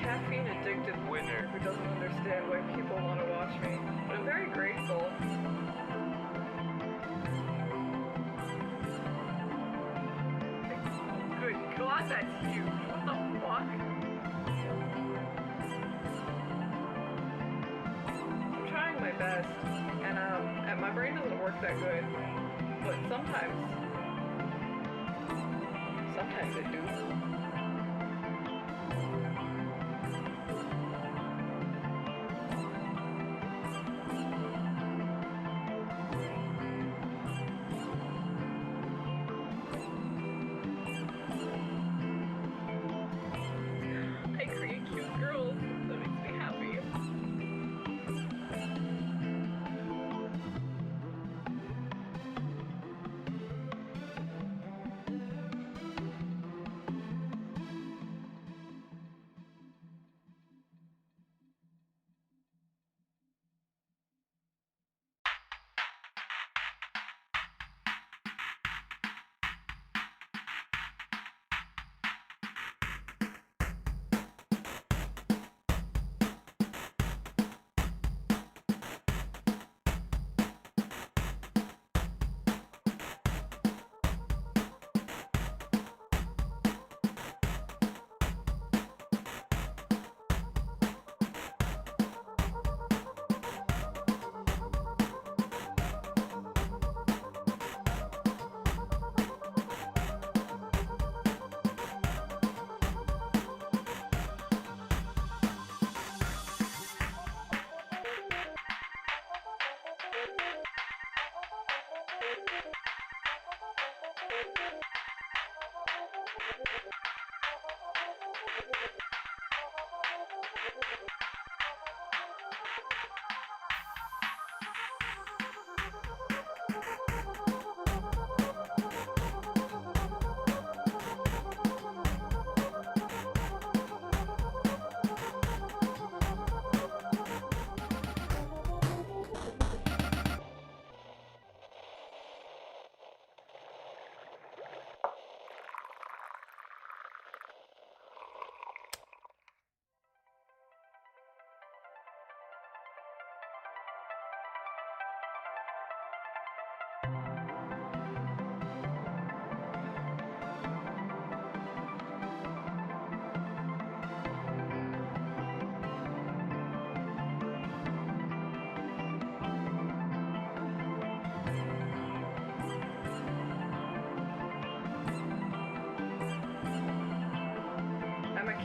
Caffeine addicted winner who doesn't understand why people want to watch me, but I'm very grateful. Good God, that's huge. What the fuck? I'm trying my best, and my brain doesn't work that good, but sometimes it do.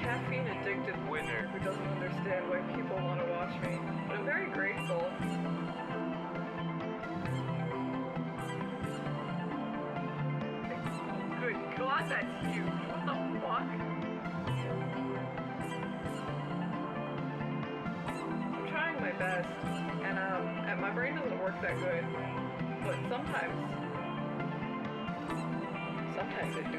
Caffeine addicted winner who doesn't understand why people want to watch me, but I'm very grateful. Good God, that's huge. What the fuck? I'm trying my best, and my brain doesn't work that good, but sometimes it do.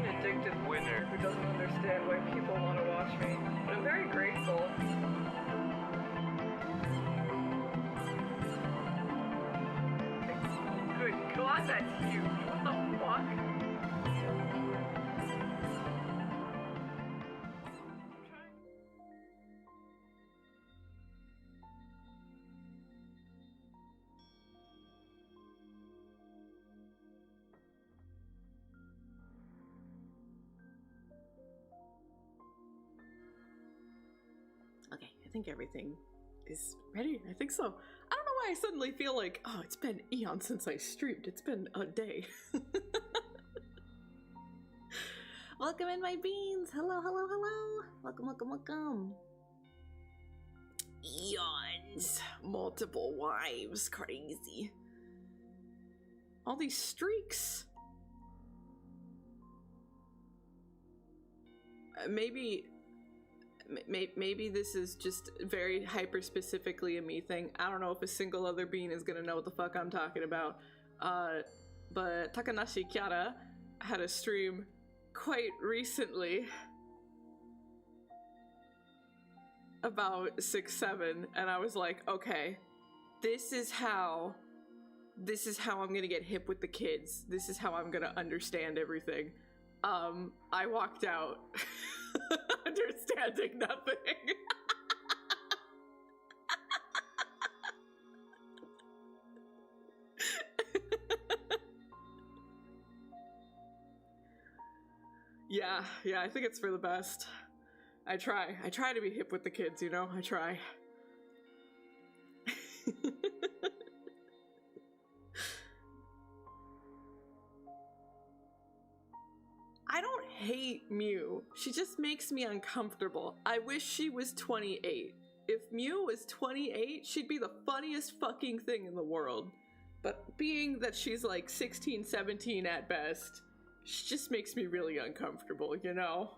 caffeine-addicted winner who doesn't understand why people want to watch me, but I'm very grateful. Good God, that's huge. What the fuck? Okay, I think everything is ready. I think so. I don't know why I suddenly feel like, oh, it's been eons since I streamed. It's been a day. Welcome in, my beans. Hello, hello, hello. Welcome, welcome, welcome. Eons. Multiple wives. Crazy. All these streaks. Maybe this is just very hyper specifically a me thing. I don't know if a single other bean is gonna know what the fuck I'm talking about. But Takanashi Kiara had a stream quite recently about 6-7, and I was like, okay, this is how I'm gonna get hip with the kids. This is how I'm gonna understand everything. I walked out understanding nothing. Yeah, I think it's for the best. I try to be hip with the kids, you know? I try. I don't hate Mew. She just makes me uncomfortable. I wish she was 28. If Mew was 28, she'd be the funniest fucking thing in the world. But being that she's like 16, 17 at best, she just makes me really uncomfortable, you know?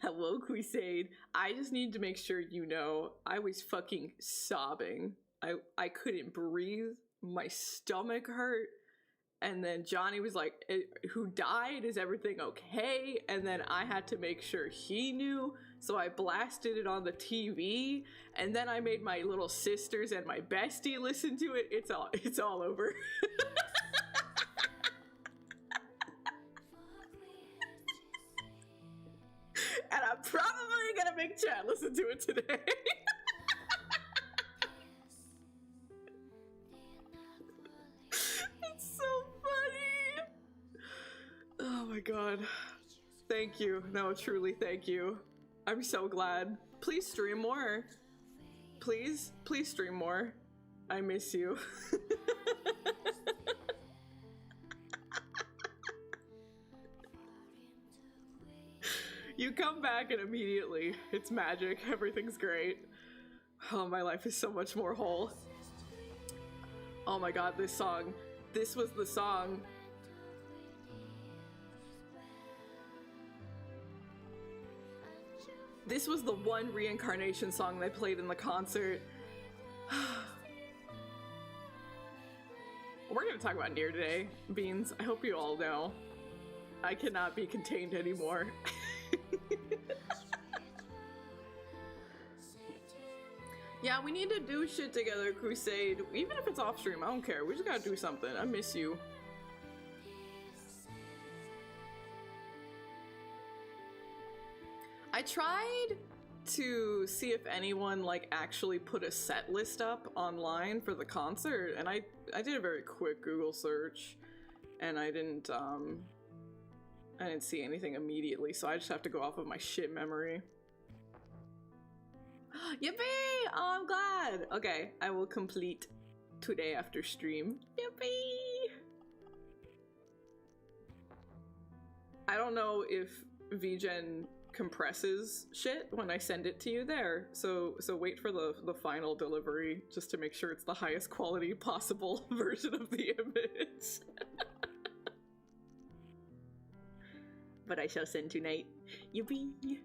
Hello, Crusade. I just need to make sure you know I was fucking sobbing. I couldn't breathe. My stomach hurt. And then Johnny was like, who died? Is everything okay? And then I had to make sure he knew. So I blasted it on the TV. And then I made my little sisters and my bestie listen to it. It's all over. And I'm probably gonna make Chad listen to it today. It's so funny. Oh my god. Thank you. No, truly thank you. I'm so glad. Please stream more. Please stream more. I miss you. You come back and immediately it's magic. Everything's great. Oh, my life is so much more whole. Oh my god, this song. This was the song. This was the one reincarnation song they played in the concert. We're gonna talk about Nier today, Beans. I hope you all know. I cannot be contained anymore. Yeah, we need to do shit together, Crusade. Even if it's off stream, I don't care. We just gotta do something. I miss you. I tried to see if anyone like actually put a set list up online for the concert, and I did a very quick Google search, and I didn't see anything immediately, so I just have to go off of my shit memory. Yippee! Oh, I'm glad! Okay, I will complete today after stream. Yippee! I don't know if VGen compresses shit when I send it to you there, so wait for the final delivery just to make sure it's the highest quality possible version of the image. But I shall send tonight. Yippee!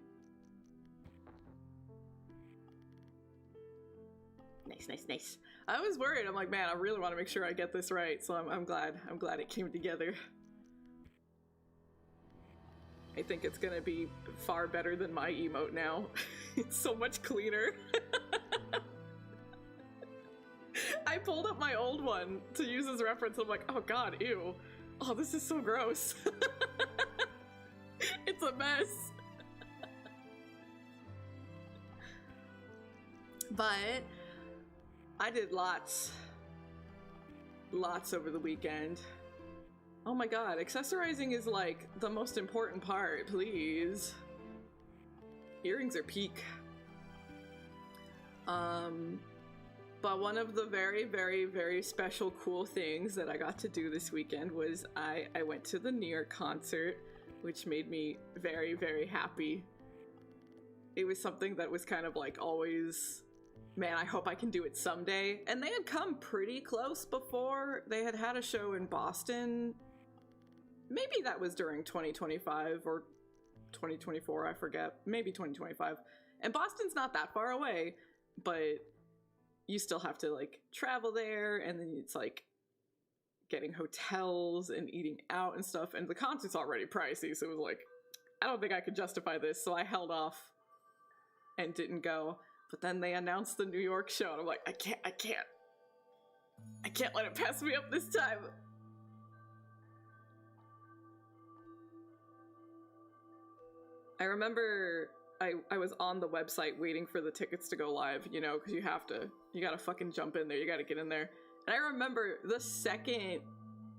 Nice. I was worried. I'm like, man, I really want to make sure I get this right. So I'm glad it came together. I think it's gonna be far better than my emote now. It's so much cleaner. I pulled up my old one to use as reference. I'm like, oh god, ew. Oh, this is so gross. It's a mess. But I did lots over the weekend. Oh my god, accessorizing is like the most important part, please. Earrings are peak. But one of the very, very, very special cool things that I got to do this weekend was I went to the Near concert, which made me very, very happy. It was something that was kind of like always, man, I hope I can do it someday. And they had come pretty close before. They had had a show in Boston. Maybe that was during 2025 or 2024, I forget. Maybe 2025. And Boston's not that far away, but you still have to like travel there, and then it's like getting hotels and eating out and stuff, and the concert's already pricey, so it was like, I don't think I could justify this, so I held off and didn't go. But then they announced the New York show, and I'm like, I can't let it pass me up this time. I remember I was on the website waiting for the tickets to go live, you know, because you gotta fucking jump in there, you gotta get in there. And I remember the second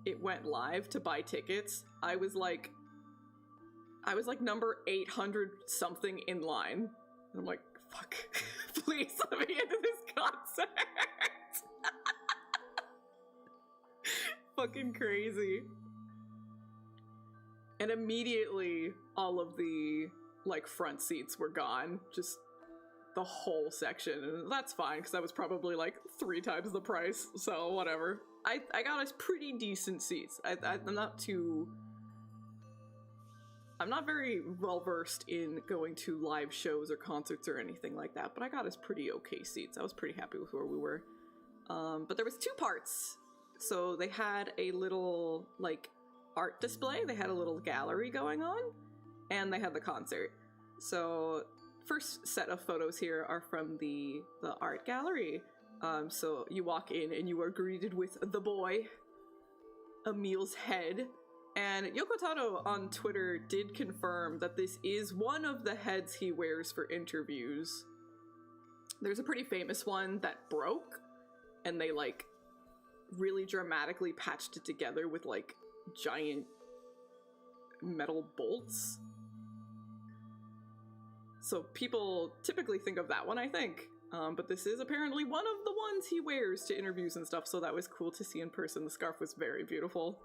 it went live to buy tickets, I was like number 800 something in line. And I'm like, fuck, please let me into this concert. Fucking crazy. And immediately all of the like front seats were gone, just the whole section, and that's fine because that was probably like 3 times the price, so whatever. I got us pretty decent seats. I'm not very well versed in going to live shows or concerts or anything like that, but I got us pretty okay seats. I was pretty happy with where we were. But there was 2 parts. So they had a little like art display, they had a little gallery going on, and they had the concert. So first set of photos here are from the art gallery. So you walk in and you are greeted with the boy, Emil's head. And Yoko Taro on Twitter did confirm that this is one of the heads he wears for interviews. There's a pretty famous one that broke, and they like really dramatically patched it together with like giant metal bolts. So people typically think of that one, I think. But this is apparently one of the ones he wears to interviews and stuff, so that was cool to see in person. The scarf was very beautiful.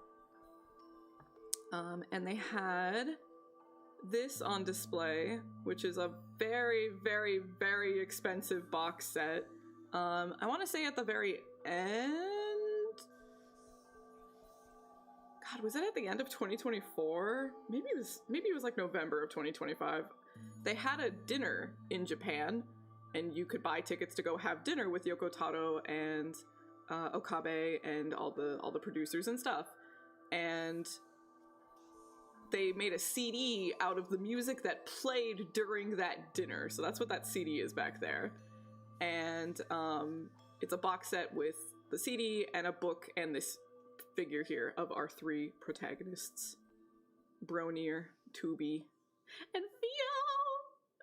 And they had this on display, which is a very, very, very expensive box set. I want to say at the very end? God, was it at the end of 2024? Maybe it was like November of 2025. They had a dinner in Japan, and you could buy tickets to go have dinner with Yoko Taro and Okabe and all the producers and stuff. And they made a CD out of the music that played during that dinner. So that's what that CD is back there. And it's a box set with the CD and a book and this figure here of our 3 protagonists. Bronir, Tubi, and Fio!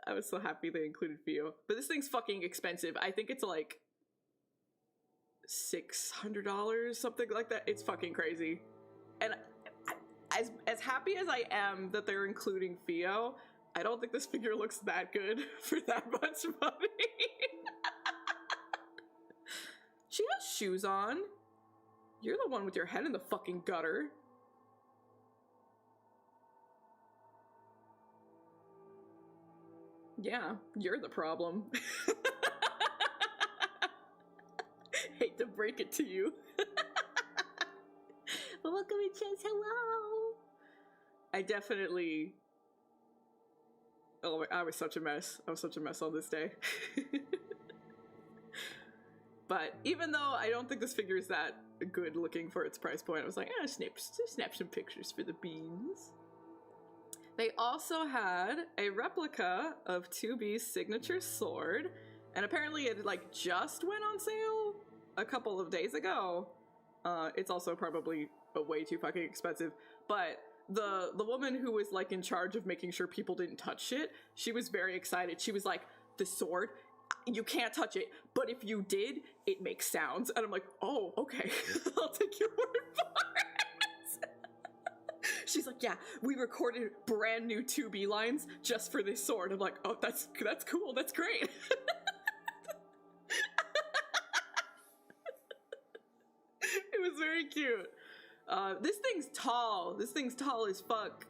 I was so happy they included Fio. But this thing's fucking expensive. I think it's like $600, something like that. It's fucking crazy. And as happy as I am that they're including Fio, I don't think this figure looks that good for that much money. She has shoes on. You're the one with your head in the fucking gutter. Yeah, you're the problem. Hate to break it to you. But welcome in, says hello. I definitely... Oh, I was such a mess. I was such a mess on this day. But even though I don't think this figure is that good looking for its price point, I was like, snap some pictures for the beans. They also had a replica of 2B's signature sword, and apparently it like just went on sale a couple of days ago. It's also probably way too fucking expensive, but the woman who was like in charge of making sure people didn't touch it, she was very excited. She was like, the sword, you can't touch it, but if you did, it makes sounds. And I'm like, oh, okay. I'll take your word for it. She's like, yeah, we recorded brand new 2B lines just for this sword. I'm like, oh, that's cool. That's great. It was very cute. This thing's tall. This thing's tall as fuck.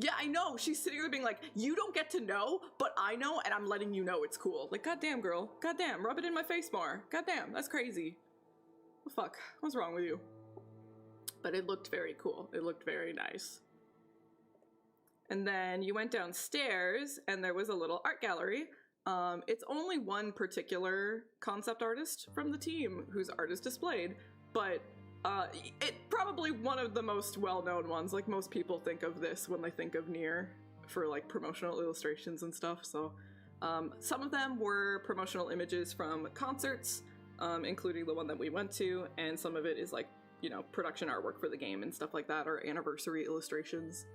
Yeah, I know. She's sitting there being like, you don't get to know, but I know, and I'm letting you know it's cool. Like, goddamn, girl. Goddamn, rub it in my face more. Goddamn, that's crazy. Well, fuck. What's wrong with you? But it looked very cool. It looked very nice. And then you went downstairs, and there was a little art gallery. It's only one particular concept artist from the team whose art is displayed, but it probably one of the most well-known ones. Like, most people think of this when they think of Nier for like promotional illustrations and stuff. So some of them were promotional images from concerts, including the one that we went to, and some of it is like, you know, production artwork for the game and stuff like that, or anniversary illustrations.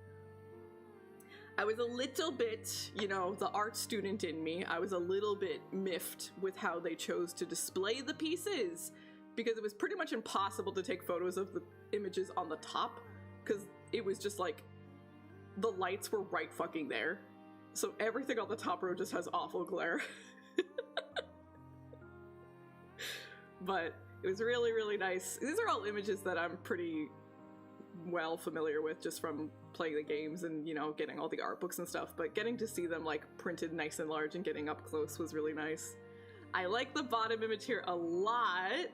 I was a little bit, you know, the art student in me, I was a little bit miffed with how they chose to display the pieces, because it was pretty much impossible to take photos of the images on the top, because it was just like, the lights were right fucking there. So everything on the top row just has awful glare. But it was really, really nice. These are all images that I'm pretty well familiar with just from playing the games and, you know, getting all the art books and stuff, but getting to see them like printed nice and large and getting up close was really nice. I like the bottom image here a lot.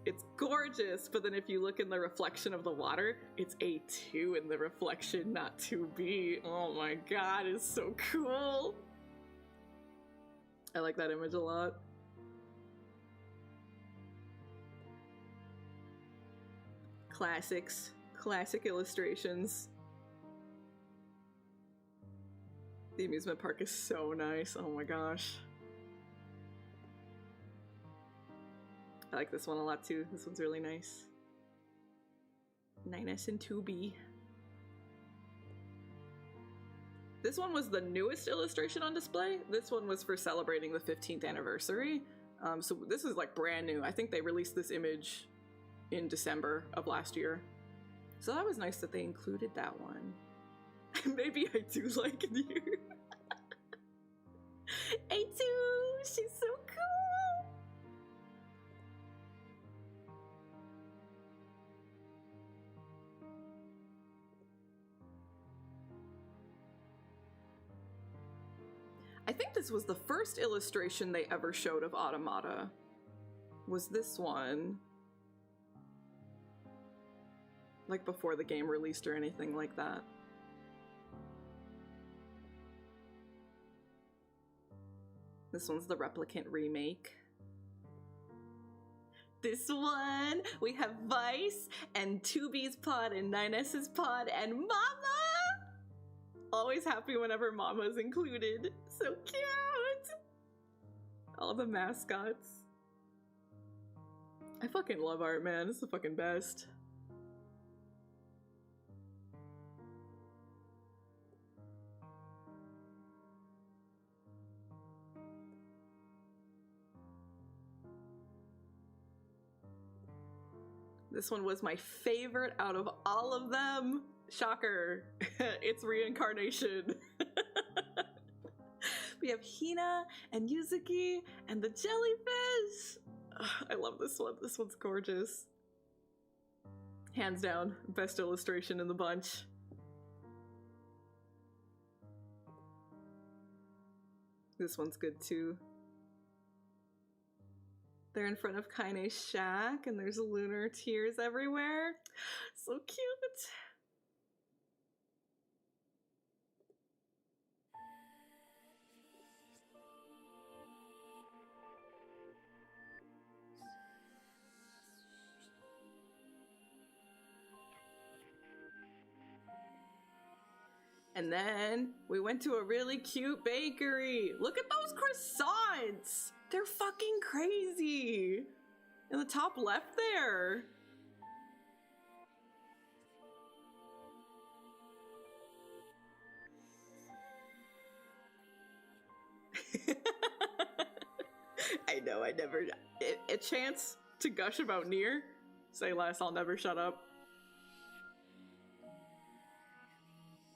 It's gorgeous, but then if you look in the reflection of the water, it's A2 in the reflection, not 2B. Oh my god, it's so cool. I like that image a lot. Classics. Classic illustrations. The amusement park is so nice. Oh my gosh. I like this one a lot too. This one's really nice. 9S and 2B. This one was the newest illustration on display. This one was for celebrating the 15th anniversary. So this is like brand new. I think they released this image in December of last year. So that was nice that they included that one. Maybe I do like Nier. A2! She's so cool! I think this was the first illustration they ever showed of Automata. Was this one. Like before the game released or anything like that. This one's the Replicant remake. This one, we have Vice and 2B's pod and 9S's pod and Mama! Always happy whenever Mama's included. So cute! All the mascots. I fucking love art, man. It's the fucking best. This one was my favorite out of all of them. Shocker. It's reincarnation. We have Hina and Yuzuki and the jellyfish. Ugh, I love this one. This one's gorgeous. Hands down, best illustration in the bunch. This one's good too. They're in front of Kaine's shack, and there's lunar tears everywhere. So cute. And then we went to a really cute bakery. Look at those croissants! They're fucking crazy! In the top left there. I know, I never... A chance to gush about Nier? Say less, I'll never shut up.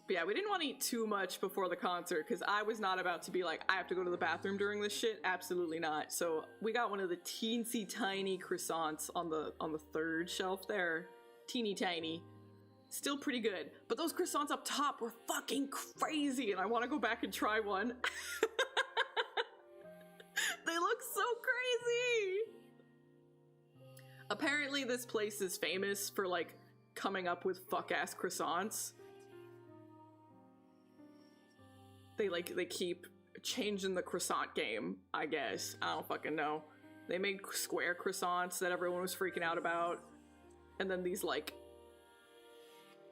But yeah, we didn't want to eat too much before the concert, because I was not about to be like, I have to go to the bathroom during this shit. Absolutely not. So we got one of the teensy tiny croissants on the third shelf there. Teeny tiny. Still pretty good. But those croissants up top were fucking crazy, and I want to go back and try one. They look so crazy! Apparently this place is famous for, like, coming up with fuck-ass croissants. They keep changing the croissant game, I guess. I don't fucking know. They made square croissants that everyone was freaking out about. And then these, like,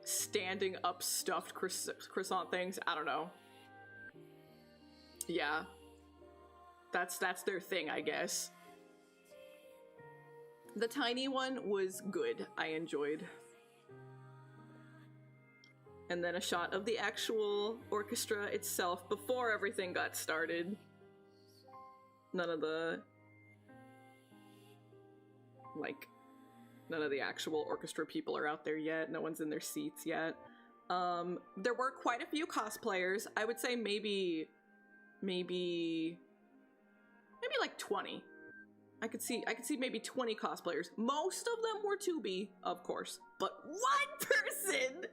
standing up stuffed croissant things. I don't know. Yeah. That's their thing, I guess. The tiny one was good. I enjoyed. And then a shot of the actual orchestra itself before everything got started. None of the actual orchestra people are out there yet. No one's in their seats yet. There were quite a few cosplayers. I would say maybe like 20. I could see maybe 20 cosplayers. Most of them were 2B, of course. But one person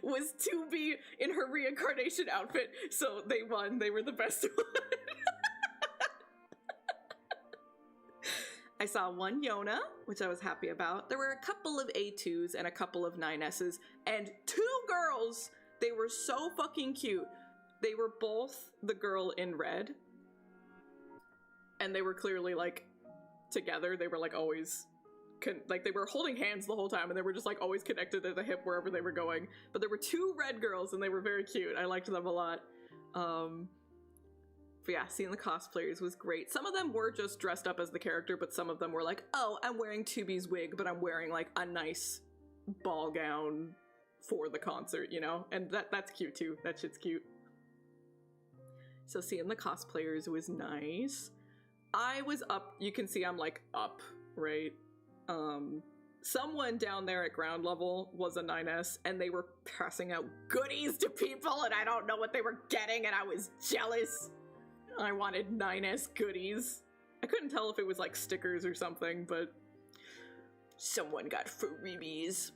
was 2B in her reincarnation outfit, so they won. They were the best one. I saw one Yona, which I was happy about. There were a couple of A2s and a couple of 9S's, and 2 girls. They were so fucking cute. They were both the girl in red, and they were clearly, like, together. They were, like, always... they were holding hands the whole time, and they were just, like, always connected at the hip wherever they were going. But there were 2 red girls, and they were very cute. I liked them a lot. But yeah, seeing the cosplayers was great. Some of them were just dressed up as the character, but some of them were like, oh, I'm wearing 2B's wig, but I'm wearing, like, a nice ball gown for the concert, you know? And that's cute, too. That shit's cute. So seeing the cosplayers was nice. I was up. You can see I'm, like, up, right? Someone down there at ground level was a 9S, and they were passing out goodies to people, and I don't know what they were getting, and I was jealous. I wanted 9S goodies. I couldn't tell if it was like stickers or something, but someone got freebies.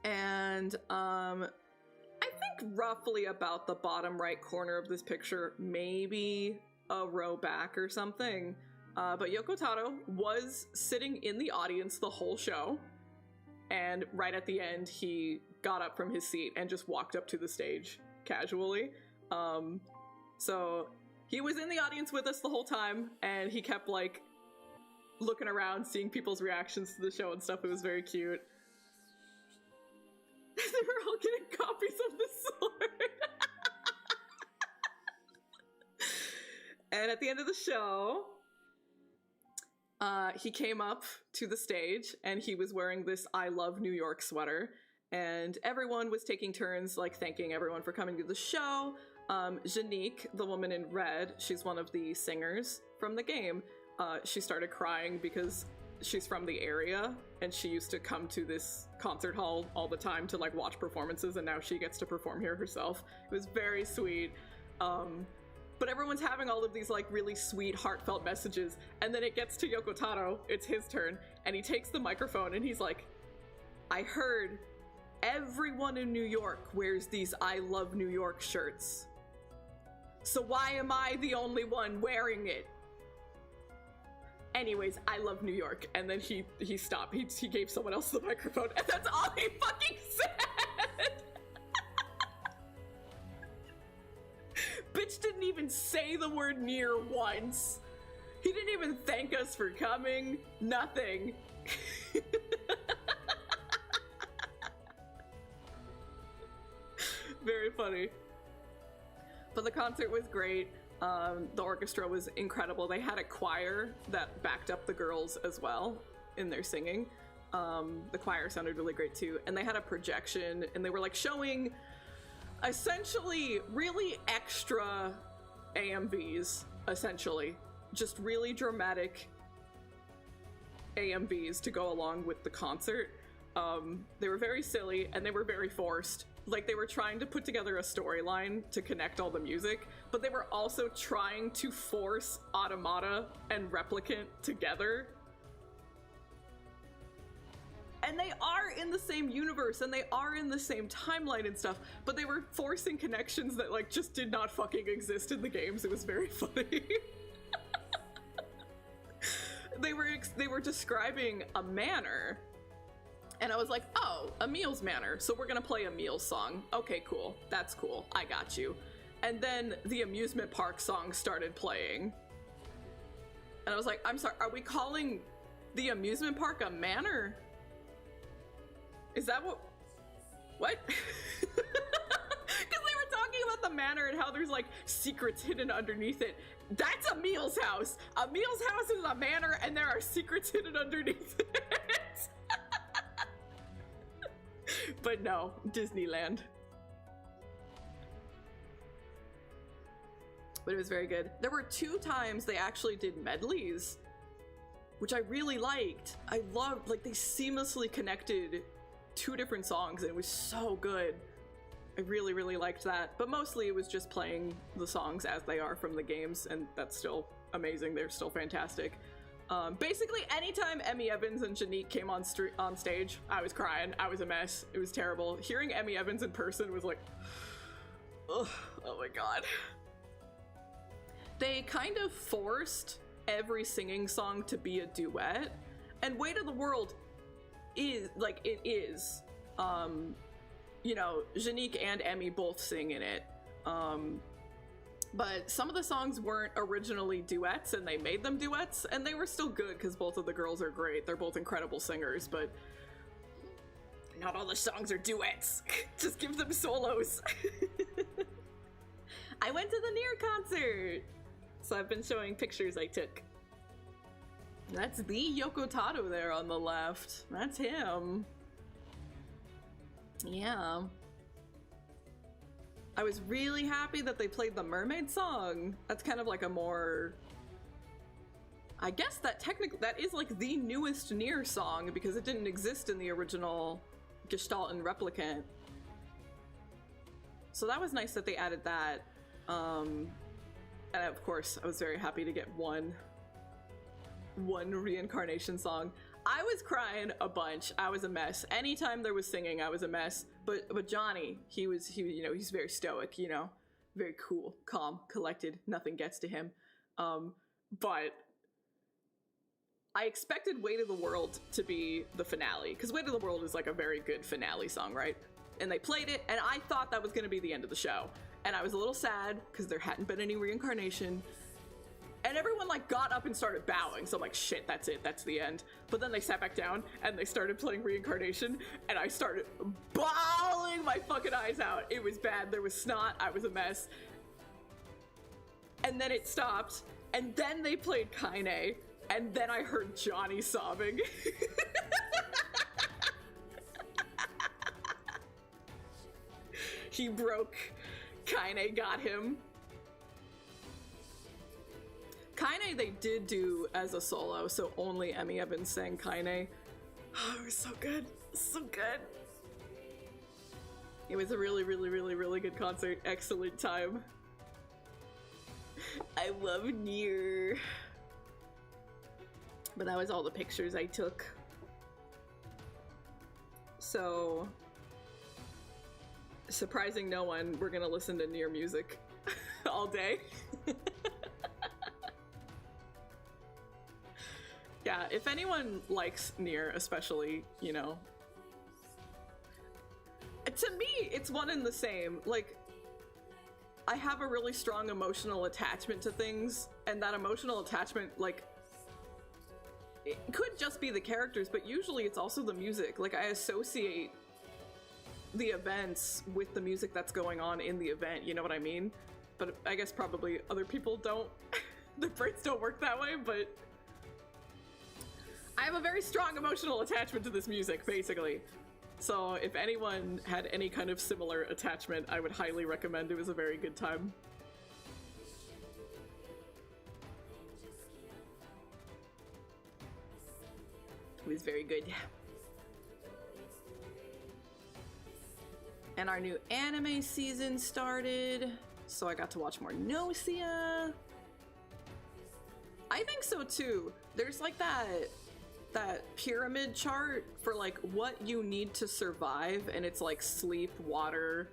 And I think roughly about the bottom right corner of this picture, maybe a row back or something. But Yoko Taro was sitting in the audience the whole show, and right at the end he got up from his seat and just walked up to the stage casually. So he was in the audience with us the whole time, and he kept, like, looking around, seeing people's reactions to the show and stuff. It was very cute. They were all getting copies of the sword. And at the end of the show, he came up to the stage, and he was wearing this I Love New York sweater, and everyone was taking turns, like, thanking everyone for coming to the show. Janique, the woman in red, she's one of the singers from the game. She started crying because she's from the area, and she used to come to this concert hall all the time to, like, watch performances, and now she gets to perform here herself. It was very sweet. But everyone's having all of these, like, really sweet, heartfelt messages, and then it gets to Yoko Taro, it's his turn, and he takes the microphone, and he's like, I heard everyone in New York wears these I Love New York shirts. So why am I the only one wearing it? Anyways, I love New York. And then he stopped. He gave someone else the microphone, and that's all he fucking said! Bitch didn't even say the word Nier once. He didn't even thank us for coming. Nothing. Very funny. But the concert was great. The orchestra was incredible. They had a choir that backed up the girls as well in their singing. The choir sounded really great too. And they had a projection and they were like showing essentially really extra AMVs, essentially. Just really dramatic AMVs to go along with the concert. They were very silly and they were very forced. Like they were trying to put together a storyline to connect all the music, but they were also trying to force Automata and Replicant together. And they are in the same universe and they are in the same timeline and stuff, but they were forcing connections that like just did not fucking exist in the games. It was very funny. They were describing a manor. And I was like, oh, Emil's Manor. So we're gonna play Emil's song. Okay, cool. That's cool. I got you. And then the amusement park song started playing. And I was like, I'm sorry, are we calling the amusement park a manor? Is that what? Because they were talking about the manor and how there's like secrets hidden underneath it. That's Emil's house. Emil's house is a manor and there are secrets hidden underneath it. But no, Disneyland. But it was very good. There were 2 times they actually did medleys, which I really liked. I loved, like they seamlessly connected 2 different songs and it was so good. I really, really liked that. But mostly it was just playing the songs as they are from the games, and that's still amazing. They're still fantastic. Basically, anytime Emmy Evans and Janique came on stage, I was crying. I was a mess. It was terrible. Hearing Emmy Evans in person was like, ugh, oh my god. They kind of forced every singing song to be a duet, and Weight of the World is, like, it is. You know, Janique and Emmy both sing in it. But some of the songs weren't originally duets and they made them duets, and they were still good because both of the girls are great. They're both incredible singers, but not all the songs are duets. Just give them solos. I went to the Nier concert, so I've been showing pictures I took. That's the Yoko Taro there on the left. That's him. Yeah. I was really happy that they played the Mermaid song. That's kind of like a more... I guess that is like the newest Nier song because it didn't exist in the original Gestalt and Replicant. So that was nice that they added that. And of course, I was very happy to get one reincarnation song. I was crying a bunch. I was a mess. Anytime there was singing, I was a mess. But Johnny, he you know, he's very stoic, you know, very cool, calm, collected. Nothing gets to him. But I expected Weight of the World to be the finale, because Weight of the World is like a very good finale song, right? And they played it, and I thought that was going to be the end of the show. And I was a little sad because there hadn't been any reincarnation. And everyone like got up and started bowing, so I'm like, shit, that's it, that's the end. But then they sat back down and they started playing Reincarnation, and I started bawling my fucking eyes out. It was bad, there was snot, I was a mess. And then it stopped, and then they played Kaine, and then I heard Johnny sobbing. He broke. Kaine got him. Kaine they did do as a solo, so only Emmy Evans sang Kaine. Oh, it was so good. So good. It was a really, really, really, really good concert. Excellent time. I love Nier. But that was all the pictures I took. So, surprising no one, we're gonna listen to Nier music all day. Yeah, if anyone likes Nier, especially, you know, to me, it's one and the same. Like, I have a really strong emotional attachment to things, and that emotional attachment, like, it could just be the characters, but usually it's also the music. Like, I associate the events with the music that's going on in the event, you know what I mean? But I guess probably other people don't, their brains don't work that way, but I have a very strong emotional attachment to this music, basically. So if anyone had any kind of similar attachment, I would highly recommend. It was a very good time. It was very good. And our new anime season started, so I got to watch more Gnosia. I think so too. There's like that pyramid chart for like what you need to survive, and it's like sleep, water,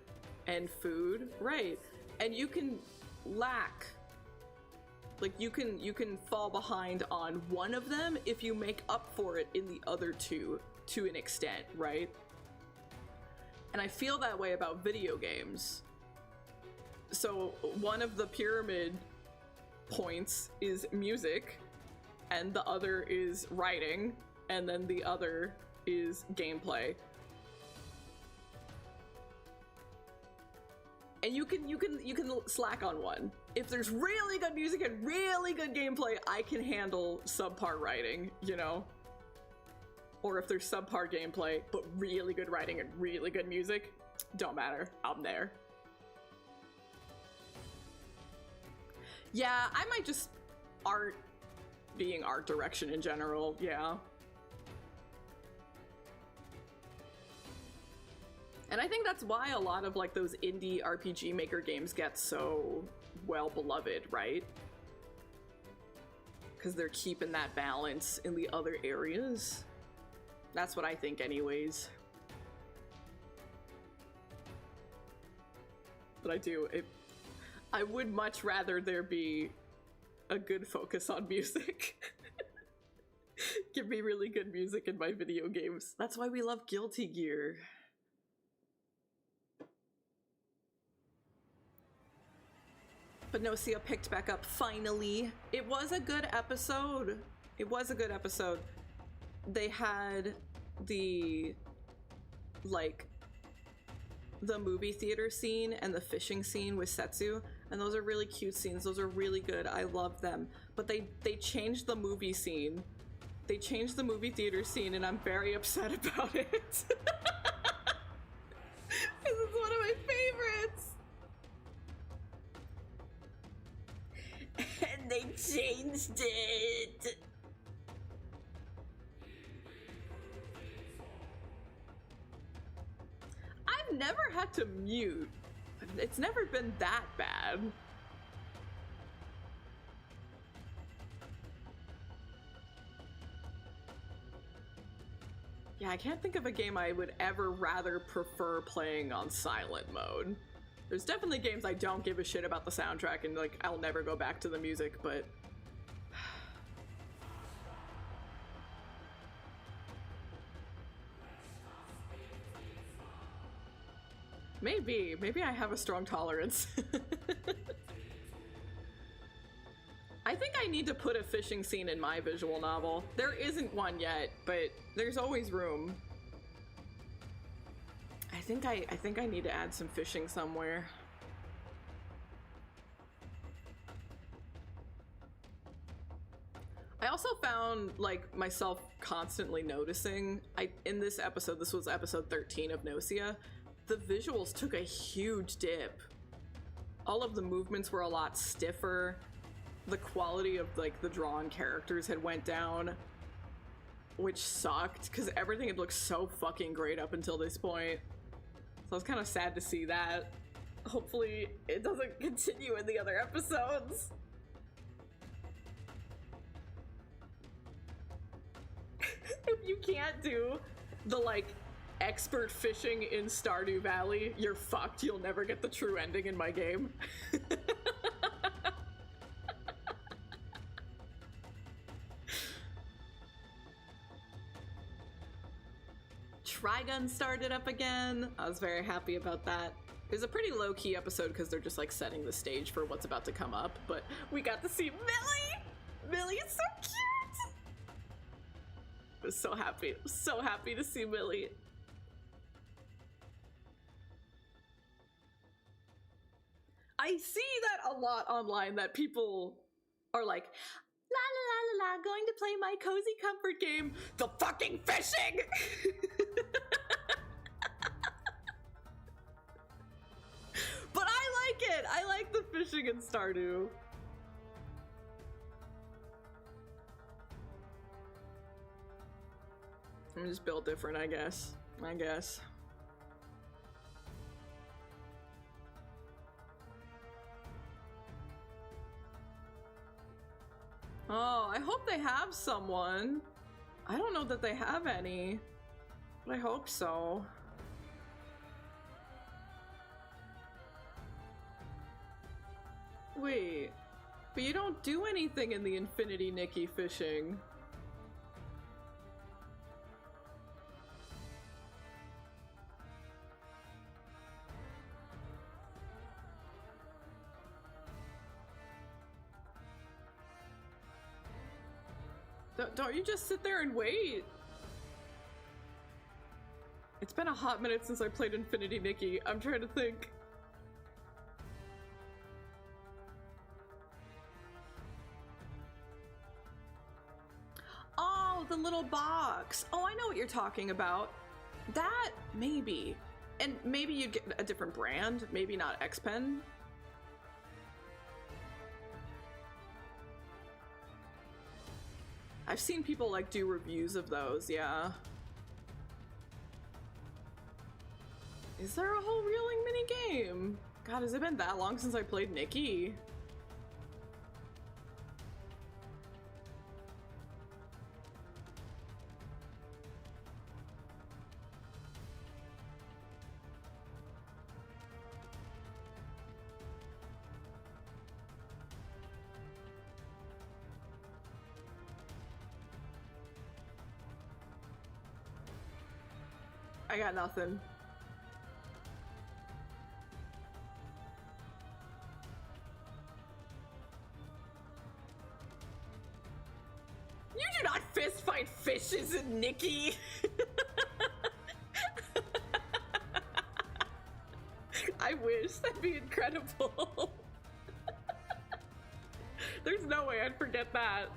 and food, right? And you can lack, like you can fall behind on one of them if you make up for it in the other two to an extent, right? And I feel that way about video games. So one of the pyramid points is music, and the other is writing, and then the other is gameplay. And you can slack on one. If there's really good music and really good gameplay, I can handle subpar writing, you know? Or if there's subpar gameplay, but really good writing and really good music, don't matter, I'm there. Yeah, I might just being art direction in general, yeah. And I think that's why a lot of like those indie RPG Maker games get so well beloved, right? Because they're keeping that balance in the other areas. That's what I think anyways. But I would much rather there be a good focus on music. Give me really good music in my video games. That's why we love Guilty Gear. But Gnosia picked back up finally. It was a good episode. It was a good episode. They had the movie theater scene and the fishing scene with Setsu, and those are really cute scenes. Those are really good. I love them. But they changed the movie scene. They changed the movie theater scene, and I'm very upset about it. Because it's one of my favorites. And they changed it. I've never had to mute. It's never been that bad. Yeah, I can't think of a game I would ever rather prefer playing on silent mode. There's definitely games I don't give a shit about the soundtrack and like I'll never go back to the music, but maybe I have a strong tolerance. I think I need to put a fishing scene in my visual novel. There isn't one yet, but there's always room. I think I need to add some fishing somewhere. I also found like myself constantly noticing, in this episode, this was episode 13 of Gnosia, the visuals took a huge dip. All of the movements were a lot stiffer. The quality of like the drawn characters had went down, which sucked because everything had looked so fucking great up until this point. So I was kind of sad to see that. Hopefully it doesn't continue in the other episodes. If you can't do the like expert fishing in Stardew Valley, you're fucked. You'll never get the true ending in my game. Trigun started up again. I was very happy about that. It was a pretty low-key episode because they're just like setting the stage for what's about to come up, but we got to see Millie! Millie is so cute! I was so happy to see Millie. I see that a lot online, that people are like, la la la la la, going to play my cozy comfort game, the fucking fishing! But I like it! I like the fishing in Stardew. I'm just built different, I guess. Oh, I hope they have someone. I don't know that they have any, but I hope so. Wait, but you don't do anything in the Infinity Nikki fishing. Don't you just sit there and wait? It's been a hot minute since I played Infinity Nikki. I'm trying to think. Oh, the little box. Oh, I know what you're talking about. That, maybe. And maybe you'd get a different brand. Maybe not X-Pen. I've seen people like do reviews of those, yeah. Is there a whole reeling minigame? God, has it been that long since I played Nikki? I got nothing. You do not fist fight fishes in Nikki. I wish. That'd be incredible. There's no way I'd forget that.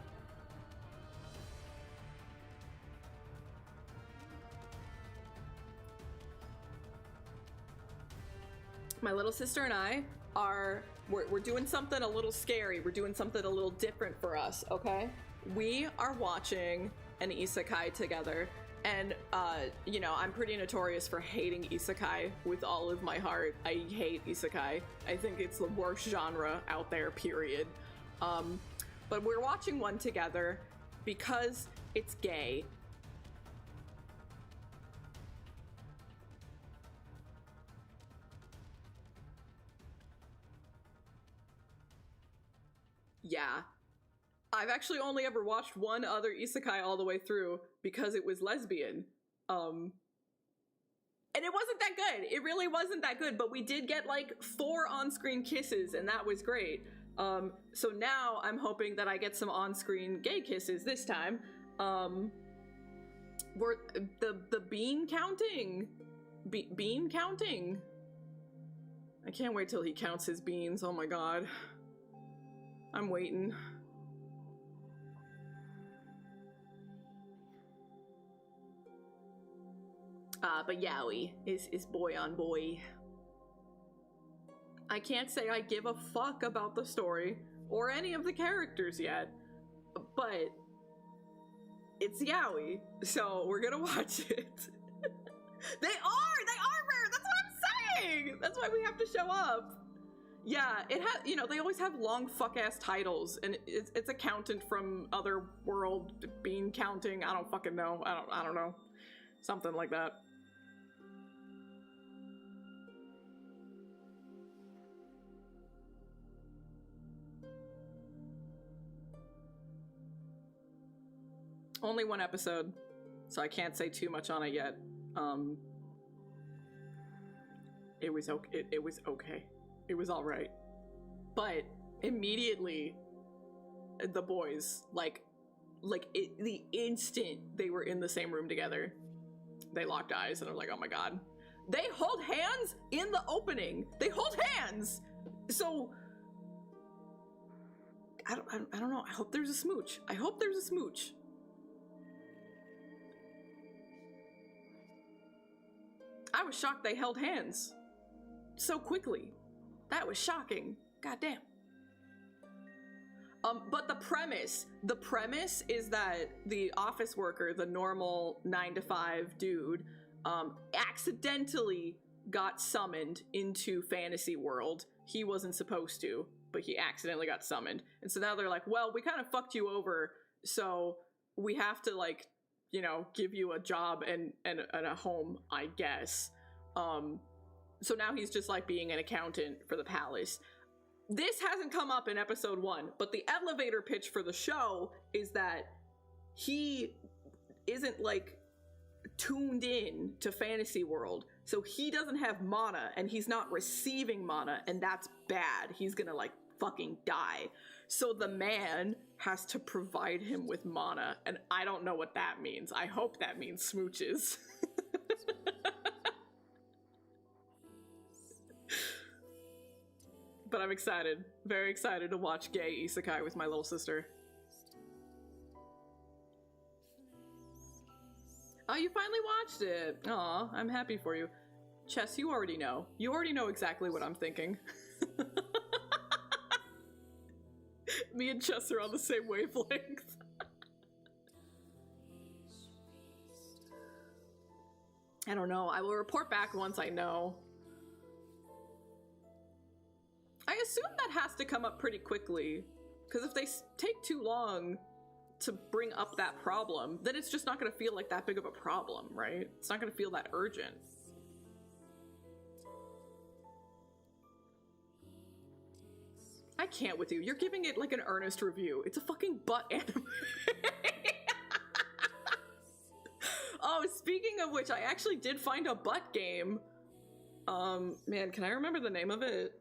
My little sister and I we're doing something a little scary. We're doing something a little different for us, okay? We are watching an isekai together. And, you know, I'm pretty notorious for hating isekai with all of my heart. I hate isekai. I think it's the worst genre out there, period. But we're watching one together because it's gay. Yeah. I've actually only ever watched one other isekai all the way through because it was lesbian. And it wasn't that good. It really wasn't that good, but we did get like 4 on-screen kisses and that was great. So now I'm hoping that I get some on-screen gay kisses this time. We're the bean counting. Bean counting. I can't wait till he counts his beans. Oh my god. I'm waiting. But yaoi is boy on boy. I can't say I give a fuck about the story or any of the characters yet, but it's yaoi, so we're gonna watch it. They are rare, that's what I'm saying! That's why we have to show up. Yeah, it has, you know, they always have long fuck-ass titles, and it's accountant from other world, bean counting, I don't fucking know, I don't know. Something like that. Only 1 episode, so I can't say too much on it yet. It was okay. It was okay. It was all right. But immediately, the boys, the instant they were in the same room together, they locked eyes and I'm like, oh my god. They hold hands in the opening. They hold hands. So I don't know. I hope there's a smooch. I hope there's a smooch. I was shocked they held hands so quickly. That was shocking. Goddamn. But the premise is that the office worker, the normal 9-to-5 dude, accidentally got summoned into fantasy world. He wasn't supposed to, but he accidentally got summoned. And so now they're like, well, we kind of fucked you over, so we have to, like, you know, give you a job and a home, I guess. So now he's just like being an accountant for the palace. This hasn't come up in episode 1, but the elevator pitch for the show is that he isn't, like, tuned in to fantasy world, so he doesn't have mana and he's not receiving mana, and that's bad. He's gonna, like, fucking die. So the man has to provide him with mana, and I don't know what that means. I hope that means smooches. But I'm excited, very excited to watch gay isekai with my little sister. Oh, you finally watched it. Aw, I'm happy for you. Chess, you already know. You already know exactly what I'm thinking. Me and Chess are on the same wavelength. I don't know. I will report back once I know. I assume that has to come up pretty quickly, because if they take too long to bring up that problem, then it's just not going to feel like that big of a problem, right? It's not going to feel that urgent. I can't with you. You're giving it like an earnest review. It's a fucking butt anime. Oh, speaking of which, I actually did find a butt game. Man, can I remember the name of it?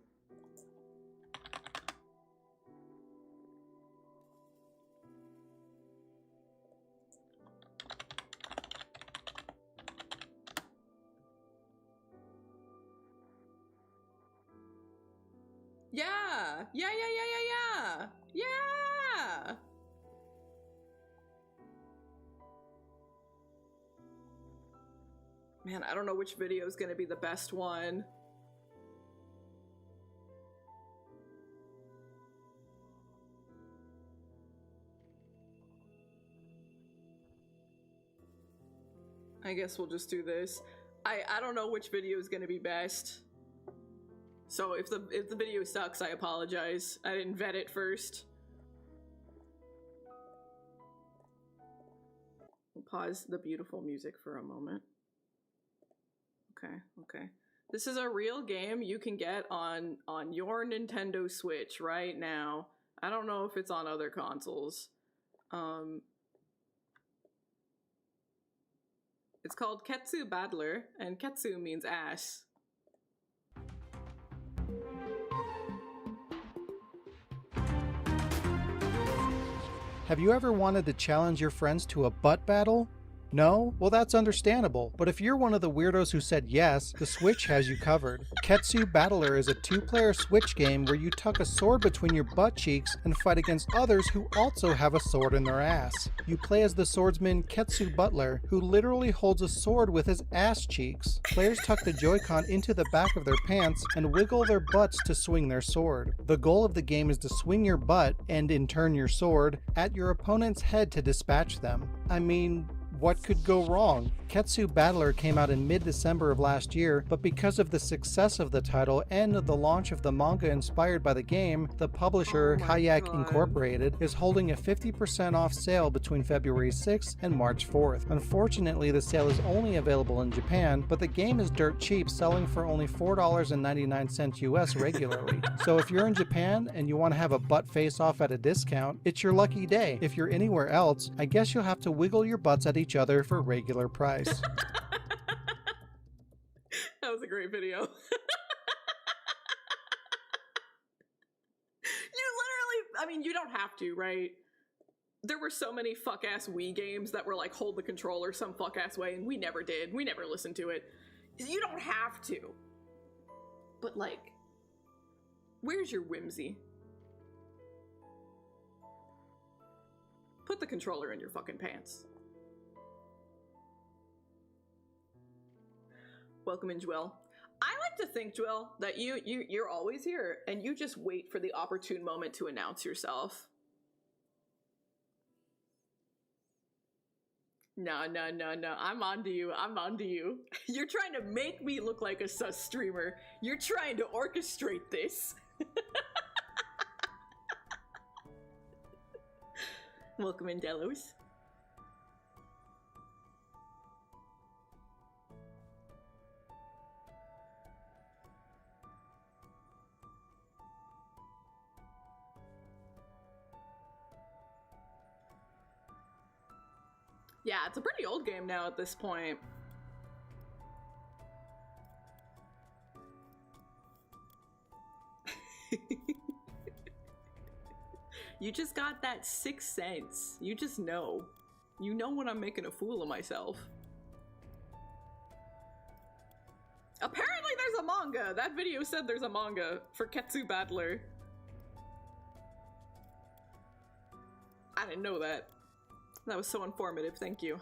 Yeah! Man, I don't know which video is gonna be the best one. I guess we'll just do this. I don't know which video is gonna be best. So if the video sucks, I apologize. I didn't vet it first. We'll pause the beautiful music for a moment. Okay. This is a real game you can get on your Nintendo Switch right now. I don't know if it's on other consoles. It's called Ketsu Battler, and Ketsu means ass. Have you ever wanted to challenge your friends to a butt battle? No? Well, that's understandable, but if you're one of the weirdos who said yes, the Switch has you covered. Ketsu Battler is a 2-player Switch game where you tuck a sword between your butt cheeks and fight against others who also have a sword in their ass. You play as the swordsman Ketsu Butler, who literally holds a sword with his ass cheeks. Players tuck the Joy-Con into the back of their pants and wiggle their butts to swing their sword. The goal of the game is to swing your butt, and in turn your sword, at your opponent's head to dispatch them. I mean, what could go wrong? Ketsu Battler came out in mid-December of last year, but because of the success of the title and the launch of the manga inspired by the game, the publisher, Kayak Incorporated, is holding a 50% off sale between February 6th and March 4th. Unfortunately, the sale is only available in Japan, but the game is dirt cheap, selling for only $4.99 US regularly. So if you're in Japan and you want to have a butt face-off at a discount, it's your lucky day. If you're anywhere else, I guess you'll have to wiggle your butts at each other for regular price. That was a great video. You literally, I mean, you don't have to, right? There were so many fuck-ass Wii games that were like, hold the controller some fuck-ass way, and we never did. We never listened to it. You don't have to. But like, Where's your whimsy? Put the controller in your fucking pants. Welcome in, Joelle. I like to think, Joelle, that you're always here and you just wait for the opportune moment to announce yourself. No. I'm onto you. You're trying to make me look like a sus streamer. You're trying to orchestrate this. Welcome in, Delos. Yeah, it's a pretty old game now at this point. You just got that sixth sense. You just know. You know when I'm making a fool of myself. Apparently there's a manga! That video said there's a manga for Ketsu Battler. I didn't know that. That was so informative, thank you.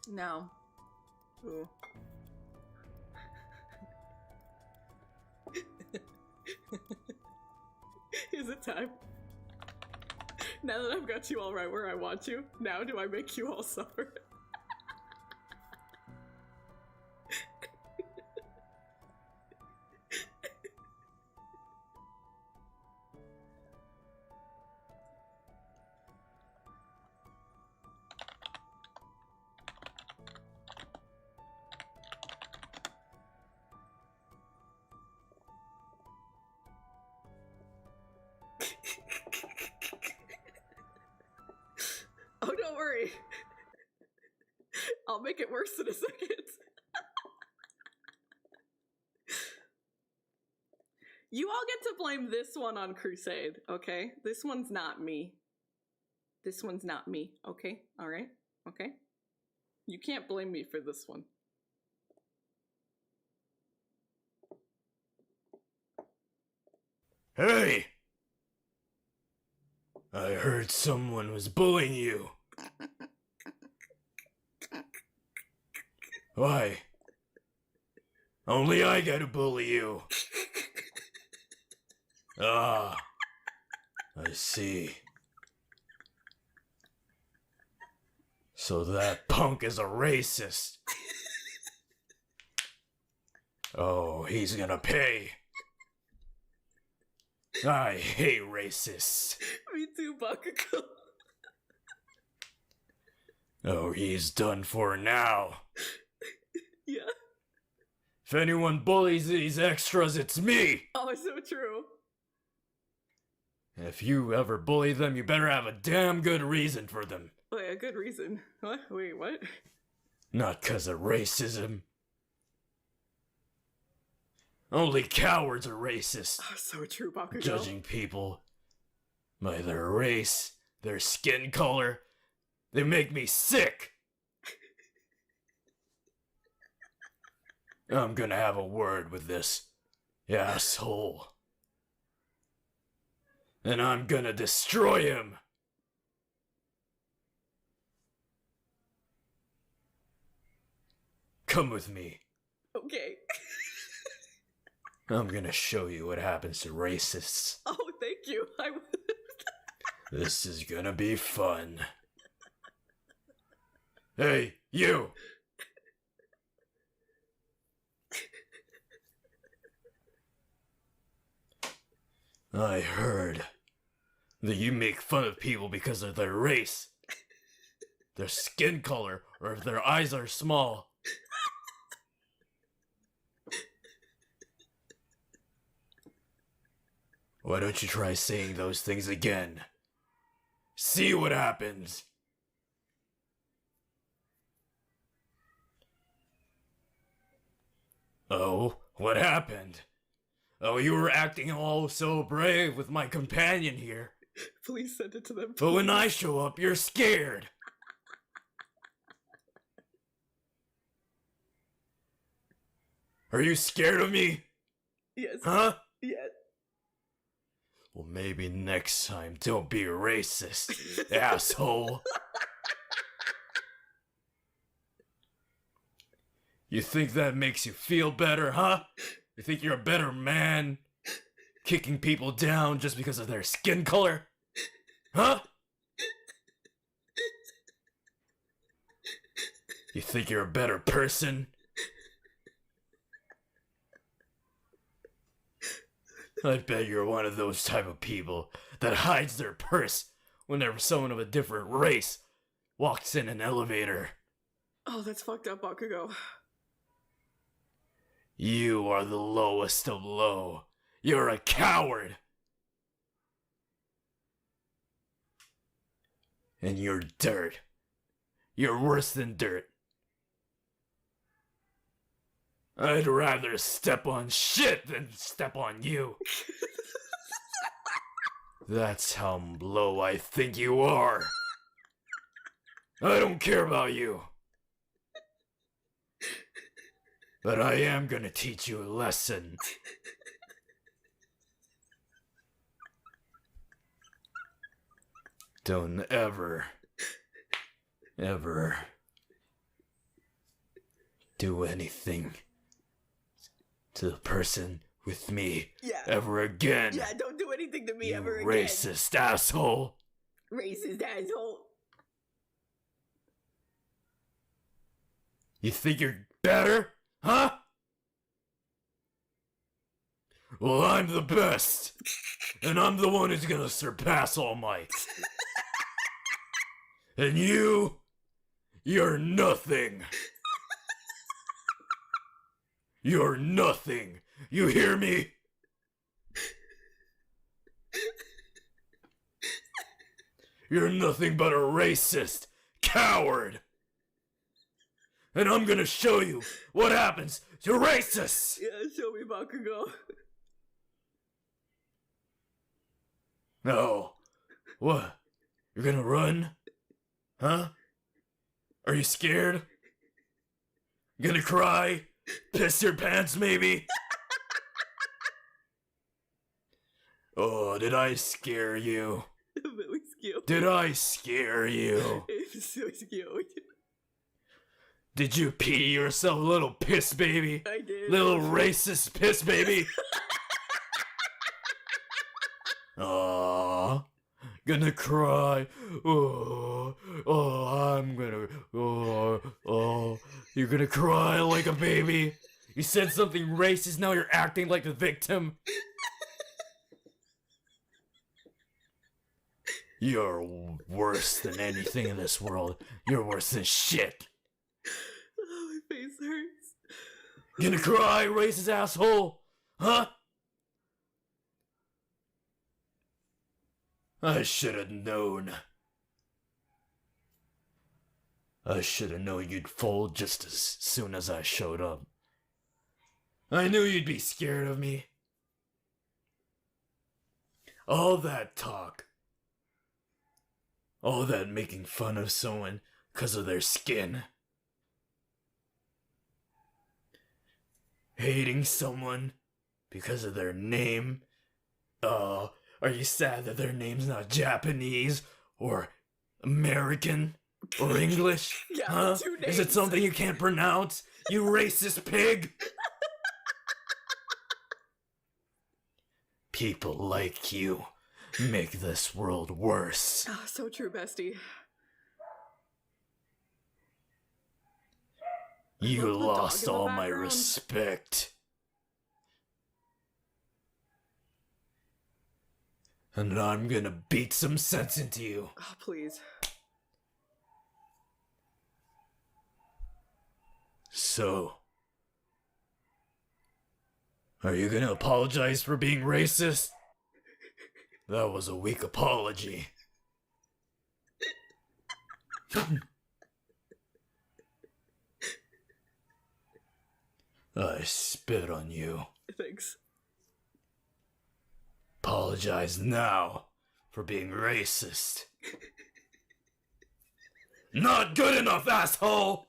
No. Ooh. Is it time? Now that I've got you all right where I want you, now do I make you all suffer? Oh, don't worry. I'll make it worse in a second. You all get to blame this one on Crusade, okay? This one's not me. This one's not me, okay? All right? Okay? You can't blame me for this one. Hey! I heard someone was bullying you. Why? Only I gotta bully you. Ah, I see. So that punk is a racist. Oh, he's gonna pay. I hate racists. Me too, Bakugo. Oh, he's done for now. Yeah. If anyone bullies these extras, it's me! Oh, it's so true. If you ever bully them, you better have a damn good reason for them. Wait, a good reason. What? Wait, what? Not 'cause of racism. Only cowards are racist. Oh, so true, Bakugo. Judging people by their race, their skin color, they make me sick. I'm gonna have a word with this asshole. And I'm gonna destroy him. Come with me. Okay. I'm gonna show you what happens to racists. Oh, thank you. I would. This is gonna be fun. Hey, you! I heard that you make fun of people because of their race, their skin color, or if their eyes are small. Why don't you try saying those things again? See what happens. Oh, what happened? Oh, you were acting all so brave with my companion here. Please send it to them. But when I show up, you're scared. Are you scared of me? Yes. Huh? Yes. Well, maybe next time don't be a racist, asshole. You think that makes you feel better, huh? You think you're a better man? Kicking people down just because of their skin color? Huh? You think you're a better person? I bet you're one of those type of people that hides their purse whenever someone of a different race walks in an elevator. Oh, that's fucked up, Bakugo. You are the lowest of low. You're a coward. And you're dirt. You're worse than dirt. I'd rather step on shit than step on you. That's how low I think you are. I don't care about you. But I am gonna teach you a lesson. Don't ever do anything to the person with me ever again. Yeah, don't do anything to me ever again. Racist asshole. Racist asshole. You think you're better? Huh? Well, I'm the best. And I'm the one who's gonna surpass All Might. And you're nothing. You're nothing. You hear me? You're nothing but a racist coward. And I'm gonna show you what happens to racists. Yeah, show me, Bakugo. No. What? You're gonna run? Huh? Are you scared? Gonna cry? Piss your pants, maybe? Oh, did I scare you? Really cute. Did I scare you? It's so cute. Did you pee yourself, little piss baby? I did. Little racist piss baby? Aww. Gonna cry. I'm gonna. You're gonna cry like a baby. You said something racist, now you're acting like the victim. You're worse than anything in this world. You're worse than shit. Oh, my face hurts. Gonna cry, racist asshole? Huh? I should have known. I should have known you'd fold just as soon as I showed up. I knew you'd be scared of me. All that talk. All that making fun of someone because of their skin. Hating someone because of their name. Are you sad that their name's not Japanese or American or English? Yeah, huh? 2 names. Is it something you can't pronounce? You racist pig! People like you make this world worse. Oh, so true, bestie. You Love the dog lost in the all my background. respect. And I'm gonna beat some sense into you. Oh, please. So, are you gonna apologize for being racist? That was a weak apology. I spit on you. Thanks. Apologize now for being racist. Not good enough, asshole!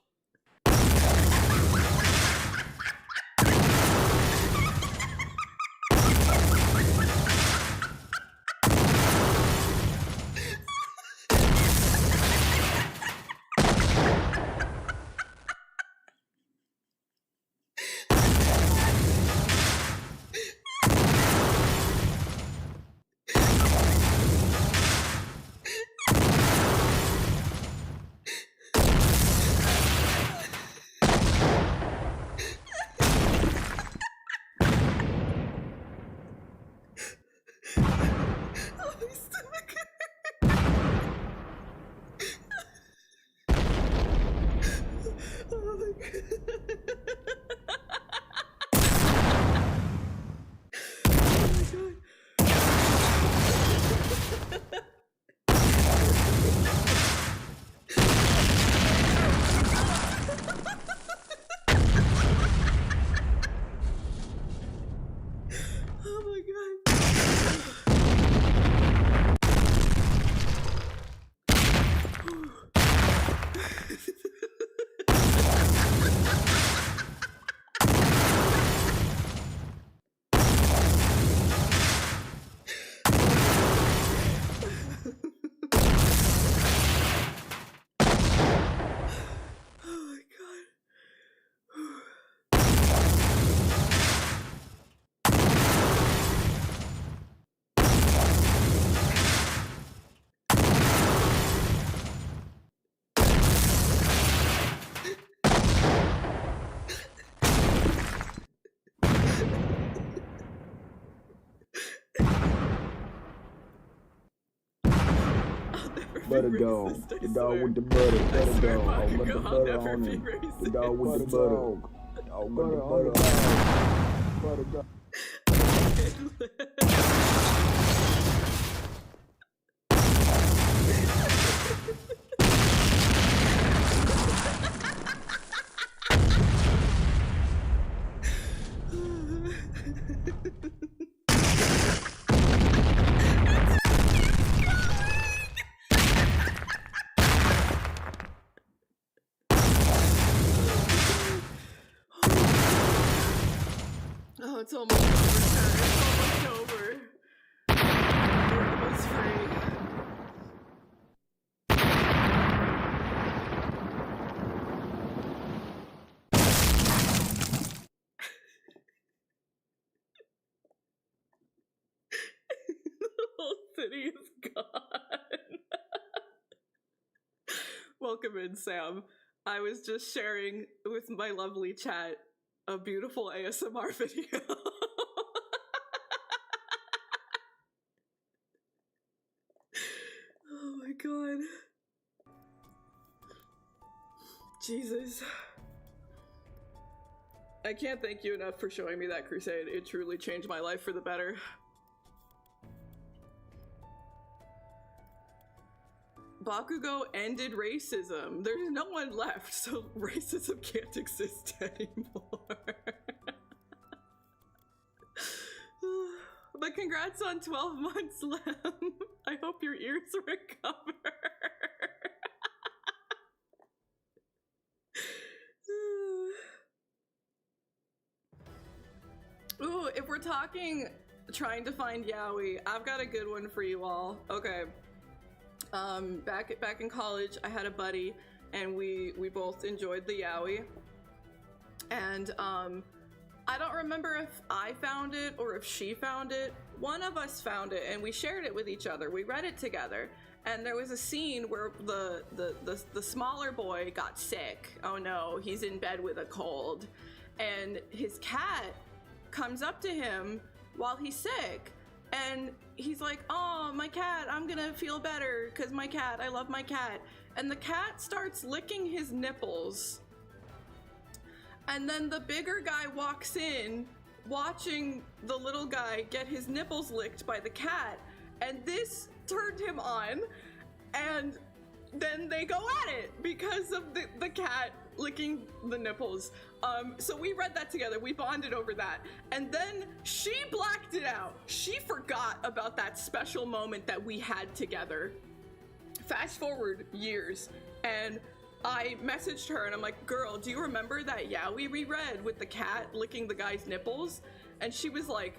Butter dog. The dog with the butter. Butter dog. I'll put the butter on him. The dog with the butter. I'll put the butter on him. Butter dog. Oh, it's almost over, Chad. It's almost over. We're almost free. The whole city is gone. Welcome in, Sam. I was just sharing with my lovely chat a beautiful ASMR video. Oh my god. Jesus. I can't thank you enough for showing me that crusade. It truly changed my life for the better. Bakugo ended racism. There's no one left, so racism can't exist anymore. But congrats on 12 months, Lem. I hope your ears recover. Ooh, if we're talking trying to find yaoi, I've got a good one for you all. Okay. Back in college, I had a buddy, and we both enjoyed the yaoi. And I don't remember if I found it or if she found it. One of us found it, and we shared it with each other. We read it together, and there was a scene where the smaller boy got sick. Oh no, he's in bed with a cold, and his cat comes up to him while he's sick. And he's like, oh, my cat, I'm gonna feel better because my cat, I love my cat. And the cat starts licking his nipples. And then the bigger guy walks in, watching the little guy get his nipples licked by the cat. And this turned him on. And then they go at it because of the cat licking the nipples. So we read that together. We bonded over that. And then she blacked it out. She forgot about that special moment that we had together. Fast forward years, and I messaged her and I'm like, girl, do you remember that yaoi we read with the cat licking the guy's nipples? And she was like,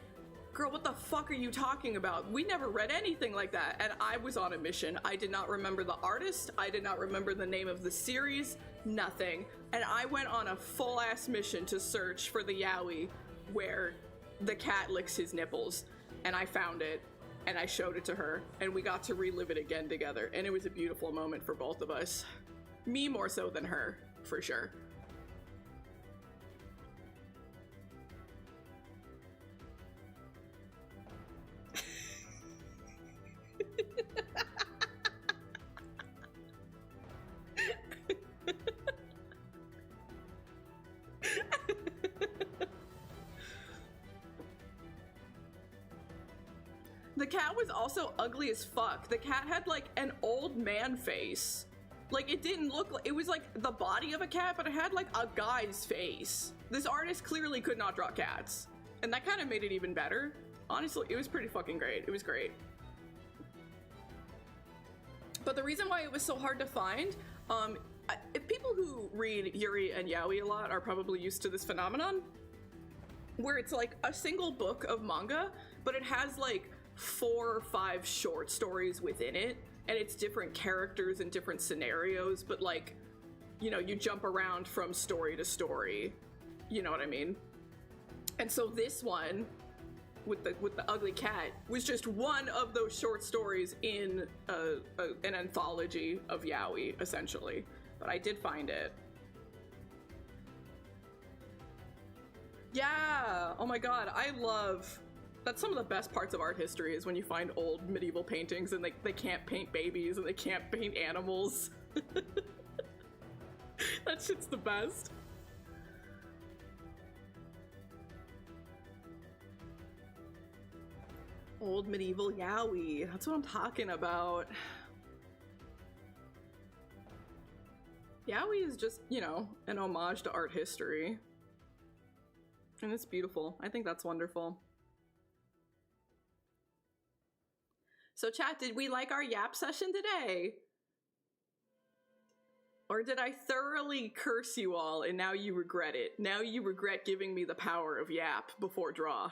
girl, what the fuck are you talking about? We never read anything like that. And I was on a mission. I did not remember the artist. I did not remember the name of the series, nothing. And I went on a full ass mission to search for the yaoi where the cat licks his nipples. And I found it and I showed it to her and we got to relive it again together. And it was a beautiful moment for both of us. Me more so than her, for sure. The cat was also ugly as fuck. The cat had like an old man face. Like it didn't look like, it was like the body of a cat, but it had like a guy's face. This artist clearly could not draw cats. And that kind of made it even better. Honestly, it was pretty fucking great. It was great. But the reason why it was so hard to find, if people who read Yuri and Yaoi a lot are probably used to this phenomenon, where it's like a single book of manga, but it has like 4 or 5 short stories within it, and it's different characters and different scenarios, but like, you know, you jump around from story to story, you know what I mean? And so this one with the ugly cat was just one of those short stories in an anthology of yaoi, essentially. But I did find it. Yeah, oh my god, I love, that's some of the best parts of art history is when you find old medieval paintings and they can't paint babies and they can't paint animals. That shit's the best. Old medieval yaoi, that's what I'm talking about. Yaoi is just, you know, an homage to art history. And it's beautiful. I think that's wonderful. So chat, did we like our yap session today? Or did I thoroughly curse you all and now you regret it? Now you regret giving me the power of yap before draw.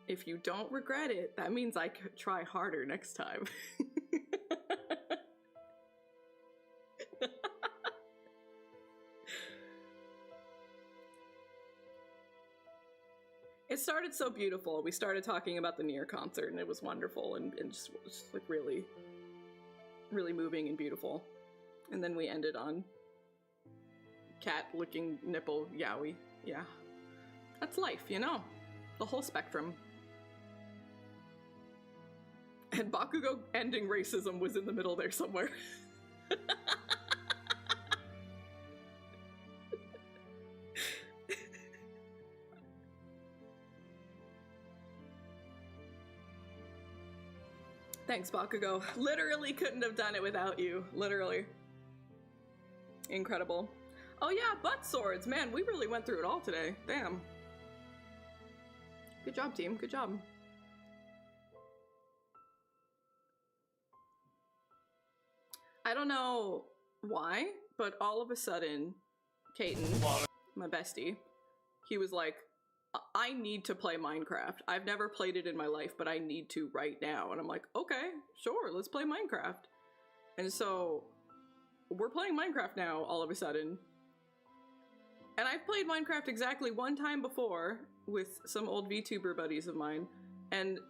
If you don't regret it, that means I could try harder next time. It started so beautiful. We started talking about the Nier concert and it was wonderful and just like really, really moving and beautiful. And then we ended on cat licking nipple yaoi. Yeah. That's life, you know? The whole spectrum. And Bakugo ending racism was in the middle there somewhere. Thanks, Bakugo. Literally couldn't have done it without you. Literally. Incredible. Oh yeah, butt swords. Man, we really went through it all today. Damn. Good job, team. Good job. I don't know why, but all of a sudden, Kaiten, my bestie, he was like, I need to play Minecraft. I've never played it in my life, but I need to right now. And I'm like, okay, sure, let's play Minecraft. And so we're playing Minecraft now all of a sudden. And I've played Minecraft exactly one time before with some old VTuber buddies of mine. And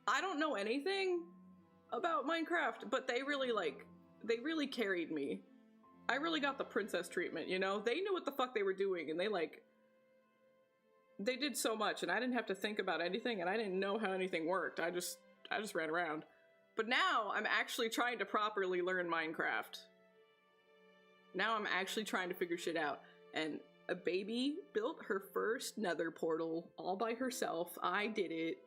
I don't know anything about Minecraft, but they really carried me. I really got the princess treatment, you know? They knew what the fuck they were doing and they did so much and I didn't have to think about anything and I didn't know how anything worked. I just ran around. But now I'm actually trying to properly learn Minecraft. Now I'm actually trying to figure shit out. And a baby built her first nether portal all by herself. I did it.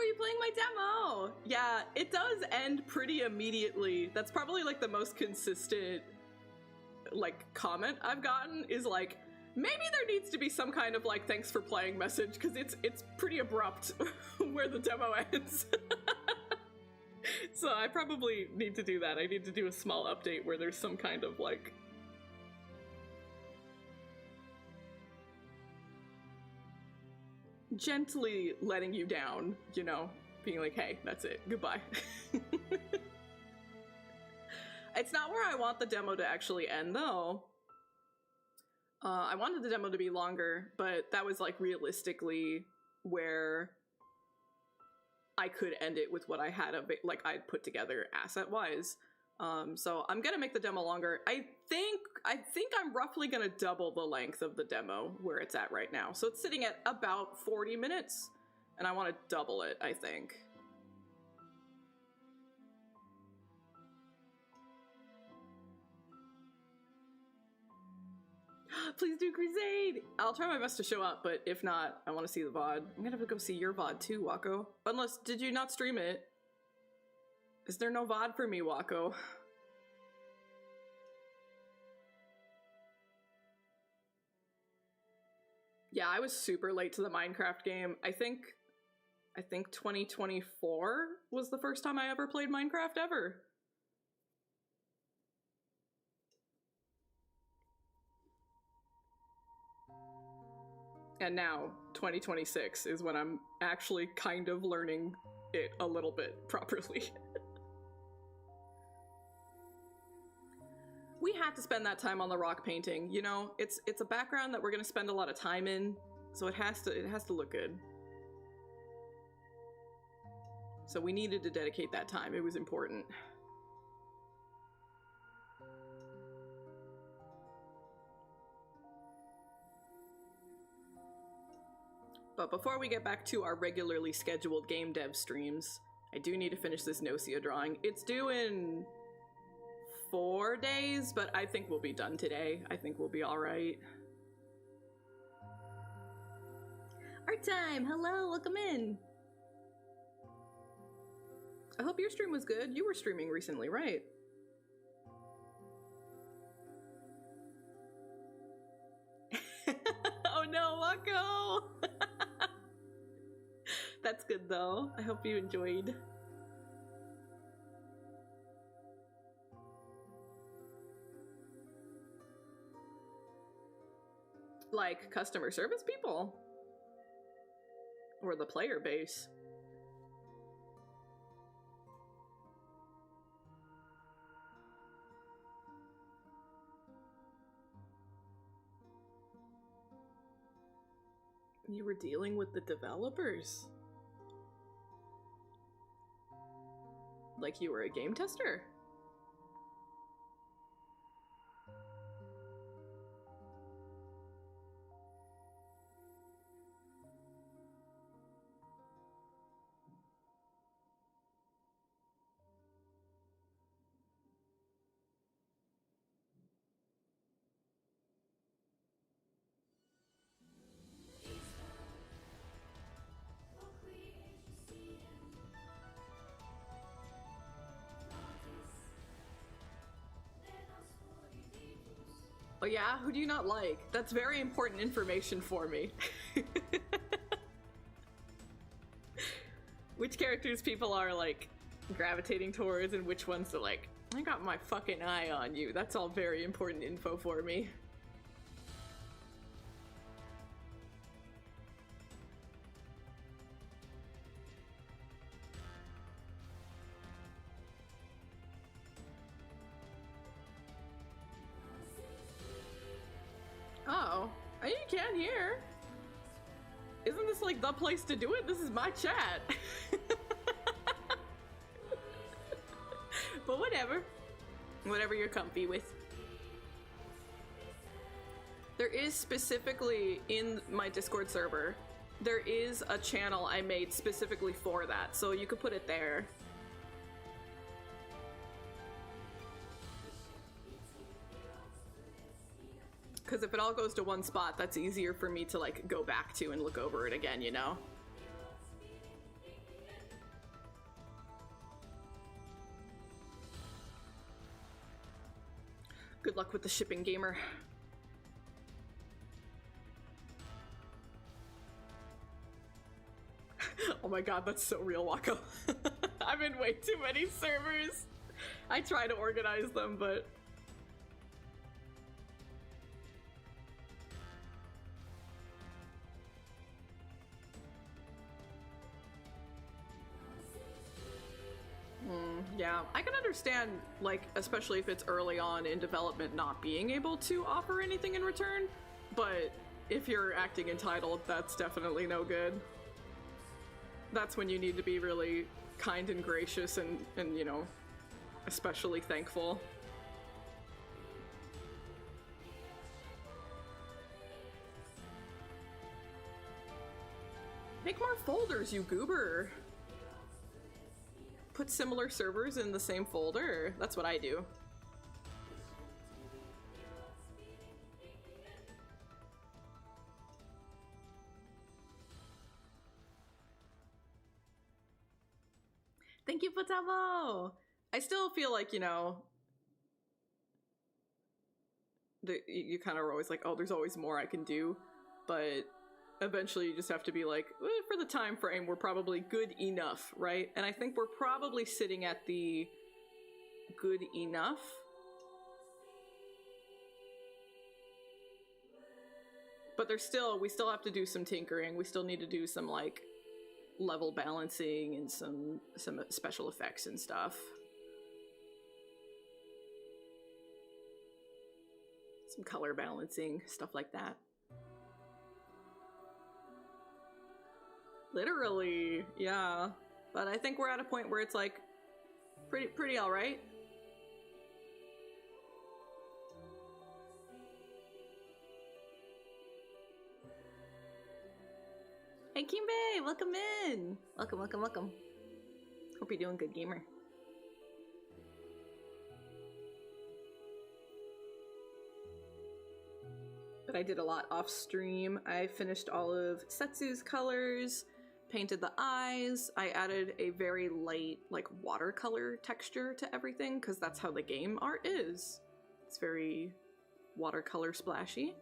you playing my demo? Yeah, it does end pretty immediately. That's probably like the most consistent like comment I've gotten is like, maybe there needs to be some kind of like thanks for playing message, because it's pretty abrupt where the demo ends. So I probably need to do that. I need to do a small update where there's some kind of like gently letting you down, you know, being like, hey, that's it, goodbye. It's not where I want the demo to actually end though. I wanted the demo to be longer, but that was like realistically where I could end it with what I had like I'd put together asset wise. So I'm gonna make the demo longer. I think I'm roughly gonna double the length of the demo where it's at right now. So it's sitting at about 40 minutes, and I want to double it, I think. Please do Crusade! I'll try my best to show up, but if not, I want to see the VOD. I'm gonna have to go see your VOD too, Wako. Unless, did you not stream it? Is there no VOD for me, Wako? Yeah, I was super late to the Minecraft game. I think 2024 was the first time I ever played Minecraft ever. And now, 2026 is when I'm actually kind of learning it a little bit properly. We had to spend that time on the rock painting, you know? It's a background that we're gonna spend a lot of time in, so it has to look good. So we needed to dedicate that time. It was important. But before we get back to our regularly scheduled game dev streams, I do need to finish this Gnosia drawing. It's due in 4 days, but I think we'll be done today. I think we'll be all right. Art time! Hello, welcome in! I hope your stream was good. You were streaming recently, right? Oh no, Wako! That's good though. I hope you enjoyed. Like customer service people? Or the player base? You were dealing with the developers? Like you were a game tester? Oh yeah? Who do you not like? That's very important information for me. Which characters people are like gravitating towards and which ones are like, I got my fucking eye on you. That's all very important info for me. Oh, you can hear. Isn't this like the place to do it? This is my chat. But whatever. Whatever you're comfy with. There is specifically in my Discord server, there is a channel I made specifically for that, so you could put it there. Because if it all goes to one spot, that's easier for me to like go back to and look over it again, you know? Good luck with the shipping, gamer. Oh my god, that's so real, Wako. I'm in way too many servers. I try to organize them, but... Yeah, I can understand, like, especially if it's early on in development, not being able to offer anything in return, but if you're acting entitled, that's definitely no good. That's when you need to be really kind and gracious and you know, especially thankful. Make more folders, you goober! Put similar servers in the same folder. That's what I do. Thank you, Patavo! I still feel like, you know, you kind of are always like, oh, there's always more I can do, but eventually you just have to be like, for the time frame, we're probably good enough, right? And I think we're probably sitting at the good enough. But we still have to do some tinkering. We still need to do some, like, level balancing and some special effects and stuff. Some color balancing, stuff like that. Literally, yeah. But I think we're at a point where it's like pretty all right. Hey Kimbe, welcome in. Welcome. Hope you're doing good, gamer. But I did a lot off stream. I finished all of Setsu's colors, painted the eyes. I added a very light, like, watercolor texture to everything, because that's how the game art is. It's very watercolor splashy.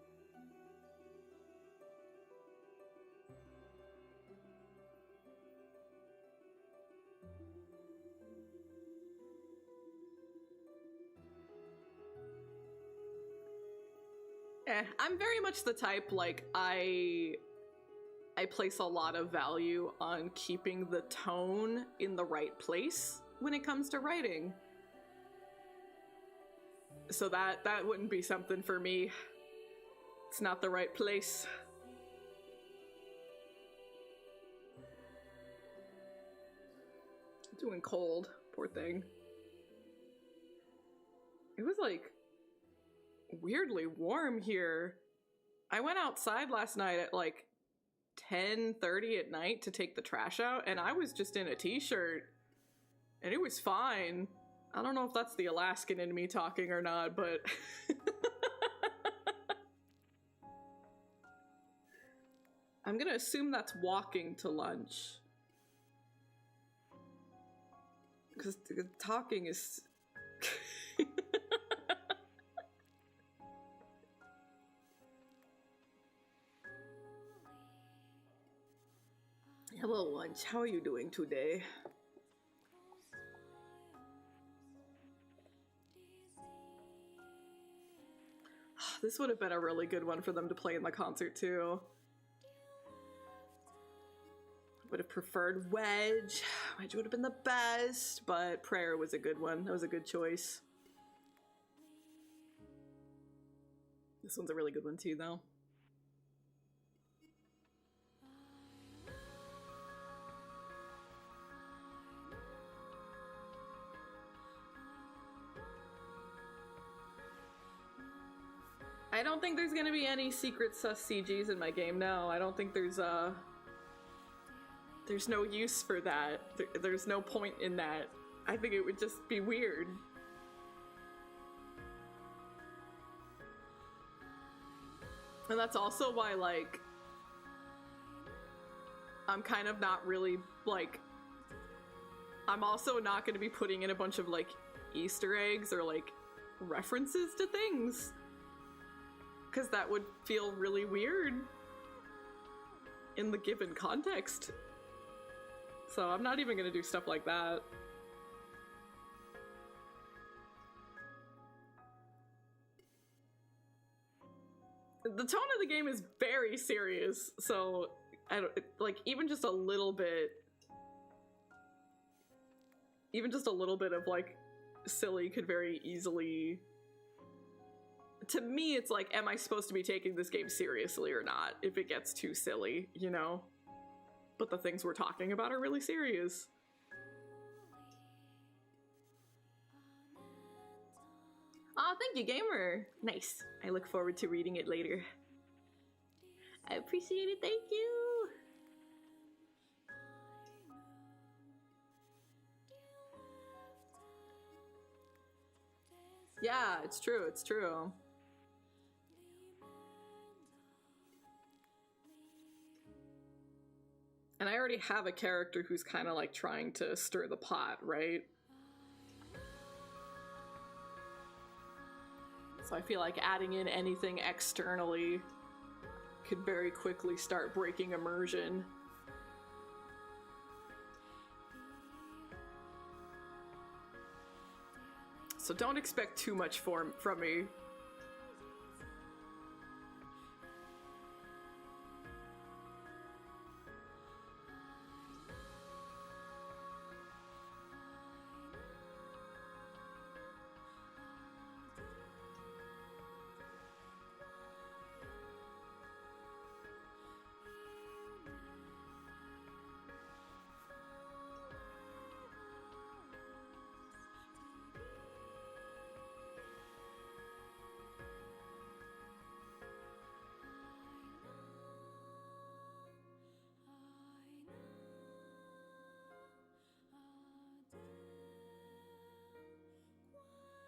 I'm very much the type, like, I place a lot of value on keeping the tone in the right place when it comes to writing. So that wouldn't be something for me. It's not the right place. Doing cold, poor thing. It was like weirdly warm here. I went outside last night at like 10:30 at night to take the trash out, and I was just in a t-shirt, and it was fine. I don't know if that's the Alaskan in me talking or not, but I'm gonna assume that's walking to lunch, because the talking is Hello, lunch. How are you doing today? This would have been a really good one for them to play in the concert, too. Would have preferred Wedge. Wedge would have been the best, but Prayer was a good one. That was a good choice. This one's a really good one, too, though. I don't think there's gonna be any secret sus CGs in my game, no. I don't think there's no use for that. There's no point in that. I think it would just be weird. And that's also why, like, I'm kind of not really, like, I'm also not gonna be putting in a bunch of, like, Easter eggs or, like, references to things. Because that would feel really weird in the given context. So I'm not even gonna do stuff like that. The tone of the game is very serious, so I don't like even just a little bit of like silly could very easily, to me it's like, am I supposed to be taking this game seriously or not if it gets too silly, you know? But the things we're talking about are really serious. Aw, thank you, gamer. Nice. I look forward to reading it later. I appreciate it, thank you. Yeah, it's true, it's true. And I already have a character who's kind of like trying to stir the pot, right? So I feel like adding in anything externally could very quickly start breaking immersion. So don't expect too much from me.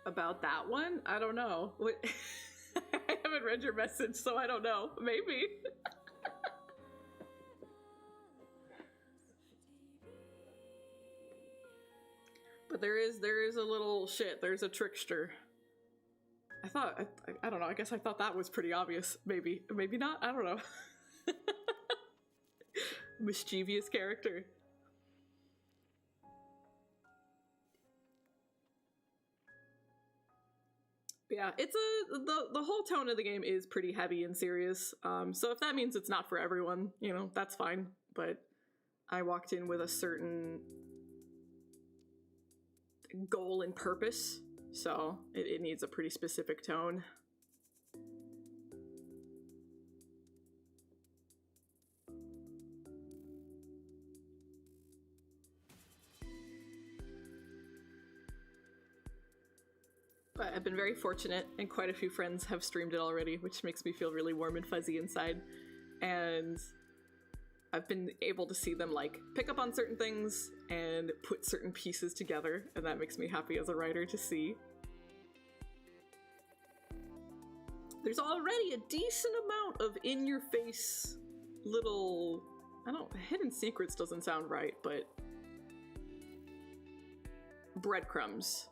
About that one? I don't know. I haven't read your message, so I don't know. Maybe. But there is a little shit. There's a trickster. I don't know. I guess I thought that was pretty obvious. Maybe not. I don't know. Mischievous character. Yeah, it's the whole tone of the game is pretty heavy and serious. So if that means it's not for everyone, you know, that's fine. But I walked in with a certain goal and purpose, so it needs a pretty specific tone. But I've been very fortunate, and quite a few friends have streamed it already, which makes me feel really warm and fuzzy inside. And I've been able to see them like pick up on certain things and put certain pieces together, and that makes me happy as a writer to see. There's already a decent amount of in-your-face little, hidden secrets doesn't sound right, but breadcrumbs.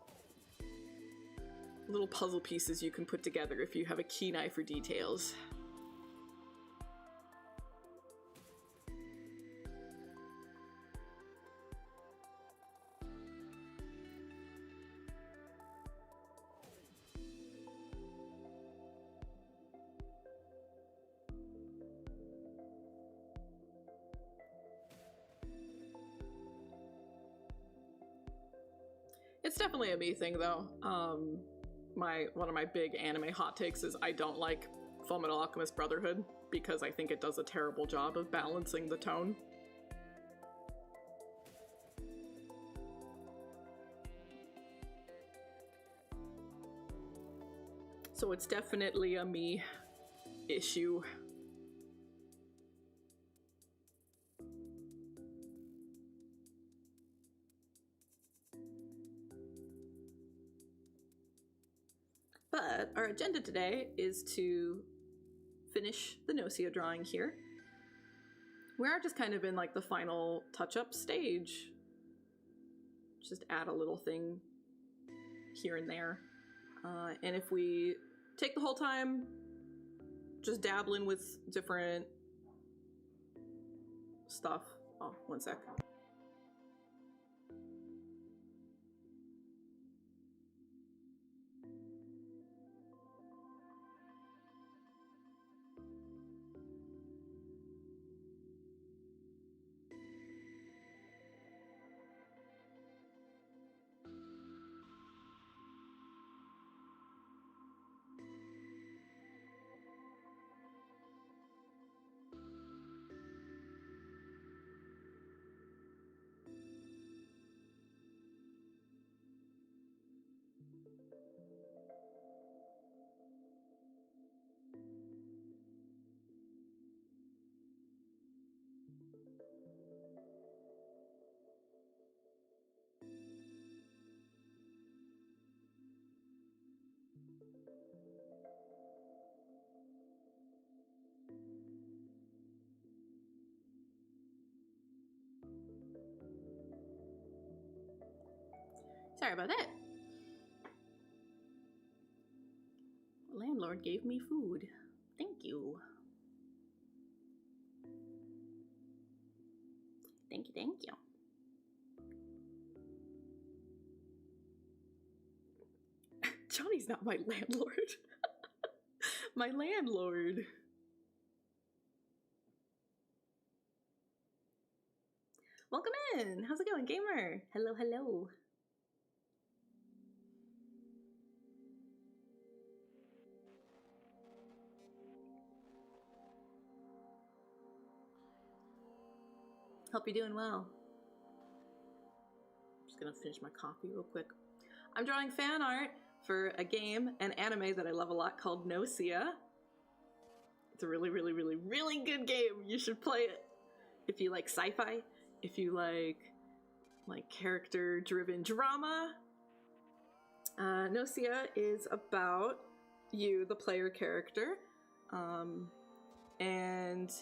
Little puzzle pieces you can put together if you have a keen eye for details. It's definitely a me thing though. One of my big anime hot takes is I don't like Fullmetal Alchemist Brotherhood because I think it does a terrible job of balancing the tone. So it's definitely a me issue. But our agenda today is to finish the Gnosia drawing here. We are just kind of in like the final touch-up stage. Just add a little thing here and there. And if we take the whole time just dabbling with different stuff. Oh, one sec. Sorry about that. Landlord gave me food. Thank you. Thank you, thank you. Johnny's not my landlord. My landlord. Welcome in. How's it going, gamer? Hello, hello. Hope you're doing well. I'm just gonna finish my coffee real quick. I'm drawing fan art for a game, an anime that I love a lot called Gnosia. It's a really, really, really, really good game. You should play it. If you like sci-fi, if you like character-driven drama. Gnosia is about you, the player character, and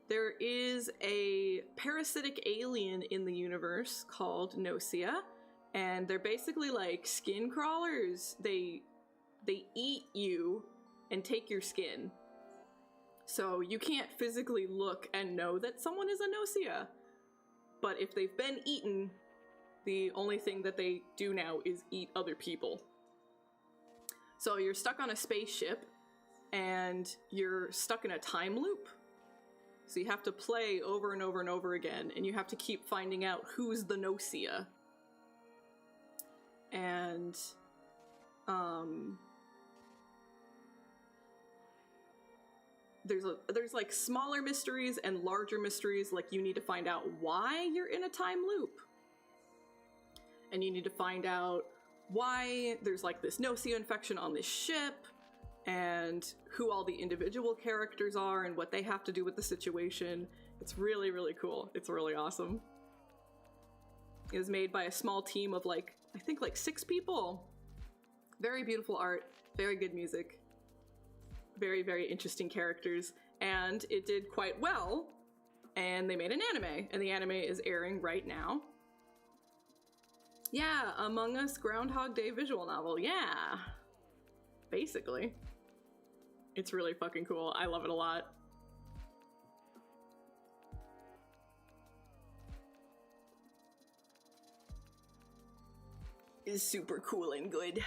there is a parasitic alien in the universe called Gnosia, and they're basically like skin crawlers. They eat you and take your skin. So you can't physically look and know that someone is a Gnosia. But if they've been eaten, the only thing that they do now is eat other people. So you're stuck on a spaceship, and you're stuck in a time loop. So you have to play over and over and over again, and you have to keep finding out who's the Gnosia. And, there's like smaller mysteries and larger mysteries, like you need to find out why you're in a time loop. And you need to find out why there's like this Gnosia infection on this ship, and who all the individual characters are and what they have to do with the situation. It's really, really cool. It's really awesome. It was made by a small team of I think 6 people. Very beautiful art, very good music, very, very interesting characters, and it did quite well, and they made an anime, and the anime is airing right now. Yeah, Among Us Groundhog Day visual novel, yeah. Basically. It's really fucking cool. I love it a lot. It's super cool and good.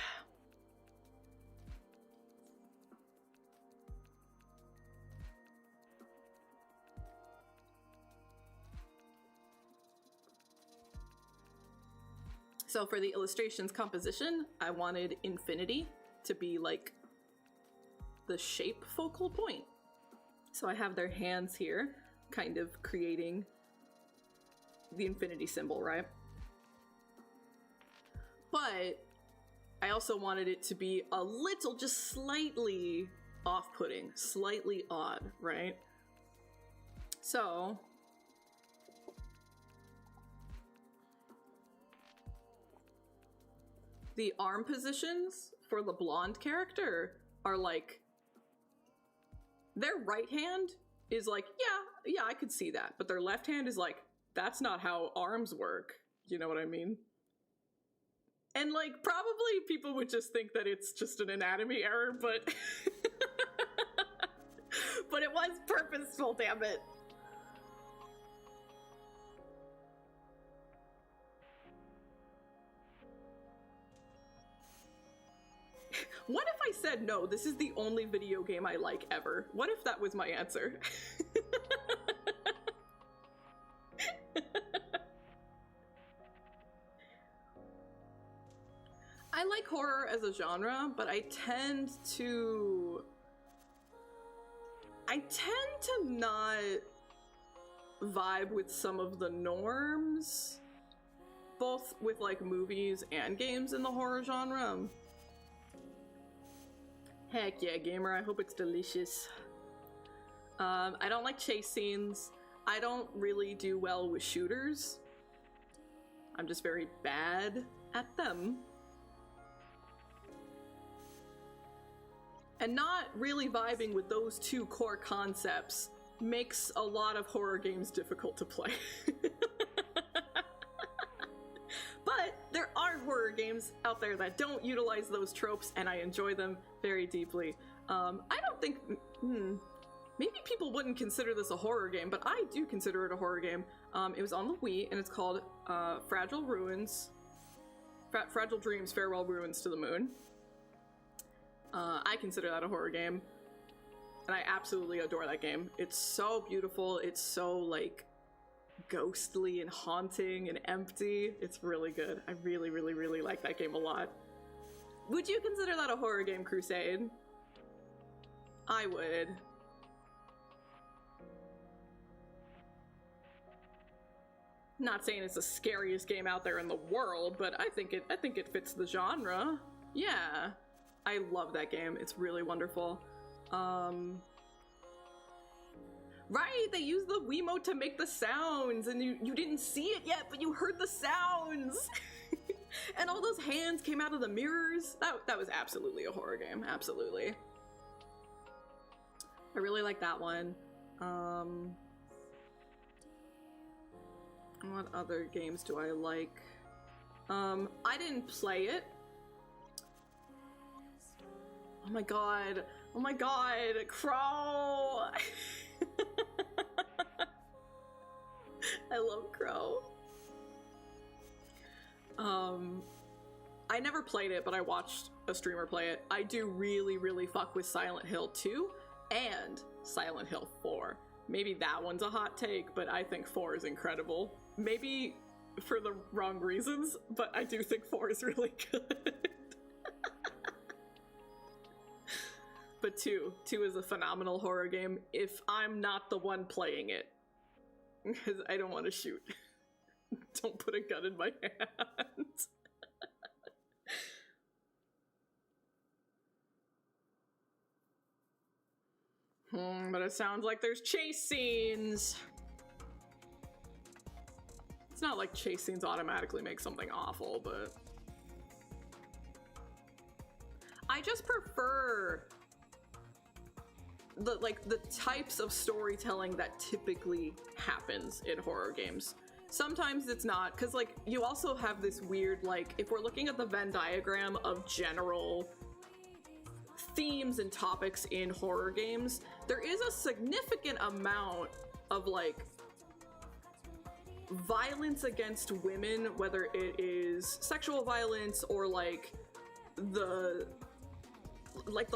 So for the illustrations composition, I wanted infinity to be like the shape focal point. So I have their hands here, kind of creating the infinity symbol, right? But I also wanted it to be a little, just slightly off-putting, slightly odd, right? So the arm positions for the blonde character are like, their right hand is like, yeah, I could see that. But their left hand is like, that's not how arms work. You know what I mean? And, like, probably people would just think that it's just an anatomy error, but... but it was purposeful, damn it. What if I said, no, this is the only video game I like ever? What if that was my answer? I like horror as a genre, but I tend to not vibe with some of the norms, both with like movies and games in the horror genre. Heck yeah, gamer, I hope it's delicious. I don't like chase scenes. I don't really do well with shooters. I'm just very bad at them. And not really vibing with those two core concepts makes a lot of horror games difficult to play. But there are horror games out there that don't utilize those tropes, and I enjoy them very deeply. I don't think... maybe people wouldn't consider this a horror game, but I do consider it a horror game. It was on the Wii, and it's called Fragile Ruins. Fragile Dreams, Farewell Ruins to the Moon. I consider that a horror game, and I absolutely adore that game. It's so beautiful, it's so, like, ghostly and haunting and empty. It's really good. I really, really, really like that game a lot. Would you consider that a horror game, Crusade? I would. Not saying it's the scariest game out there in the world, but I think it fits the genre. Yeah. I love that game. It's really wonderful. Right, they use the Wiimote to make the sounds, and you didn't see it yet, but you heard the sounds. And all those hands came out of the mirrors. That was absolutely a horror game. Absolutely. I really like that one. What other games do I like? I didn't play it. Oh my god. Oh my god. Crow. I love Crow. I never played it, but I watched a streamer play it. I do really, really fuck with Silent Hill 2 and Silent Hill 4. Maybe that one's a hot take, but I think 4 is incredible. Maybe for the wrong reasons, but I do think 4 is really good. But 2 is a phenomenal horror game if I'm not the one playing it. Because I don't want to shoot. Don't put a gun in my hand. But it sounds like there's chase scenes. It's not like chase scenes automatically make something awful, but... I just prefer the types of storytelling that typically happens in horror games. Sometimes it's not, because like you also have this weird, like, if we're looking at the Venn diagram of general themes and topics in horror games, there is a significant amount of like violence against women, whether it is sexual violence or like the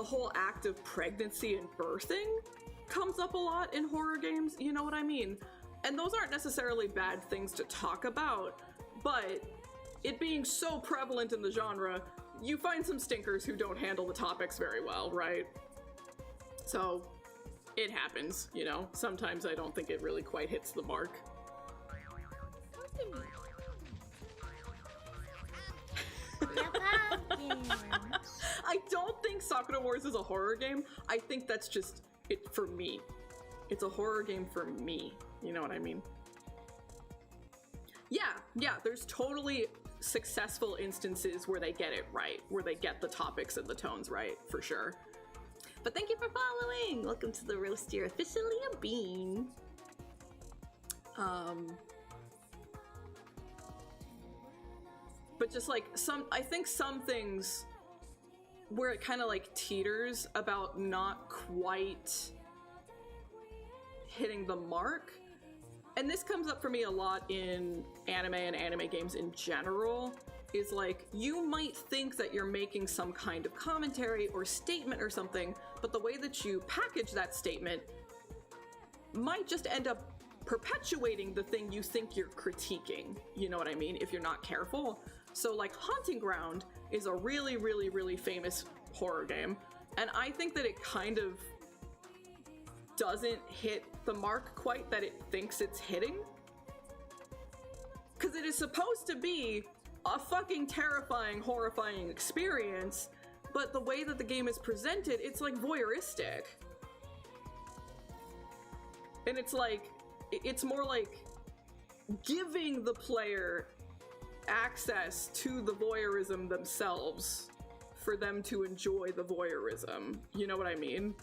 whole act of pregnancy and birthing comes up a lot in horror games, you know what I mean? And those aren't necessarily bad things to talk about, but it being so prevalent in the genre, you find some stinkers who don't handle the topics very well, right? So, it happens, you know? Sometimes I don't think it really quite hits the mark. I don't think Sakura Wars is a horror game. I think that's just it for me. It's a horror game for me. You know what I mean? Yeah, there's totally successful instances where they get it right, where they get the topics and the tones right, for sure. But thank you for following! Welcome to the roast, you're officially a bean. But just like I think some things where it kind of like teeters about not quite hitting the mark. And this comes up for me a lot in anime and anime games in general, is like, you might think that you're making some kind of commentary or statement or something, but the way that you package that statement might just end up perpetuating the thing you think you're critiquing. You know what I mean? If you're not careful. So like Haunting Ground is a really, really, really famous horror game, and I think that it kind of doesn't hit the mark quite that it thinks it's hitting. Because it is supposed to be a fucking terrifying, horrifying experience, but the way that the game is presented, it's like voyeuristic. And it's like, it's more like giving the player access to the voyeurism themselves for them to enjoy the voyeurism. You know what I mean?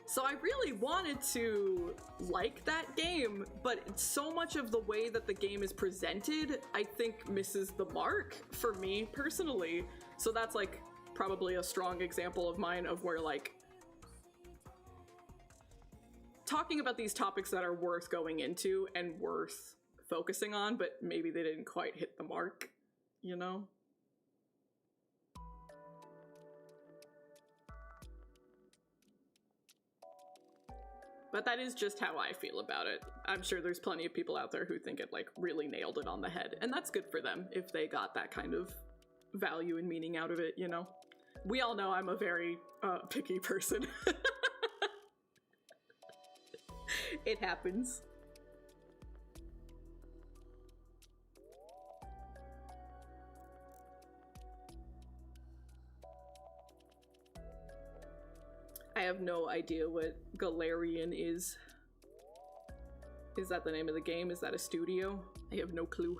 So I really wanted to like that game, but so much of the way that the game is presented, I think misses the mark for me personally. So that's like probably a strong example of mine of where like talking about these topics that are worth going into and worth focusing on, but maybe they didn't quite hit the mark, you know? But that is just how I feel about it. I'm sure there's plenty of people out there who think it like really nailed it on the head, and that's good for them if they got that kind of value and meaning out of it, you know? We all know I'm a very picky person. It happens. I have no idea what Galarian is. Is that the name of the game? Is that a studio? I have no clue.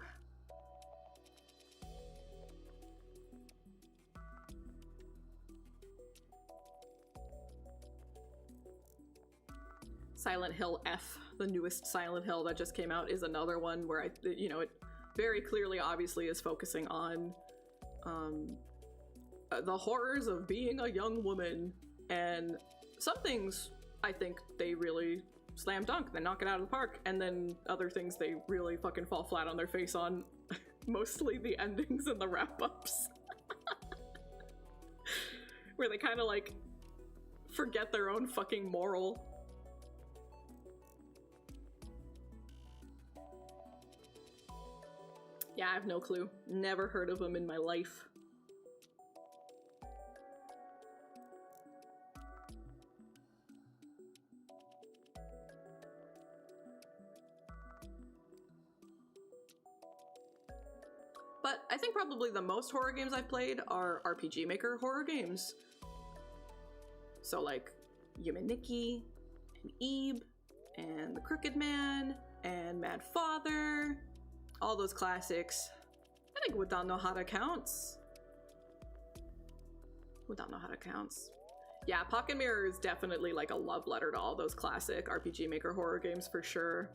Silent Hill F, the newest Silent Hill that just came out, is another one where you know, it very clearly, obviously, is focusing on the horrors of being a young woman. And some things, I think they really slam dunk, they knock it out of the park, and then other things they really fucking fall flat on their face on, mostly the endings and the wrap-ups. Where they kind of like forget their own fucking moral. Yeah, I have no clue. Never heard of them in my life. But I think probably the most horror games I've played are RPG Maker horror games. So like Human Nikki, and Ebe, and The Crooked Man, and Mad Father, all those classics. I think Would Know How to counts. Would Know How to counts. Yeah, Pocket Mirror is definitely like a love letter to all those classic RPG Maker horror games for sure.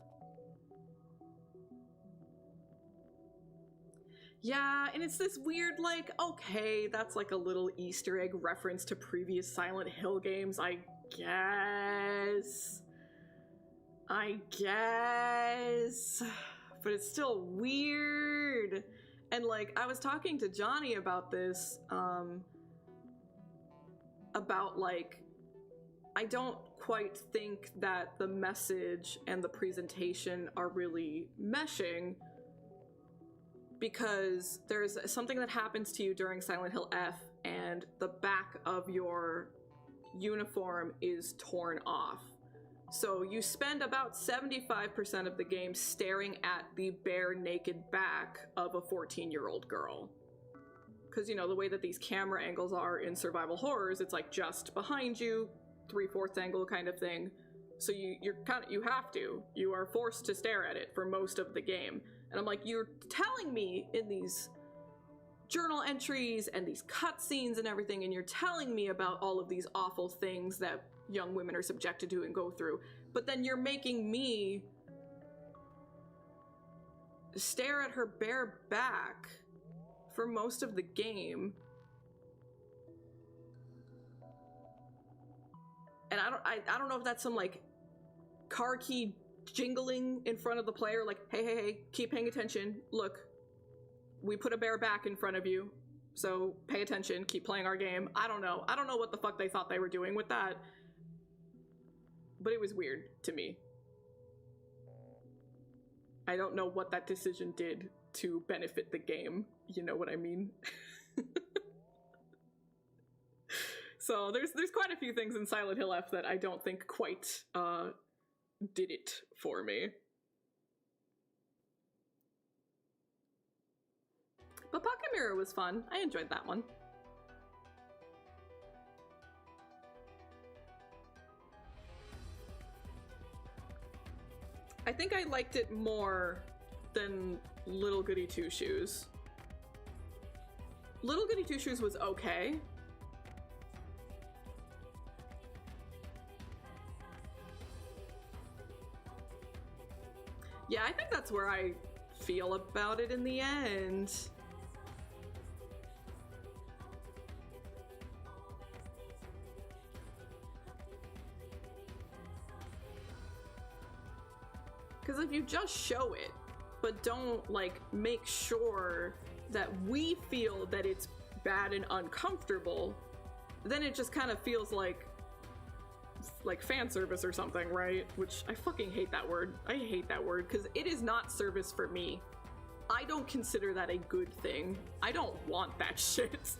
Yeah, and it's this weird, like, okay, that's like a little Easter egg reference to previous Silent Hill games, I guess. But it's still weird. And like, I was talking to Johnny about this, about like, I don't quite think that the message and the presentation are really meshing, because there's something that happens to you during Silent Hill F, and the back of your uniform is torn off. So you spend about 75% of the game staring at the bare naked back of a 14-year-old girl. Because, you know, the way that these camera angles are in survival horrors, it's like just behind you, 3/4 angle kind of thing. So you are forced to stare at it for most of the game. And I'm like, you're telling me in these journal entries and these cutscenes and everything, and you're telling me about all of these awful things that young women are subjected to and go through, but then you're making me stare at her bare back for most of the game. And I don't know if that's some like car key jingling in front of the player, like, hey, keep paying attention. Look, we put a bare back in front of you, so pay attention, keep playing our game. I don't know what the fuck they thought they were doing with that, but it was weird to me. I don't know what that decision did to benefit the game, you know what I mean? So there's quite a few things in Silent Hill F that I don't think quite did it for me. But Pocket Mirror was fun. I enjoyed that one. I think I liked it more than Little Goody Two Shoes. Little Goody Two Shoes was okay. Yeah, I think that's where I feel about it in the end. Because if you just show it, but don't, like, make sure that we feel that it's bad and uncomfortable, then it just kind of feels like fan service or something, right? Which I fucking hate that word. I hate that word because it is not service for me. I don't consider that a good thing. I don't want that shit.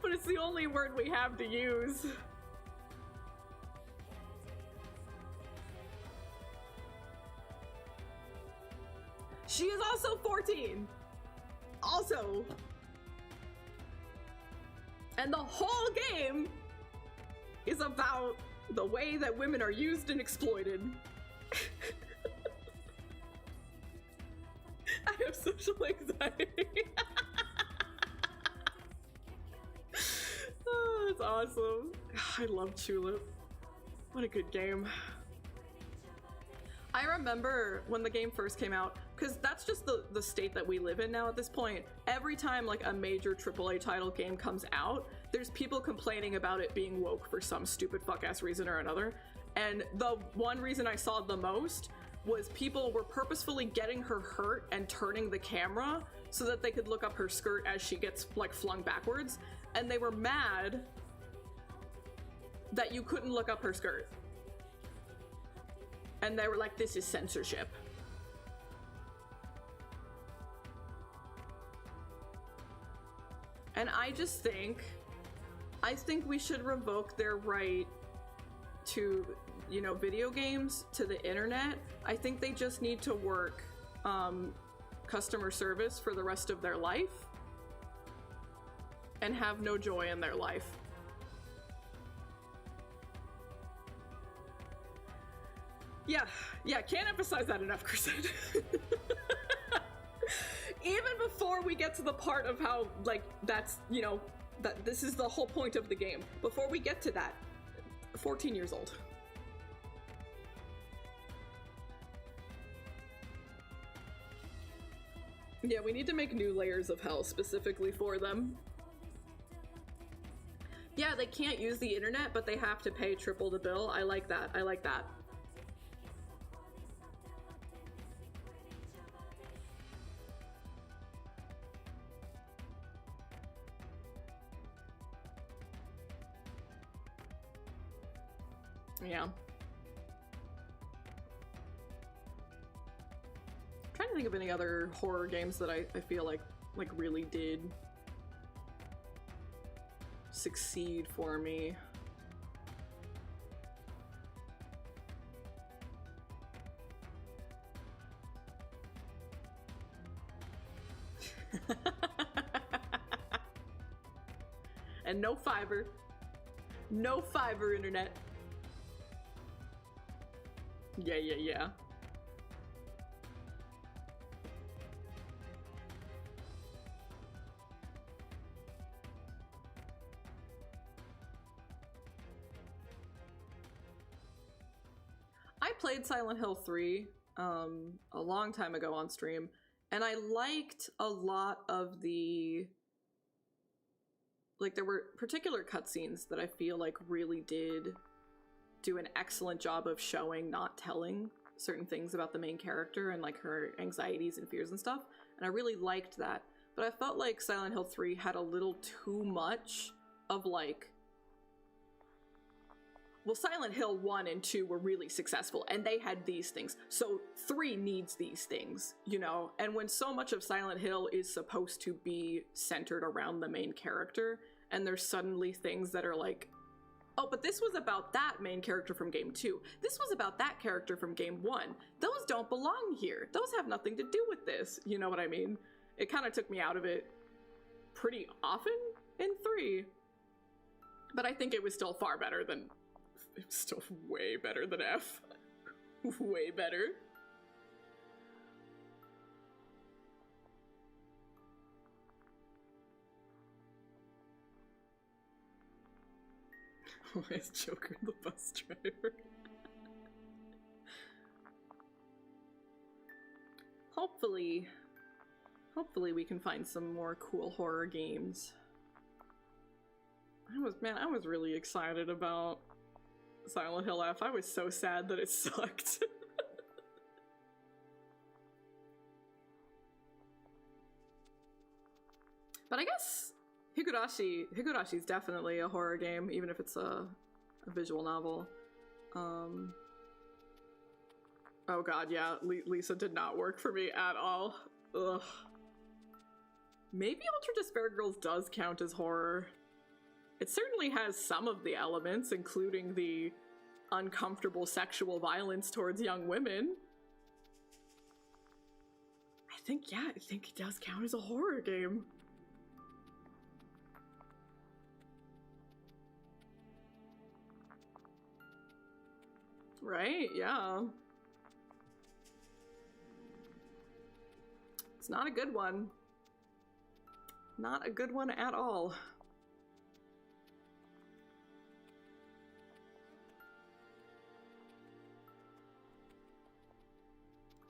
But it's the only word we have to use. She is also 14. Also. And the whole game is about the way that women are used and exploited. I have social anxiety. Oh, that's awesome. I love Tulip. What a good game. I remember when the game first came out, because that's just the state that we live in now at this point. Every time like a major AAA title game comes out, there's people complaining about it being woke for some stupid fuck-ass reason or another. And the one reason I saw the most was people were purposefully getting her hurt and turning the camera so that they could look up her skirt as she gets like flung backwards. And they were mad that you couldn't look up her skirt. And they were like, this is censorship. And I just think, we should revoke their right to, you know, video games, to the internet. I think they just need to work customer service for the rest of their life and have no joy in their life. Yeah, can't emphasize that enough, Kristen. Even before we get to the part of how, like, that's, you know, that this is the whole point of the game. Before we get to that, 14 years old. Yeah, we need to make new layers of hell specifically for them. Yeah, they can't use the internet, but they have to pay triple the bill. I like that. I like that. Yeah. I'm trying to think of any other horror games that I feel like really did succeed for me. And no fiber. No fiber internet. Yeah. I played Silent Hill 3 a long time ago on stream, and I liked a lot of the, like, there were particular cutscenes that I feel like really did do an excellent job of showing, not telling, certain things about the main character and like her anxieties and fears and stuff, and I really liked that. But I felt like Silent Hill 3 had a little too much of like, well, Silent Hill 1 and 2 were really successful and they had these things, so 3 needs these things, you know? And when so much of Silent Hill is supposed to be centered around the main character, and there's suddenly things that are like, oh, but this was about that main character from game 2. This was about that character from game 1. Those don't belong here. Those have nothing to do with this. You know what I mean? It kind of took me out of it pretty often in 3. But I think it was still far better than... It was still way better than F. Way better. Why is Joker the bus driver? Hopefully we can find some more cool horror games. I was really excited about Silent Hill F. I was so sad that it sucked. But I guess Higurashi is definitely a horror game, even if it's a visual novel. Oh god, yeah, Lisa did not work for me at all. Ugh. Maybe Ultra Despair Girls does count as horror. It certainly has some of the elements, including the uncomfortable sexual violence towards young women. I think it does count as a horror game. Right, yeah. It's not a good one. Not a good one at all.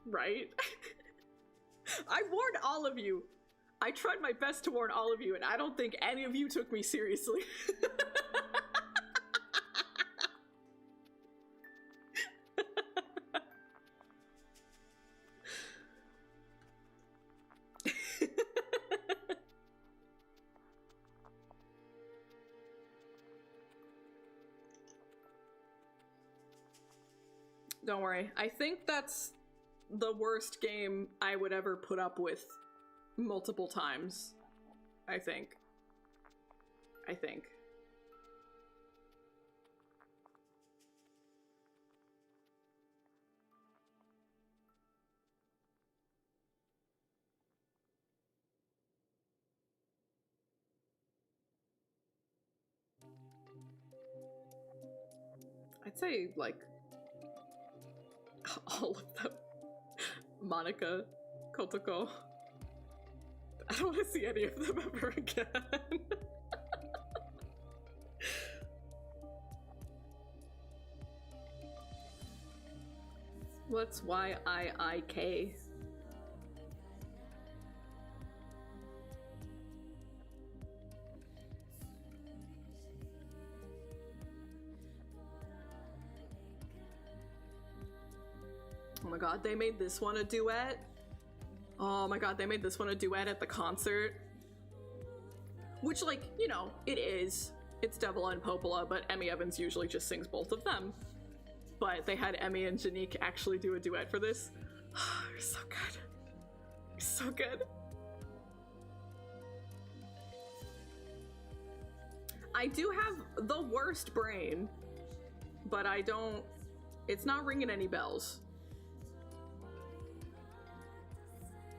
Right? I warned all of you. I tried my best to warn all of you, and I don't think any of you took me seriously. Don't worry. I think that's the worst game I would ever put up with multiple times. I think. I'd say, like, all of them. Monica, Kotoko. I don't want to see any of them ever again. What's YIIK? Oh my god, they made this one a duet? Oh my god, they made this one a duet at the concert. Which, like, you know, it is. It's Devil and Popola, but Emmy Evans usually just sings both of them. But they had Emmy and Janique actually do a duet for this. It was so good. It was so good. I do have the worst brain, but I don't... It's not ringing any bells.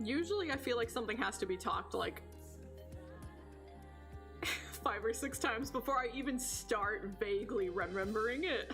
Usually I feel like something has to be talked like 5 or 6 times before I even start vaguely remembering it.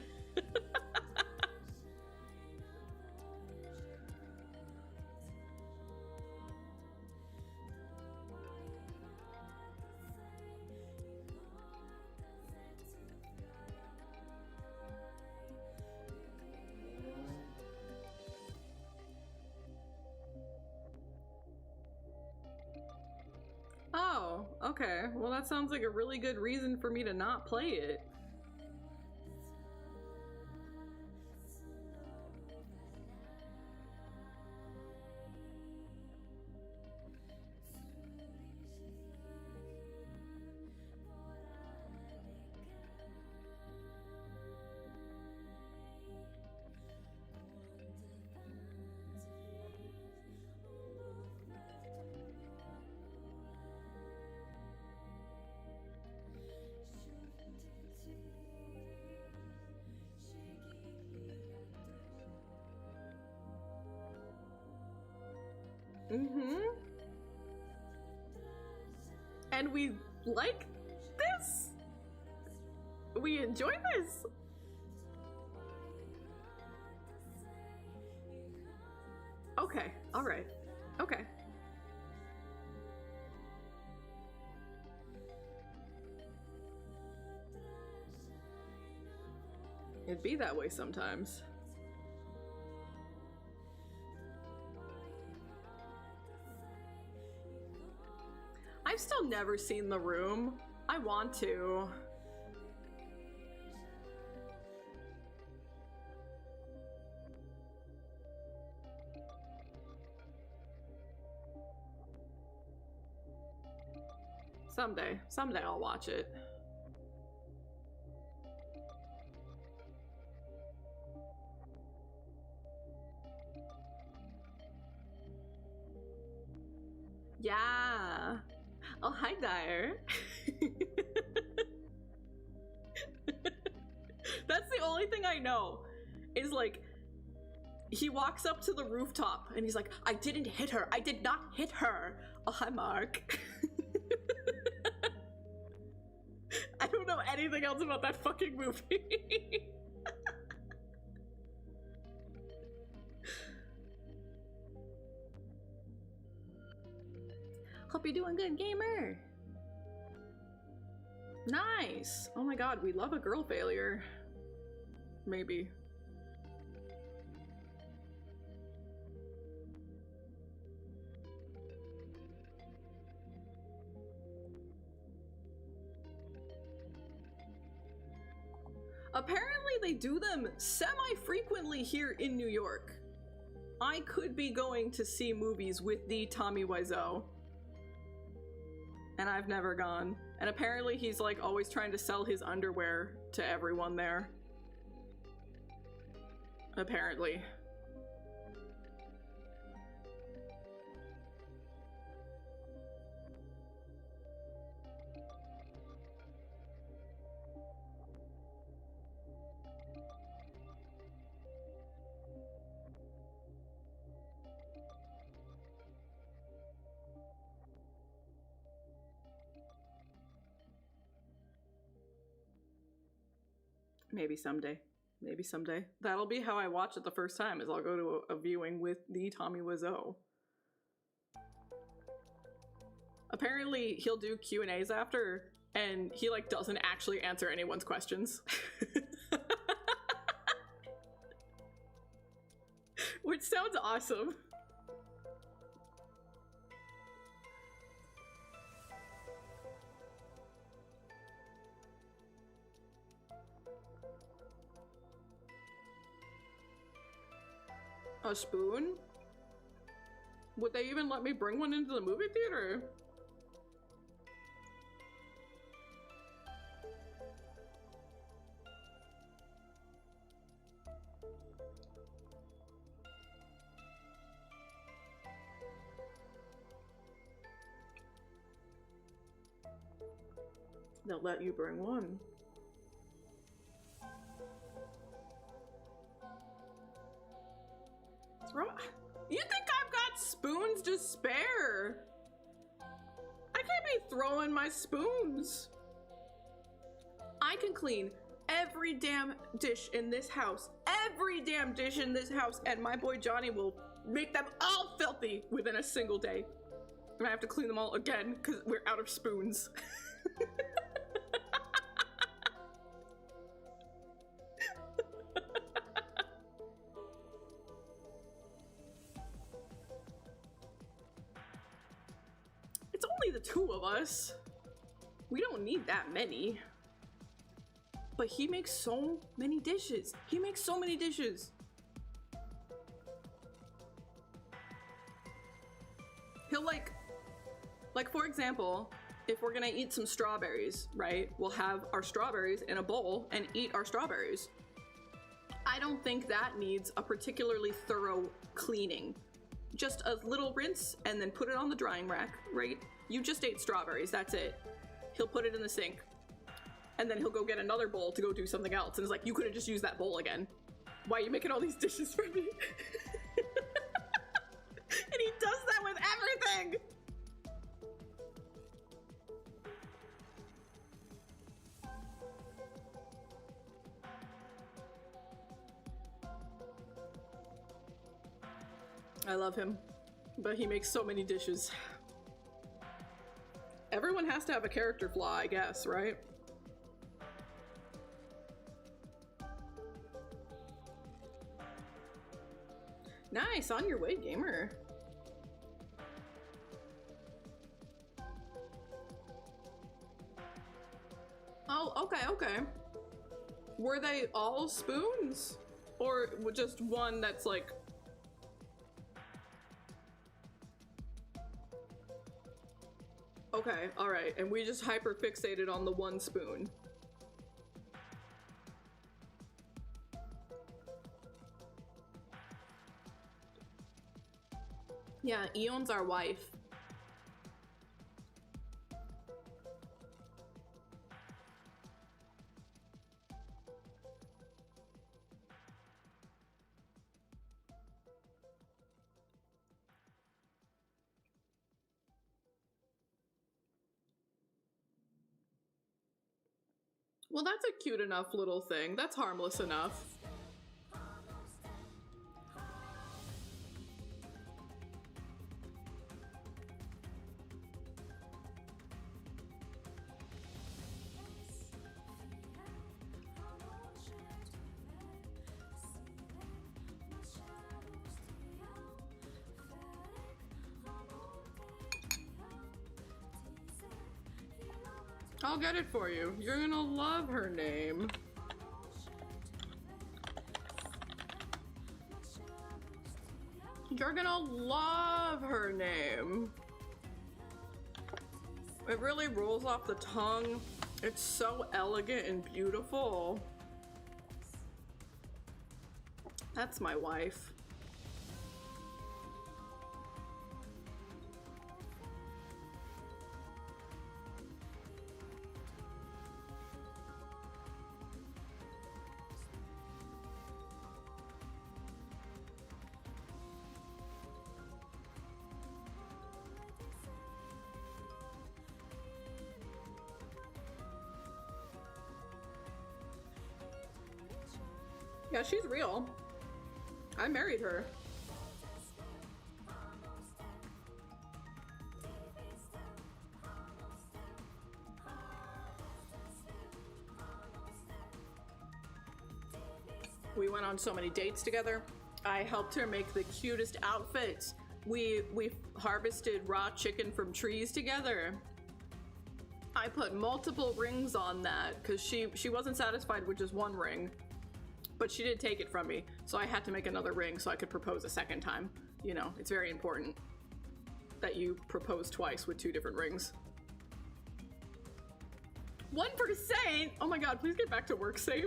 Okay, well that sounds like a really good reason for me to not play it. And we like this? We enjoy this? Okay, alright. Okay. It'd be that way sometimes. I've still never seen The Room. I want to. Someday I'll watch it. Yeah. Oh, hi, Dyer. That's the only thing I know. Is like, he walks up to the rooftop and he's like, I didn't hit her. I did not hit her. Oh, hi, Mark. I don't know anything else about that fucking movie. Hope you're doing good, gamer. Nice. Oh my god, we love a girl failure. Maybe. Apparently they do them semi-frequently here in New York. I could be going to see movies with the Tommy Wiseau. And I've never gone. And apparently he's like always trying to sell his underwear to everyone there. Apparently. Maybe someday. Maybe someday. That'll be how I watch it the first time, is I'll go to a viewing with the Tommy Wiseau. Apparently he'll do Q&As after, and he like doesn't actually answer anyone's questions. Which sounds awesome. A spoon? Would they even let me bring one into the movie theater? They'll let you bring one. You think I've got spoons to spare? I can't be throwing my spoons. I can clean every damn dish in this house. Every damn dish in this house, and my boy Johnny will make them all filthy within a single day. And I have to clean them all again because we're out of spoons. It's only the two of us. We don't need that many. But he makes so many dishes. He makes so many dishes. He'll like for example, if we're gonna eat some strawberries, right? We'll have our strawberries in a bowl and eat our strawberries. I don't think that needs a particularly thorough cleaning. Just a little rinse and then put it on the drying rack, right? You just ate strawberries, that's it. He'll put it in the sink. And then he'll go get another bowl to go do something else. And it's like, you could have just used that bowl again. Why are you making all these dishes for me? And he does that with everything! I love him, but he makes so many dishes. Everyone has to have a character flaw, I guess, right? Nice, on your way, gamer. Oh, okay. Were they all spoons? Or just one that's like... Okay, alright, and we just hyper fixated on the one spoon. Yeah, Eon's our wife. Well, that's a cute enough little thing. That's harmless enough. I'll get it for you. You're gonna love her name. You're gonna love her name. It really rolls off the tongue. It's so elegant and beautiful. That's my wife. Yeah, she's real. I married her. We went on so many dates together. I helped her make the cutest outfits. We harvested raw chicken from trees together. I put multiple rings on that because she wasn't satisfied with just one ring. But she did take it from me, so I had to make another ring so I could propose a second time. You know, it's very important that you propose twice with 2 different rings. 1%? Oh my god, please get back to work safe.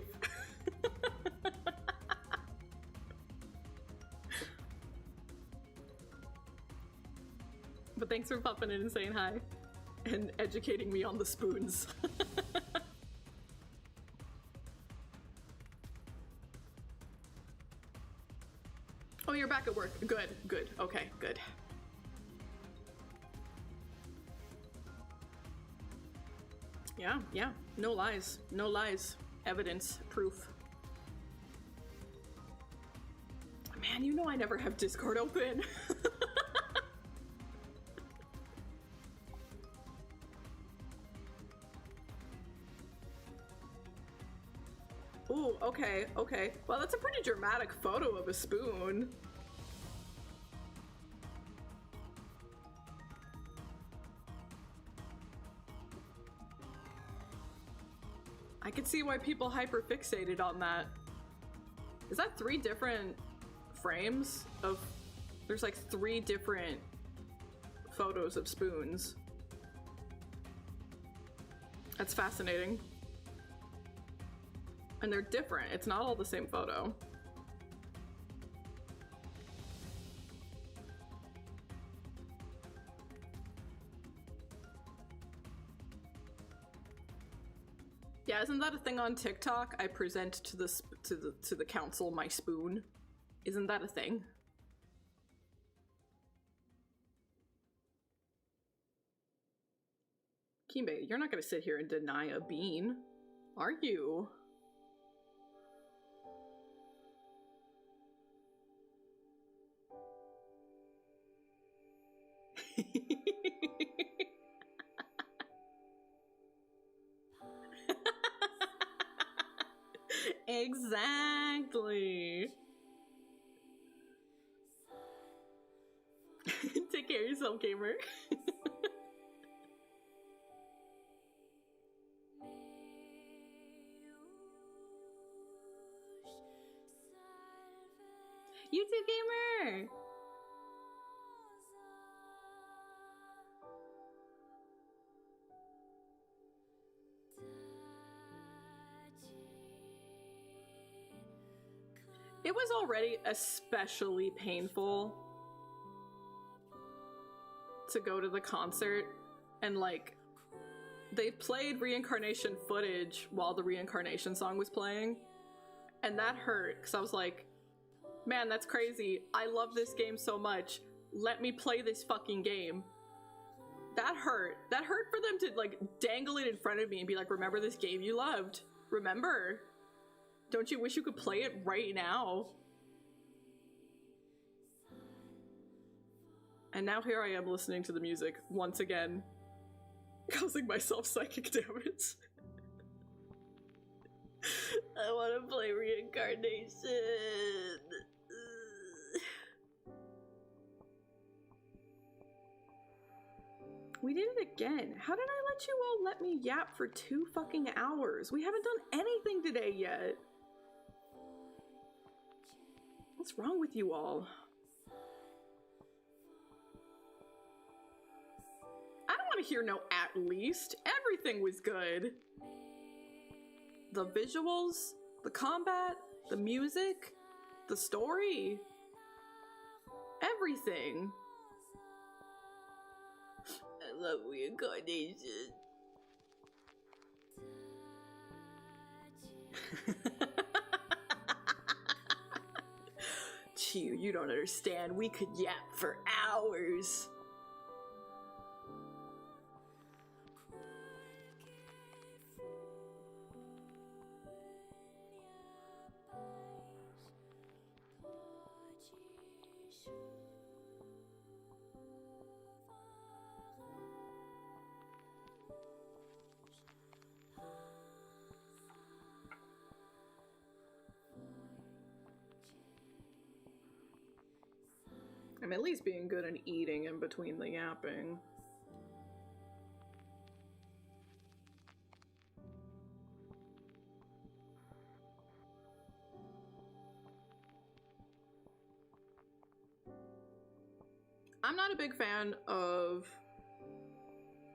But thanks for popping in and saying hi and educating me on the spoons. Oh, you're back at work. Good, good. Okay, good. Yeah. No lies. No lies. Evidence. Proof. Man, you know I never have Discord open. Ooh, okay. Well, that's a pretty dramatic photo of a spoon. see why people hyperfixated on that. Is that 3 different frames of... There's like 3 different photos of spoons. That's fascinating. And they're different. It's not all the same photo. Yeah, isn't that a thing on TikTok? I present to the council my spoon. Isn't that a thing? Kimbe, you're not gonna sit here and deny a bean, are you? Exactly. Take care of yourself, gamer. You too, gamer. It was already especially painful to go to the concert, and like they played reincarnation footage while the reincarnation song was playing, and that hurt because I was like, man, that's crazy. I love this game so much. Let me play this fucking game. That hurt. That hurt for them to like dangle it in front of me and be like, remember this game you loved? Remember? Don't you wish you could play it right now? And now here I am listening to the music once again, causing myself psychic damage. I want to play reincarnation. We did it again. How did I let you all let me yap for 2 fucking hours? We haven't done anything today yet. What's wrong with you all? I don't want to hear no at least. Everything was good. The visuals, the combat, the music, the story. Everything. I love reincarnation. Chiu, you don't understand. We could yap for hours. I'm at least being good and eating in between the yapping. I'm not a big fan of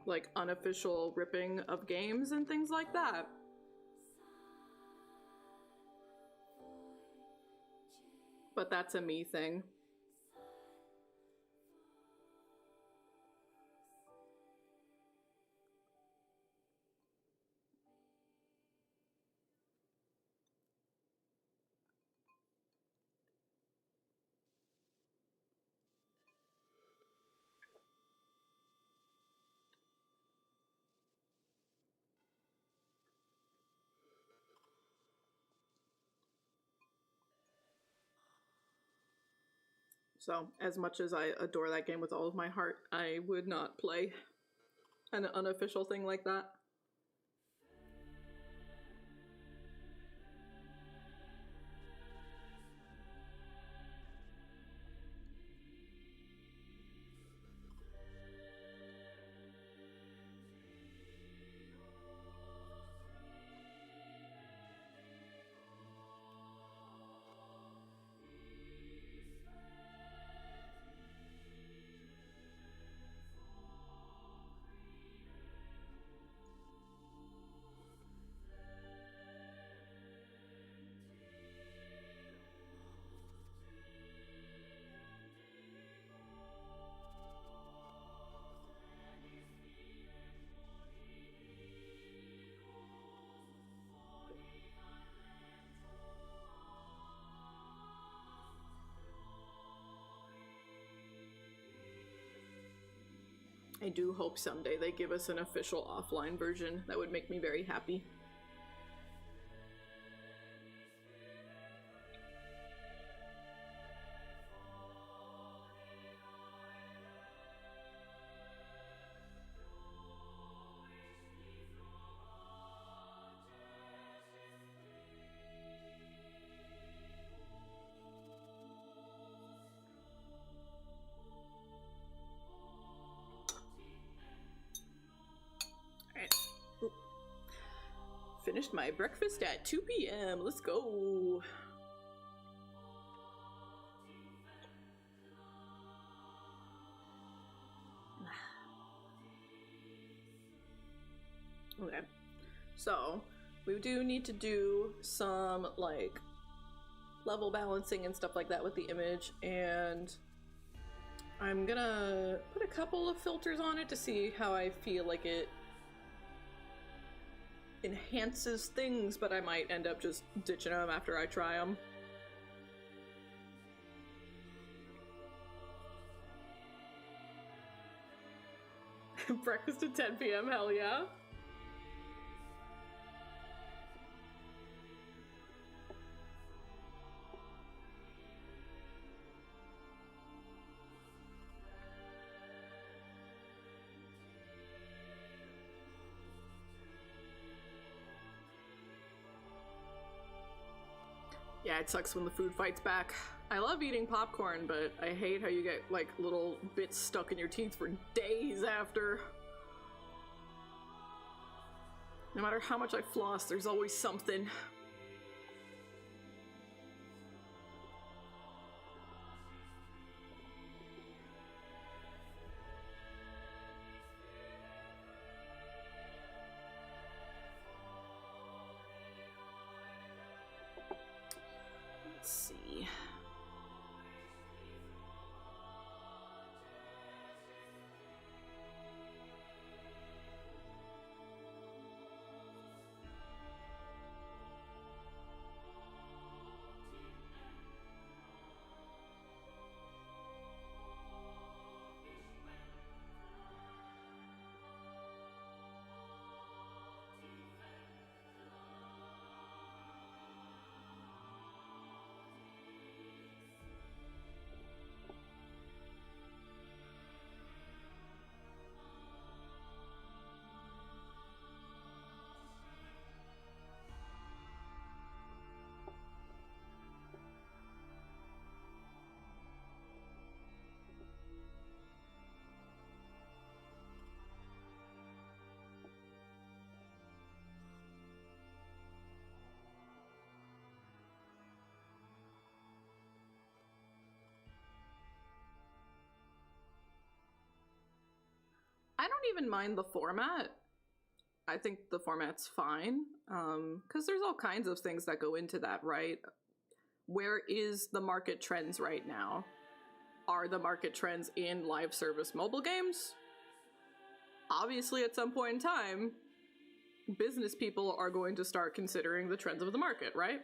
like unofficial ripping of games and things like that. But that's a me thing. So, as much as I adore that game with all of my heart, I would not play an unofficial thing like that. I do hope someday they give us an official offline version. That would make me very happy. Finished my breakfast at 2 p.m. Let's go. Okay. So, we do need to do some, like, level balancing and stuff like that with the image, and I'm gonna put a couple of filters on it to see how I feel like it enhances things, but I might end up just ditching them after I try them. Breakfast at 10 p.m., hell yeah. Yeah, it sucks when the food fights back. I love eating popcorn, but I hate how you get, like, little bits stuck in your teeth for days after. No matter how much I floss, there's always something. Let's see. I don't even mind the format. I think the format's fine, because there's all kinds of things that go into that, right? Where is the market trends right now? Are the market trends in live service mobile games? Obviously, at some point in time, business people are going to start considering the trends of the market, right?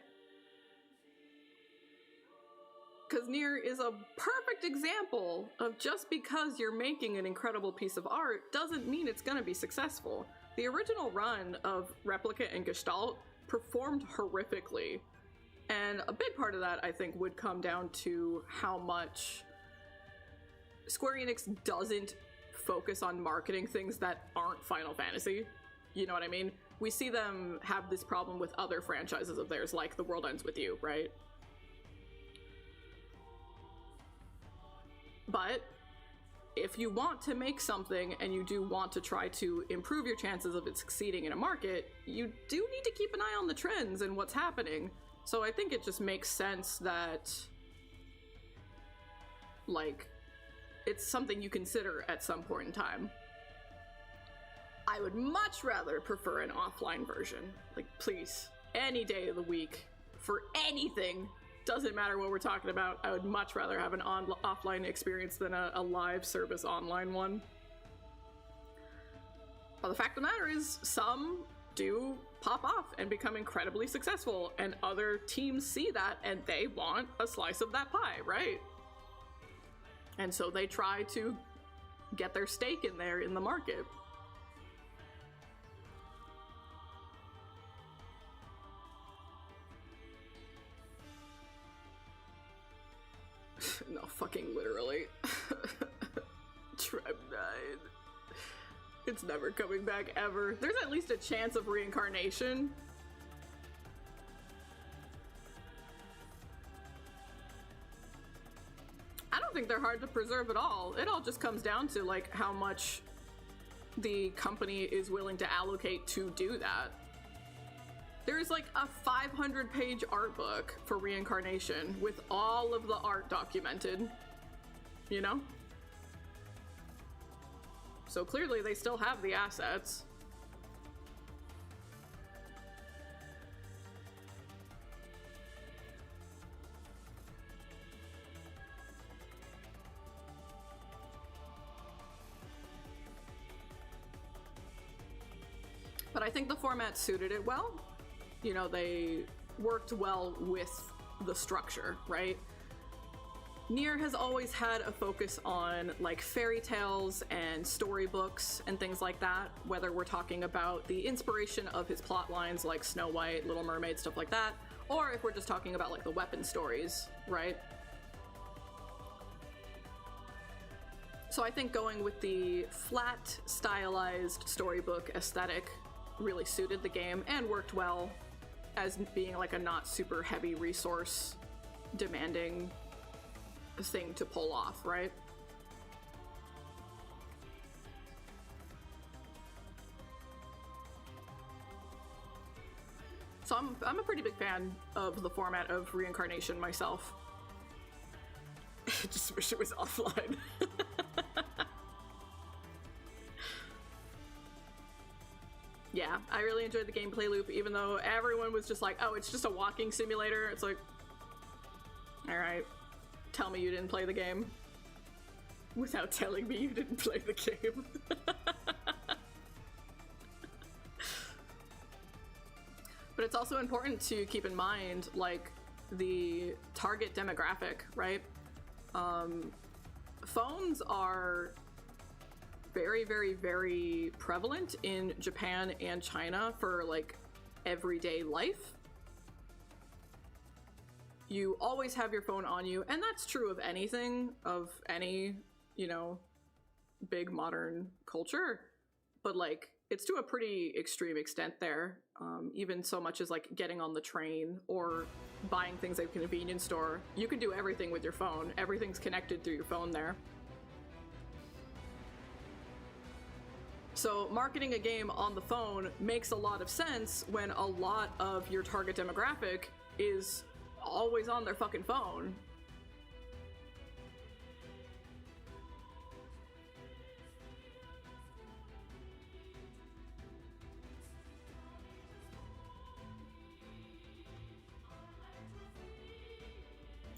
Because Nier is a perfect example of just because you're making an incredible piece of art doesn't mean it's going to be successful. The original run of Replicant and Gestalt performed horrifically, and a big part of that, I think, would come down to how much Square Enix doesn't focus on marketing things that aren't Final Fantasy. You know what I mean? We see them have this problem with other franchises of theirs, like The World Ends With You, right? But if you want to make something and you do want to try to improve your chances of it succeeding in a market, you do need to keep an eye on the trends and what's happening. So I think it just makes sense that, like, it's something you consider at some point in time. I would much rather prefer an offline version. Like, please, any day of the week, for anything. Doesn't matter what we're talking about. I would much rather have an offline experience than a live service online one. But the fact of the matter is, some do pop off and become incredibly successful, and other teams see that and they want a slice of that pie, right? And so they try to get their stake in there in the market. No, fucking literally. Tribe 9. It's never coming back ever. There's at least a chance of reincarnation. I don't think they're hard to preserve at all. It all just comes down to like how much the company is willing to allocate to do that. There's like a 500-page art book for reincarnation with all of the art documented, you know? So clearly they still have the assets. But I think the format suited it well. You know, they worked well with the structure, right? Nier has always had a focus on like fairy tales and storybooks and things like that, whether we're talking about the inspiration of his plot lines like Snow White, Little Mermaid, stuff like that, or if we're just talking about like the weapon stories, right? So I think going with the flat, stylized storybook aesthetic really suited the game and worked well as being like a not super heavy resource demanding thing to pull off, right? So I'm a pretty big fan of the format of reincarnation myself. I just wish it was offline. Yeah, I really enjoyed the gameplay loop, even though everyone was just like, oh, it's just a walking simulator. It's like, all right, tell me you didn't play the game without telling me you didn't play the game. But it's also important to keep in mind, like, the target demographic, right? Phones are very, very, very prevalent in Japan and China for like everyday life. You always have your phone on you, and that's true of anything, of any, you know, big modern culture, but like it's to a pretty extreme extent there. Even so much as like getting on the train or buying things at a convenience store, you can do everything with your phone. Everything's connected through your phone there. So marketing a game on the phone makes a lot of sense when a lot of your target demographic is always on their fucking phone.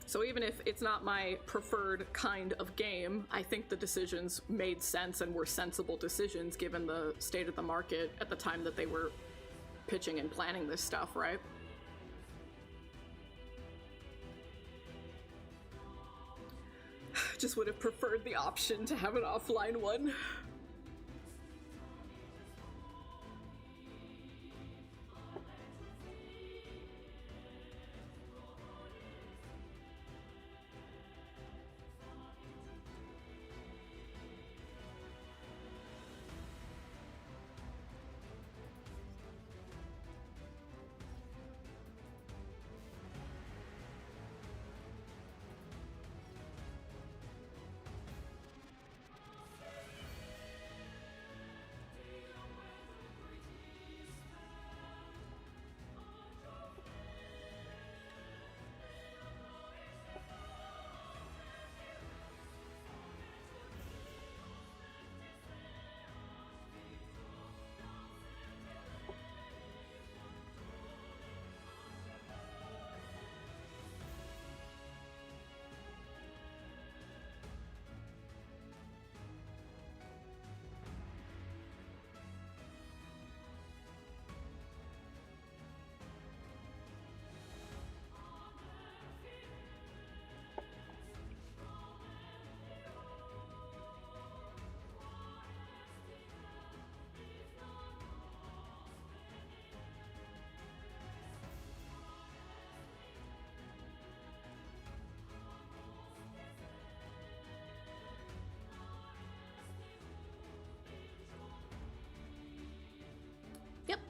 So even if it's not my preferred kind of game, I think the decisions made sense and were sensible decisions given the state of the market at the time that they were pitching and planning this stuff, right? Just would have preferred the option to have an offline one.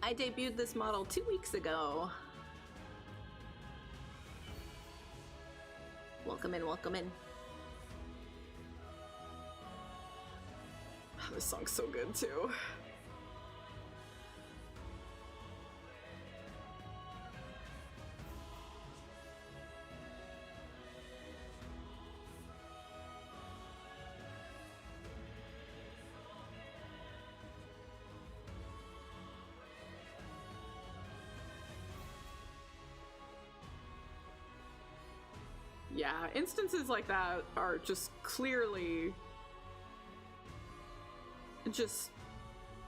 I debuted this model 2 weeks ago. Welcome in, welcome in. Oh, this song's so good too. Yeah, instances like that are just clearly just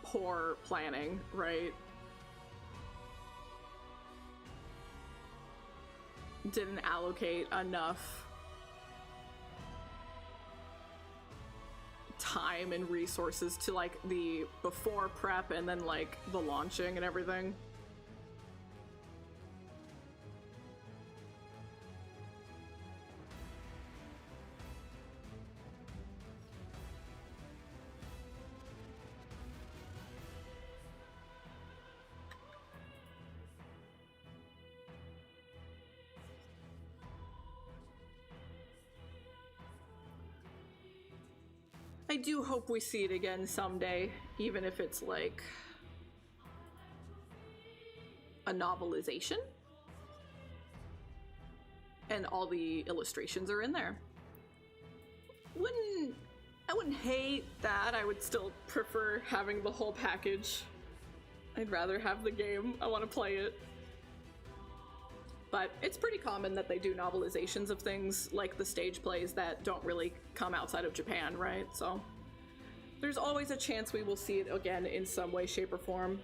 poor planning, right? Didn't allocate enough time and resources to like the before prep and then like the launching and everything. I do hope we see it again someday, even if it's like a novelization. And all the illustrations are in there. I wouldn't hate that. I would still prefer having the whole package. I'd rather have the game. I want to play it. But it's pretty common that they do novelizations of things like the stage plays that don't really come outside of Japan, right? So there's always a chance we will see it again in some way, shape, or form.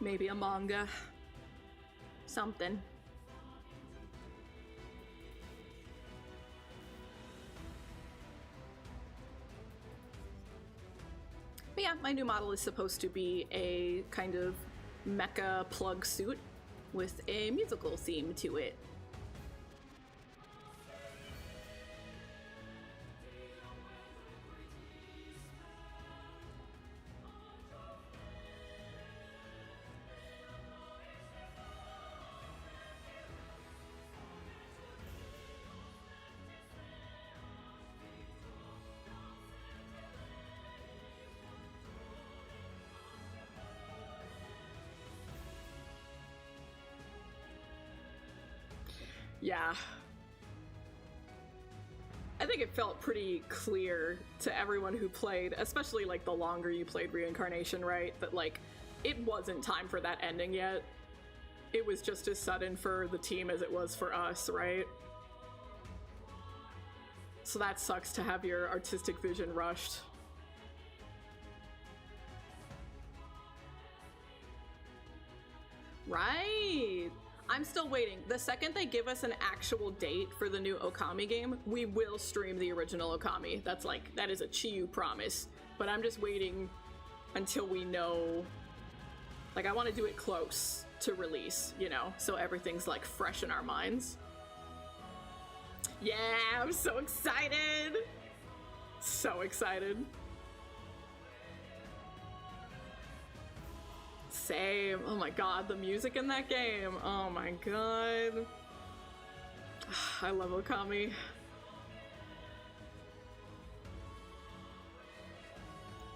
Maybe a manga. Something. But yeah, my new model is supposed to be a kind of mecha plug suit with a musical theme to it. Yeah. I think it felt pretty clear to everyone who played, especially like the longer you played Reincarnation, right? That like, it wasn't time for that ending yet. It was just as sudden for the team as it was for us, right? So that sucks to have your artistic vision rushed. Right! I'm still waiting. The second they give us an actual date for the new Okami game, we will stream the original Okami. That's like, that is a Chiu promise. But I'm just waiting until we know. Like, I want to do it close to release, you know, so everything's like fresh in our minds. Yeah, I'm so excited! So excited. Same. Oh my god, the music in that game. Oh my god. I love Okami.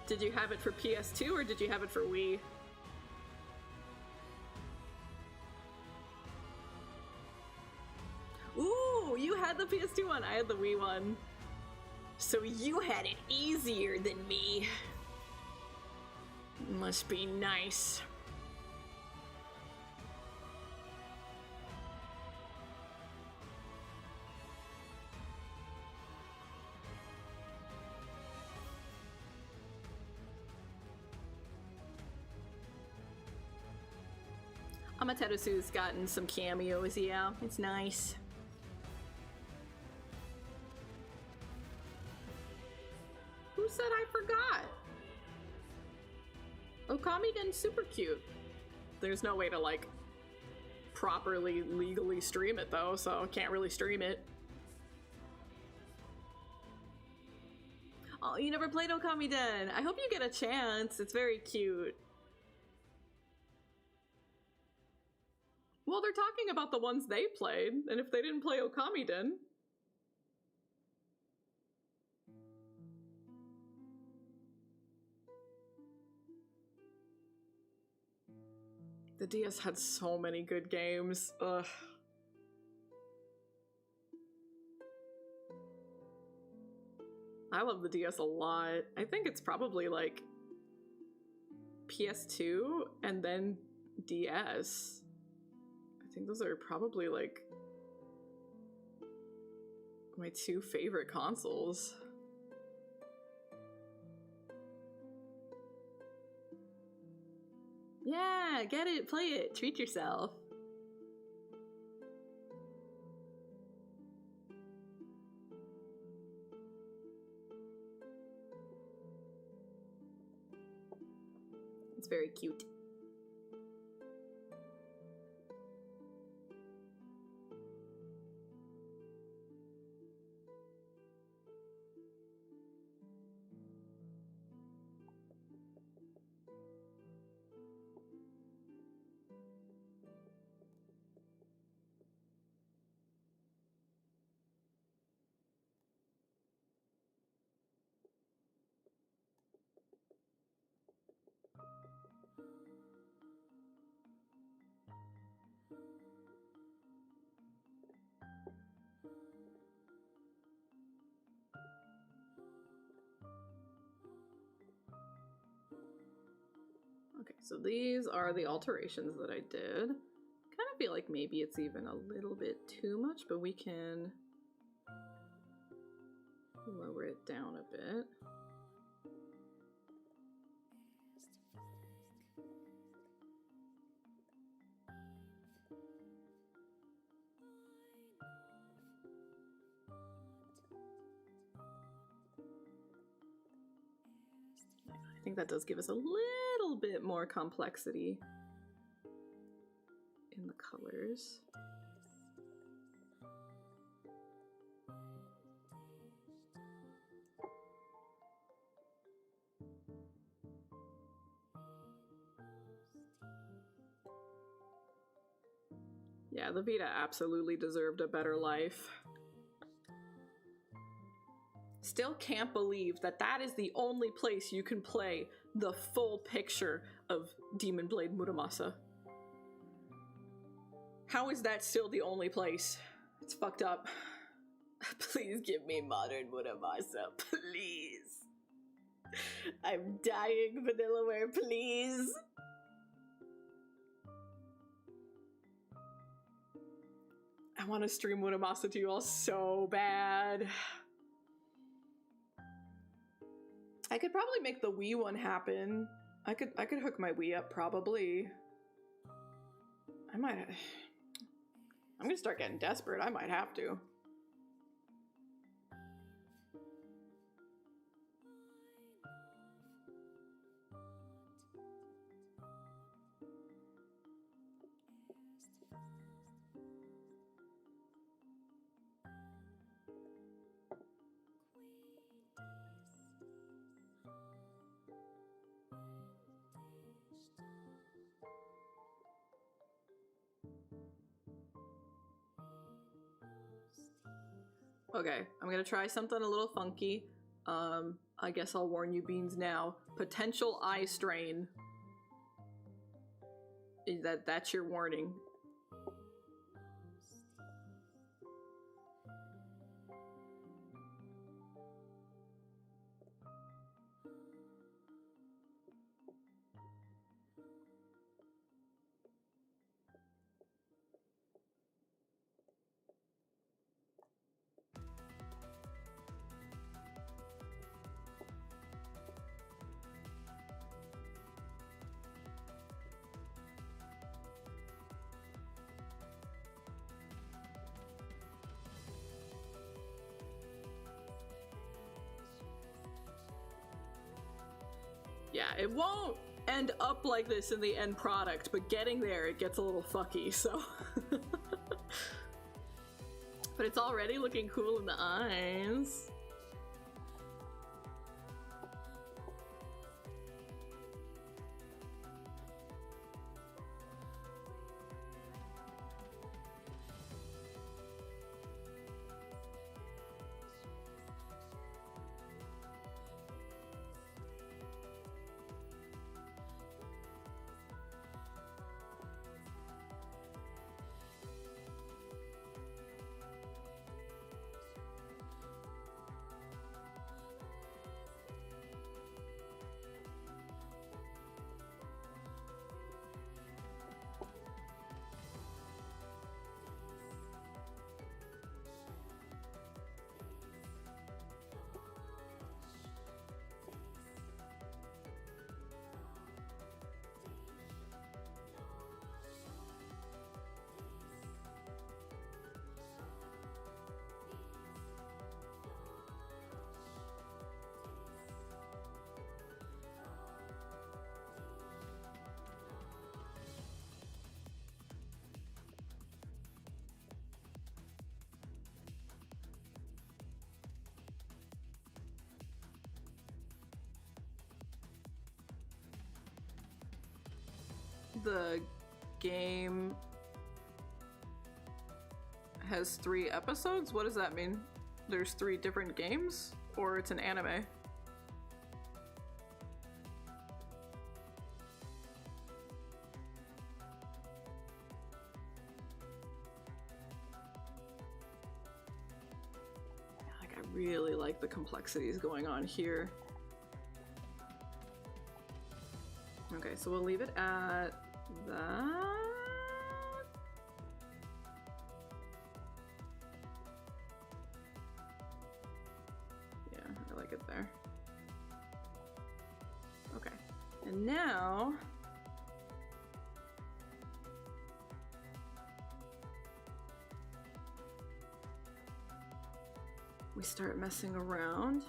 Did you have it for PS2 or did you have it for Wii? Ooh, you had the PS2 one. I had the Wii one. So you had it easier than me. Must be nice. Amaterasu's gotten some cameos, yeah. It's nice. Who said I forgot? Okamigen's super cute. There's no way to, like, properly, legally stream it, though, so I can't really stream it. Oh, you never played Okamiden. I hope you get a chance. It's very cute. Well, they're talking about the ones they played, and if they didn't play Okamiden... The DS had so many good games. Ugh. I love the DS a lot. I think it's probably like PS2 and then DS. I think those are probably like my two favorite consoles. Yeah, get it, play it, treat yourself. It's very cute. Okay, so these are the alterations that I did. Kind of feel like maybe it's even a little bit too much, but we can lower it down a bit. I think that does give us a little bit more complexity in the colors. Yeah, the Vita absolutely deserved a better life. Still can't believe that that is the only place you can play the full picture of Demon Blade Muramasa. How is that still the only place? It's fucked up. Please give me modern Muramasa, please. I'm dying, Vanillaware, please. I want to stream Muramasa to you all so bad. I could probably make the Wii one happen. I could hook my Wii up, probably. I'm gonna start getting desperate. I might have to. Okay, I'm gonna try something a little funky. I guess I'll warn you beans now. Potential eye strain. That's your warning. Yeah, it won't end up like this in the end product, but getting there, it gets a little fucky, so. But it's already looking cool in the eyes. the game has 3 episodes? What does that mean? There's 3 different games? Or it's an anime? Like, I really like the complexities going on here. Okay, so we'll leave it at that. Yeah, I like it there. Okay, and now we start messing around.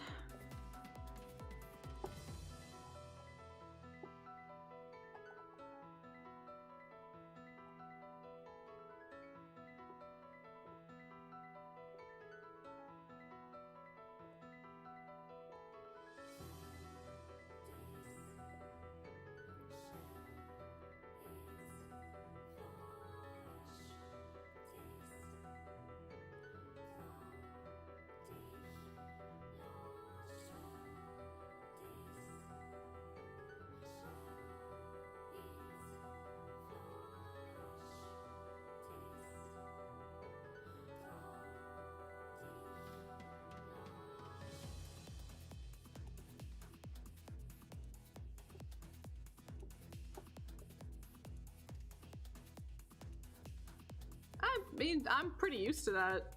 I mean, I'm pretty used to that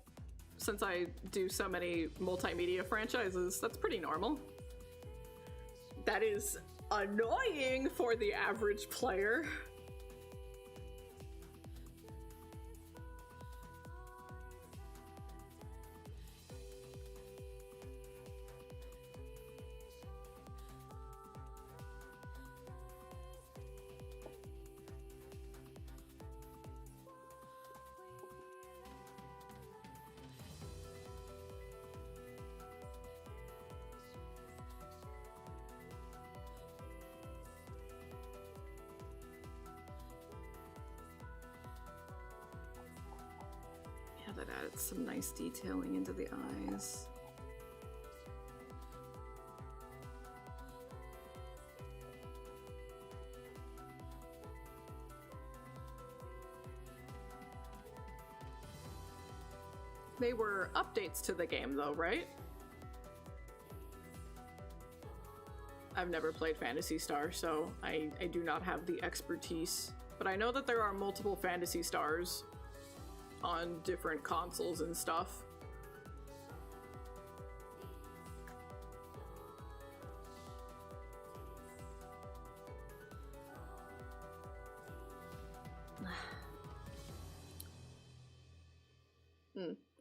since I do so many multimedia franchises. That's pretty normal. That is annoying for the average player. Yeah, that added some nice detailing into the eyes. They were updates to the game though, right? I've never played Phantasy Star, so I do not have the expertise. But I know that there are multiple Phantasy Stars on different consoles and stuff.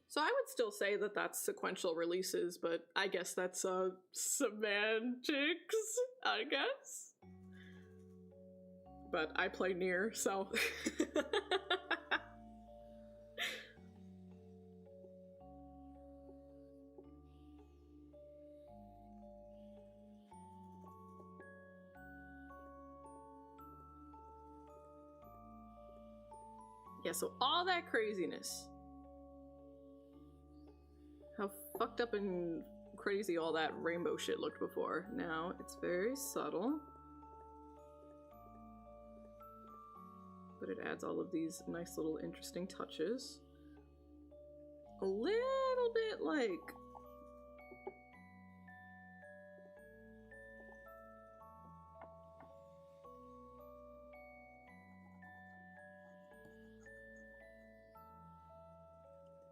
So I would still say that that's sequential releases, but I guess that's semantics, I guess. But I play Nier, so... Yeah, so all that craziness. How fucked up and crazy all that rainbow shit looked before. Now it's very subtle. But it adds all of these nice little interesting touches. A little bit like...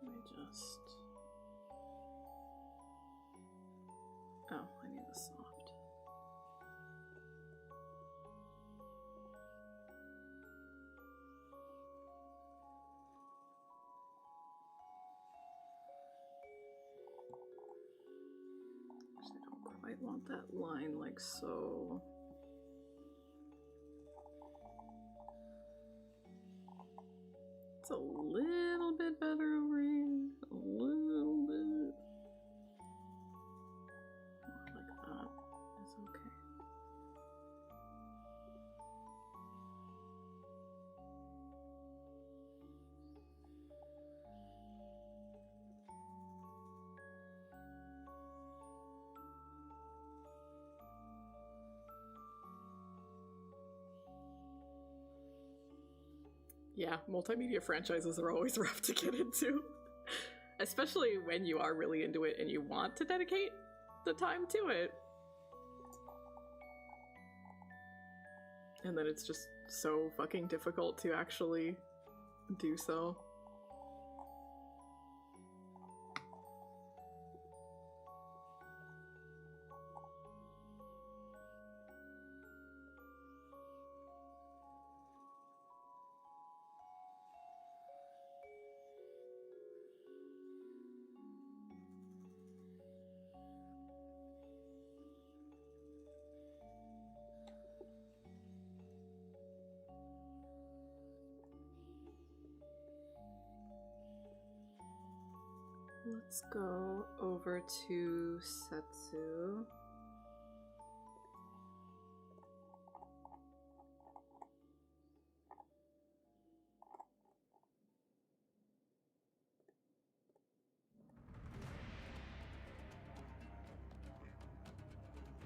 Let me just... Oh, I need the soft. Actually, I don't quite want that line like so. It's a little bit better over here. A little bit. Like that is okay. Yeah, multimedia franchises are always rough to get into. Especially when you are really into it and you want to dedicate the time to it. And then it's just so fucking difficult to actually do so. Let's go over to Setsu.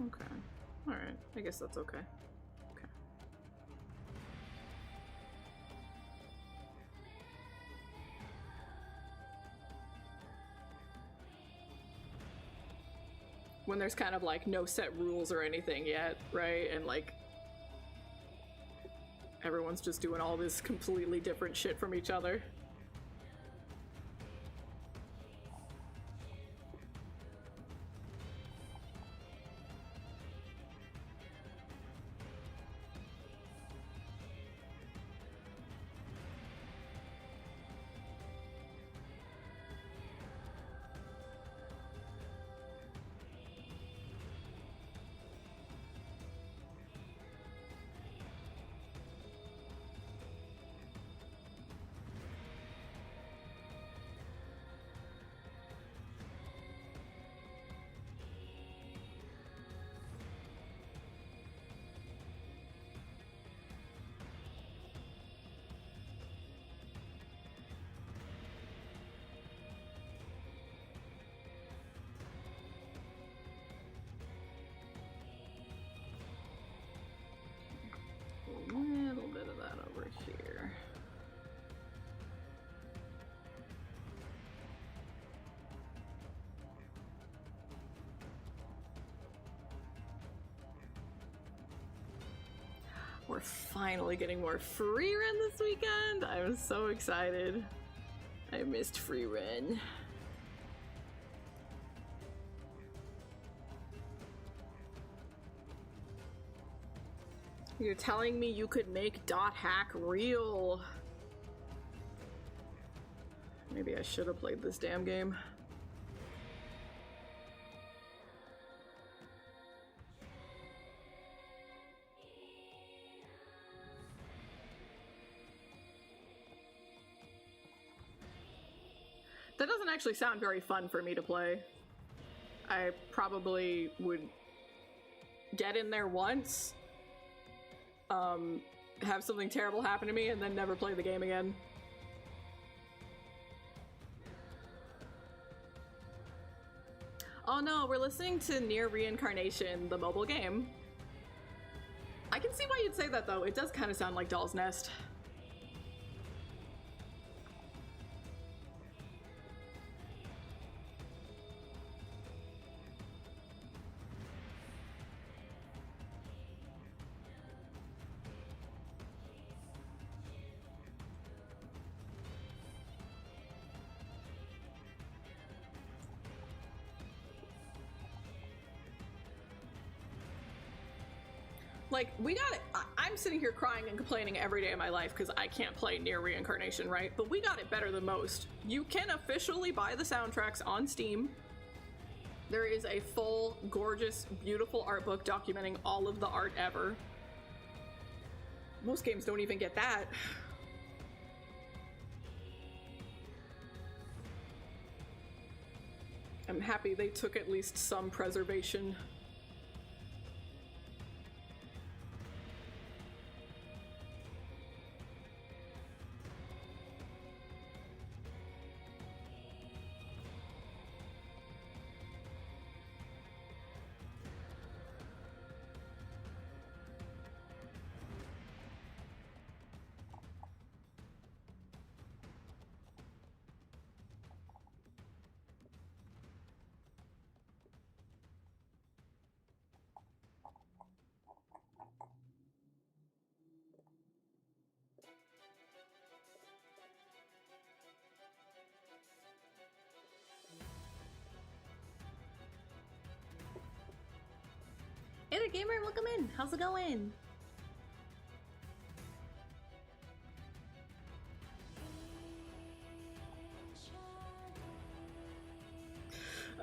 Okay. Alright. I guess that's okay. Okay. When there's kind of like no set rules or anything yet, right? And like everyone's just doing all this completely different shit from each other. A little bit of that over here. We're finally getting more free run this weekend. I'm so excited. I missed free run. You're telling me you could make dot hack real? Maybe I should have played this damn game. That doesn't actually sound very fun for me to play. I probably would get in there once, have something terrible happen to me, and then never play the game again. Oh no, we're listening to Near Reincarnation, the mobile game. I can see why you'd say that though. It does kind of sound like Doll's Nest. Like, we got it. I'm sitting here crying and complaining every day of my life because I can't play Near Reincarnation, right? But we got it better than most. You can officially buy the soundtracks on Steam. There is a full, gorgeous, beautiful art book documenting all of the art ever. Most games don't even get that. I'm happy they took at least some preservation. there, gamer. Welcome in. How's it going?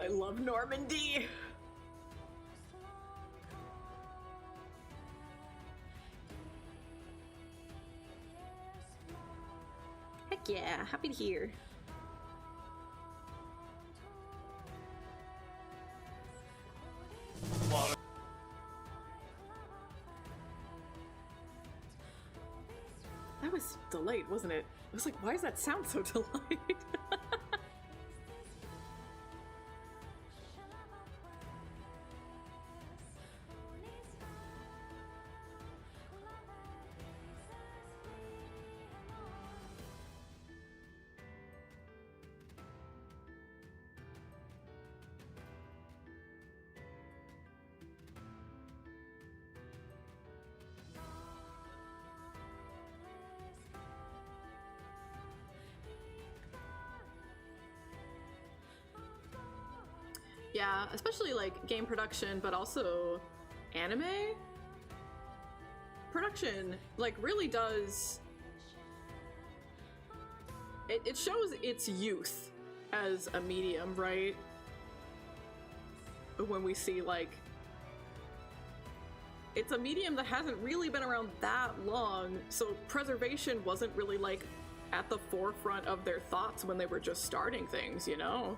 I love Normandy. Heck yeah, happy to hear. That was delayed, wasn't it? I was like, why does that sound so delayed? Yeah, especially like game production, but also anime production, like really does. It shows its youth as a medium, right? When we see like. It's a medium that hasn't really been around that long, so preservation wasn't really like at the forefront of their thoughts when they were just starting things, you know?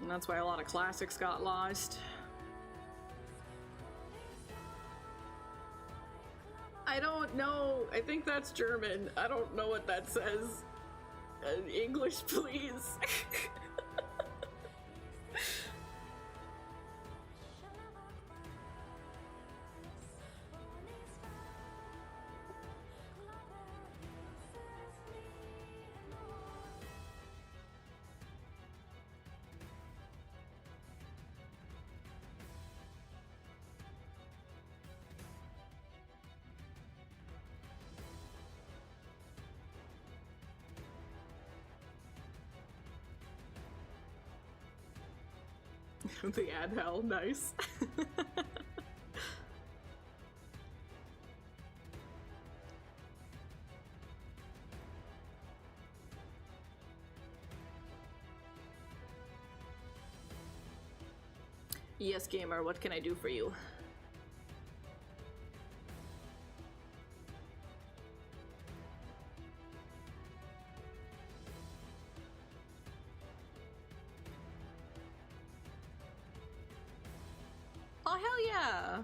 And that's why a lot of classics got lost. I don't know. I think that's German. I don't know what that says. English, please. The ad hell, nice. Yes, gamer, what can I do for you? Oh, hell yeah!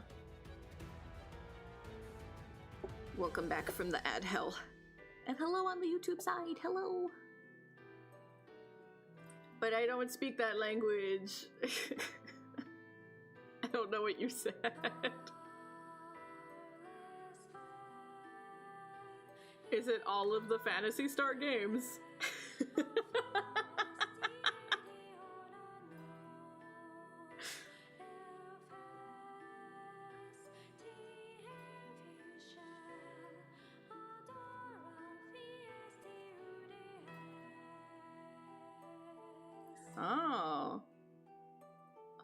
Welcome back from the ad hell. And hello on the YouTube side. Hello. But I don't speak that language. I don't know what you said. Is it all of the Phantasy Star games? Oh.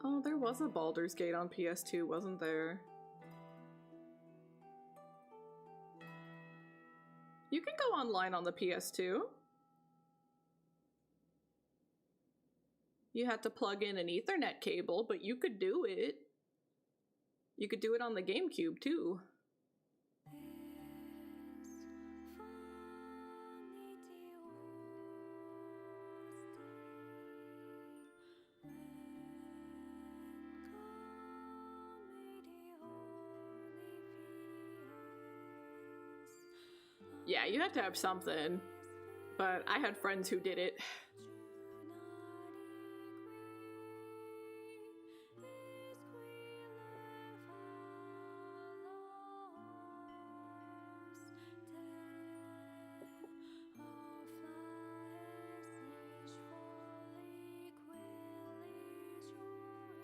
Oh, there was a Baldur's Gate on PS2, wasn't there? You can go online on the PS2. You had to plug in an Ethernet cable, but you could do it. You could do it on the GameCube, too. Yeah, you have to have something, but I had friends who did it.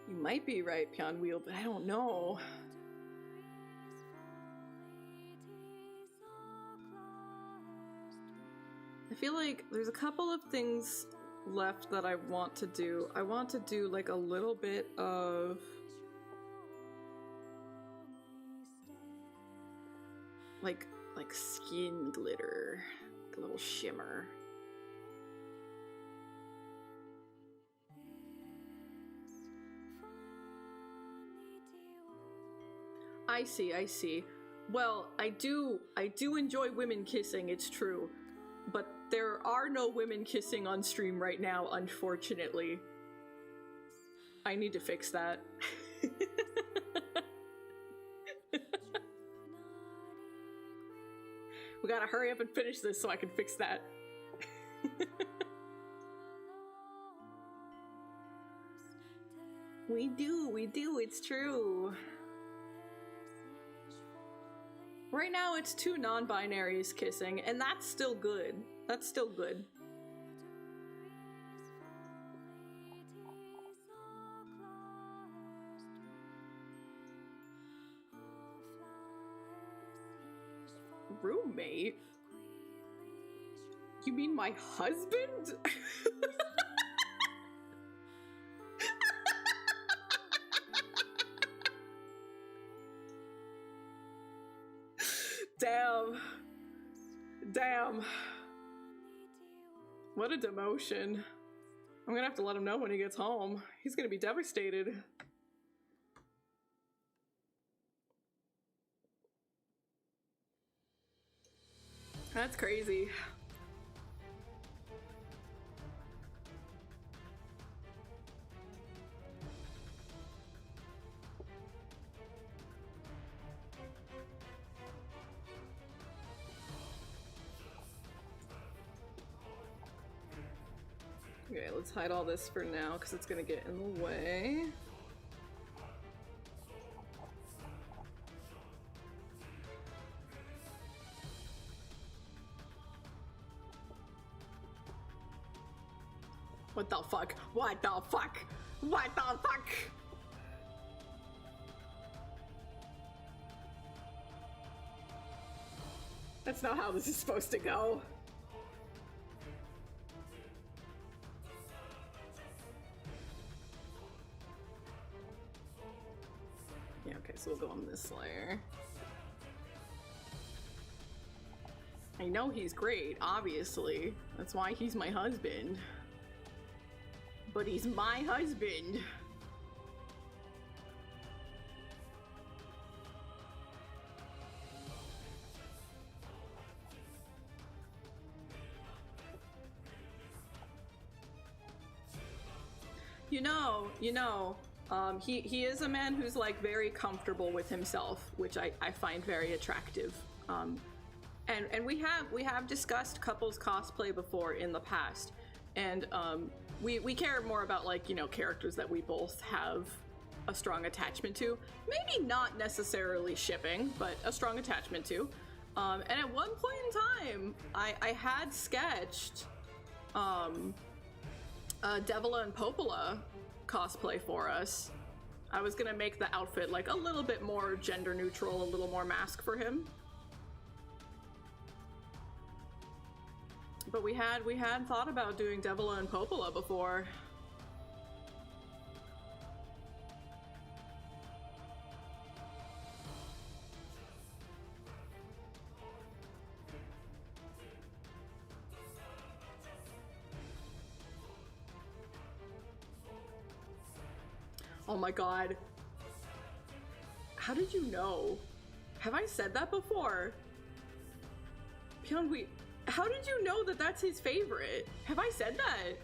You might be right, Pyeonwheel, but I don't know. I feel like there's a couple of things left that I want to do. I want to do like a little bit of like skin glitter, a little shimmer. I see. Well, I do enjoy women kissing, it's true. But there are no women kissing on stream right now, unfortunately. I need to fix that. We gotta hurry up and finish this so I can fix that. We do, it's true. Right now it's two non-binaries kissing, and that's still good. That's still good. Roommate? You mean my husband? Damn. What a demotion. I'm gonna have to let him know when he gets home. He's gonna be devastated. That's crazy. Okay, let's hide all this for now because it's gonna get in the way. What the fuck? What the fuck? What the fuck? That's not how this is supposed to go. Yeah, okay, so we'll go on this layer. I know he's great, obviously. That's why he's my husband. But he's my husband. He is a man who's like very comfortable with himself, which I find very attractive. And we have discussed couples cosplay before in the past, and we care more about, like, you know, characters that we both have a strong attachment to. Maybe not necessarily shipping, but a strong attachment to. And at one point in time, I had sketched Devila and Popola cosplay for us. I was gonna make the outfit like a little bit more gender neutral, a little more mask for him. But we had thought about doing Devila and Popola before. Oh my god. How did you know? Have I said that before? Pyong, how did you know that that's his favorite? Have I said that?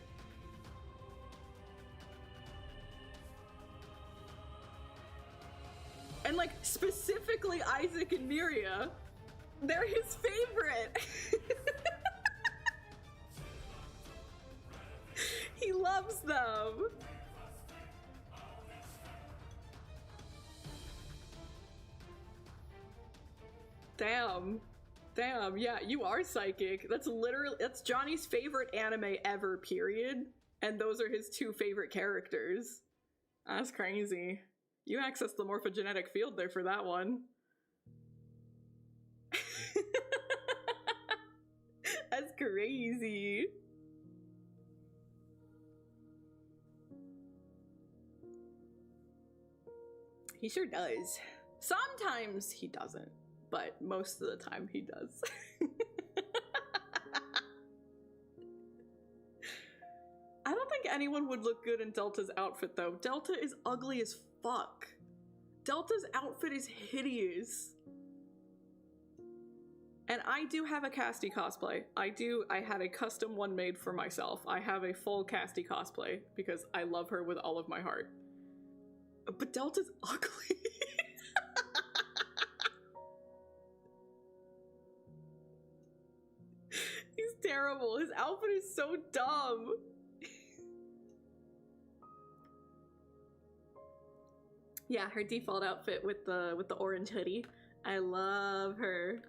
And like specifically Isaac and Miria, they're his favorite. He loves them. Damn, yeah, you are psychic. That's Johnny's favorite anime ever, period. And those are his two favorite characters. That's crazy. You accessed the morphogenetic field there for that one. That's crazy. He sure does. Sometimes he doesn't. but most of the time he does. I don't think anyone would look good in Delta's outfit, though. Delta is ugly as fuck. Delta's outfit is hideous. And I do have a Casty cosplay. I had a custom one made for myself. I have a full Casty cosplay because I love her with all of my heart. But Delta's ugly. He's terrible. His outfit is so dumb. Yeah, her default outfit with the orange hoodie. I love her.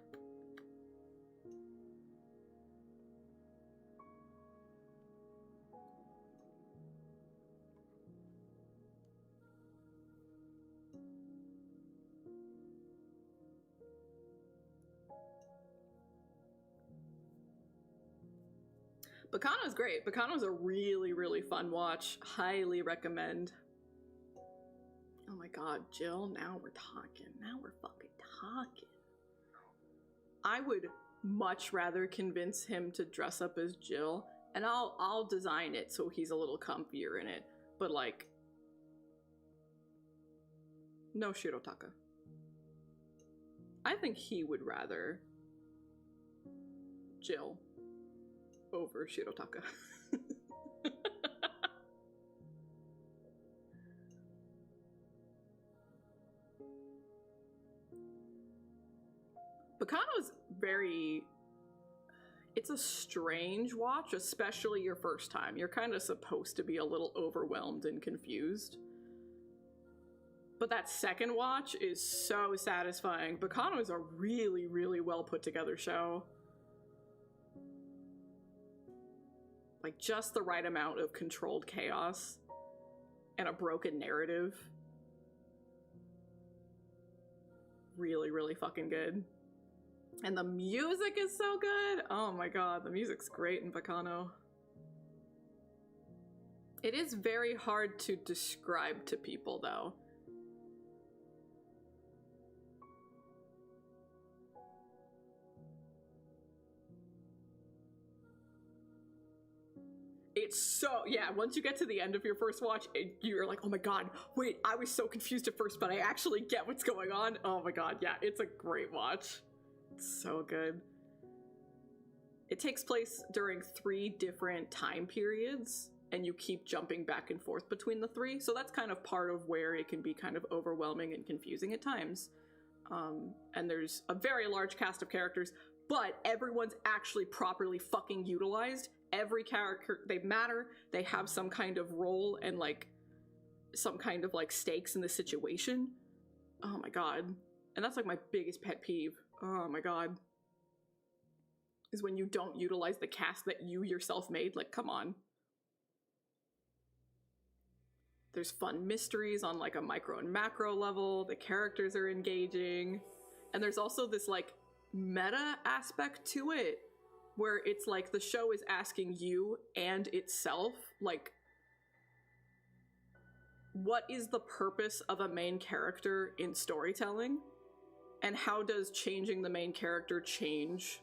Bacano's great. Bacano's a really, really fun watch. Highly recommend. Oh my god, Jill, now we're talking. Now we're fucking talking. I would much rather convince him to dress up as Jill, and I'll design it so he's a little comfier in it. But like, no Shirotaka. I think he would rather Jill over Shirotaka. Bacano's very... It's a strange watch, especially your first time. You're kind of supposed to be a little overwhelmed and confused. But that second watch is so satisfying. Bacano is a really, really well put together show. Like, just the right amount of controlled chaos and a broken narrative. Really, really fucking good. And the music is so good! Oh my god, the music's great in Bacano. It is very hard to describe to people, though. It's so, yeah, once you get to the end of your first watch, you're like, oh my god, wait, I was so confused at first, but I actually get what's going on. Oh my god, yeah, it's a great watch. It's so good. It takes place during 3 different time periods, and you keep jumping back and forth between the 3, so that's kind of part of where it can be kind of overwhelming and confusing at times. And there's a very large cast of characters, but everyone's actually properly fucking utilized. Every character, they matter, they have some kind of role and like some kind of like stakes in the situation. Oh my god. And that's like my biggest pet peeve. Oh my god. Is when you don't utilize the cast that you yourself made. Like, come on. There's fun mysteries on like a micro and macro level. The characters are engaging. And there's also this like meta aspect to it, where it's like the show is asking you and itself, like, what is the purpose of a main character in storytelling? And how does changing the main character change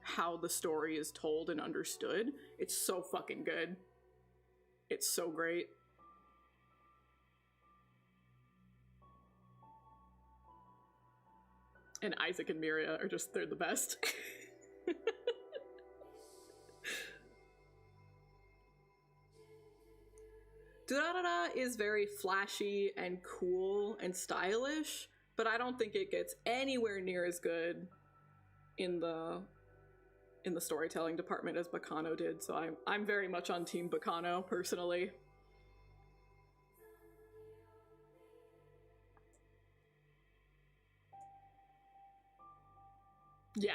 how the story is told and understood? It's so fucking good. It's so great. And Isaac and Miria are just, they're the best. Durarara is very flashy and cool and stylish, but I don't think it gets anywhere near as good in the storytelling department as Bacano did, so I'm very much on Team Bacano, personally. Yeah.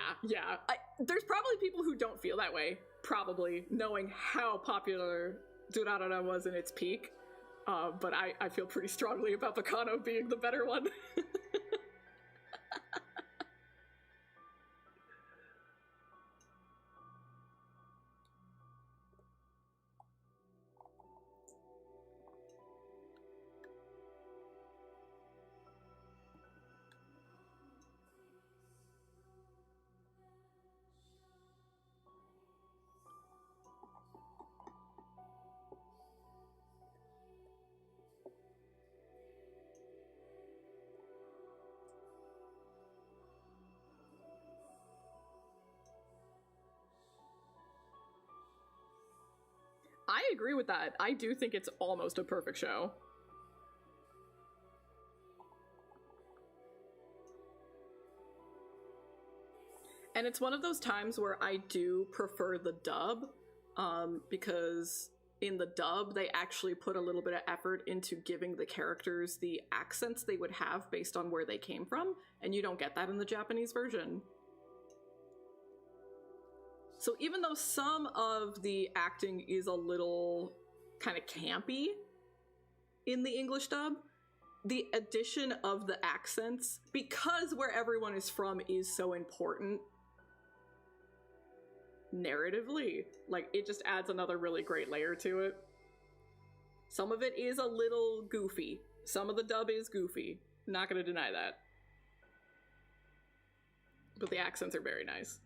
There's probably people who don't feel that way, probably, knowing how popular Durarara was in its peak, but I feel pretty strongly about Bacano being the better one. I agree with that. I do think it's almost a perfect show. And it's one of those times where I do prefer the dub, because in the dub, they actually put a little bit of effort into giving the characters the accents they would have based on where they came from, and you don't get that in the Japanese version. So even though some of the acting is a little kind of campy in the English dub, the addition of the accents, because where everyone is from is so important narratively, like, it just adds another really great layer to it. Some of it is a little goofy. Some of the dub is goofy. Not gonna deny that. But the accents are very nice.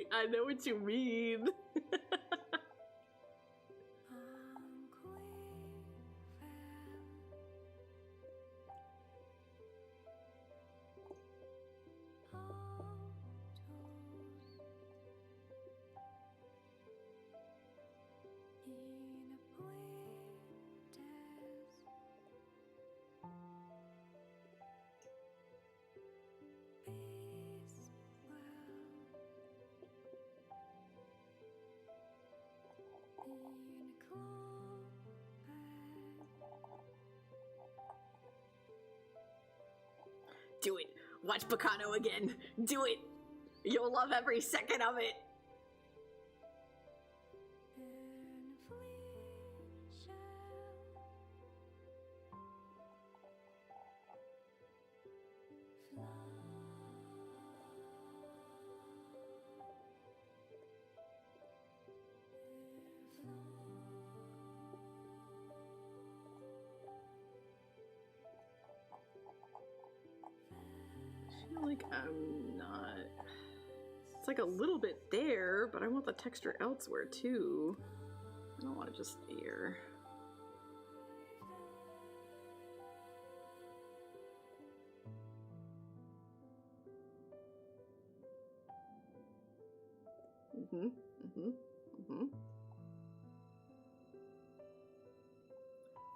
I know what you mean. Do it. Watch Bacano again. Do it. You'll love every second of it. I feel like I'm not... It's like a little bit there, but I want the texture elsewhere too. I don't want it just here.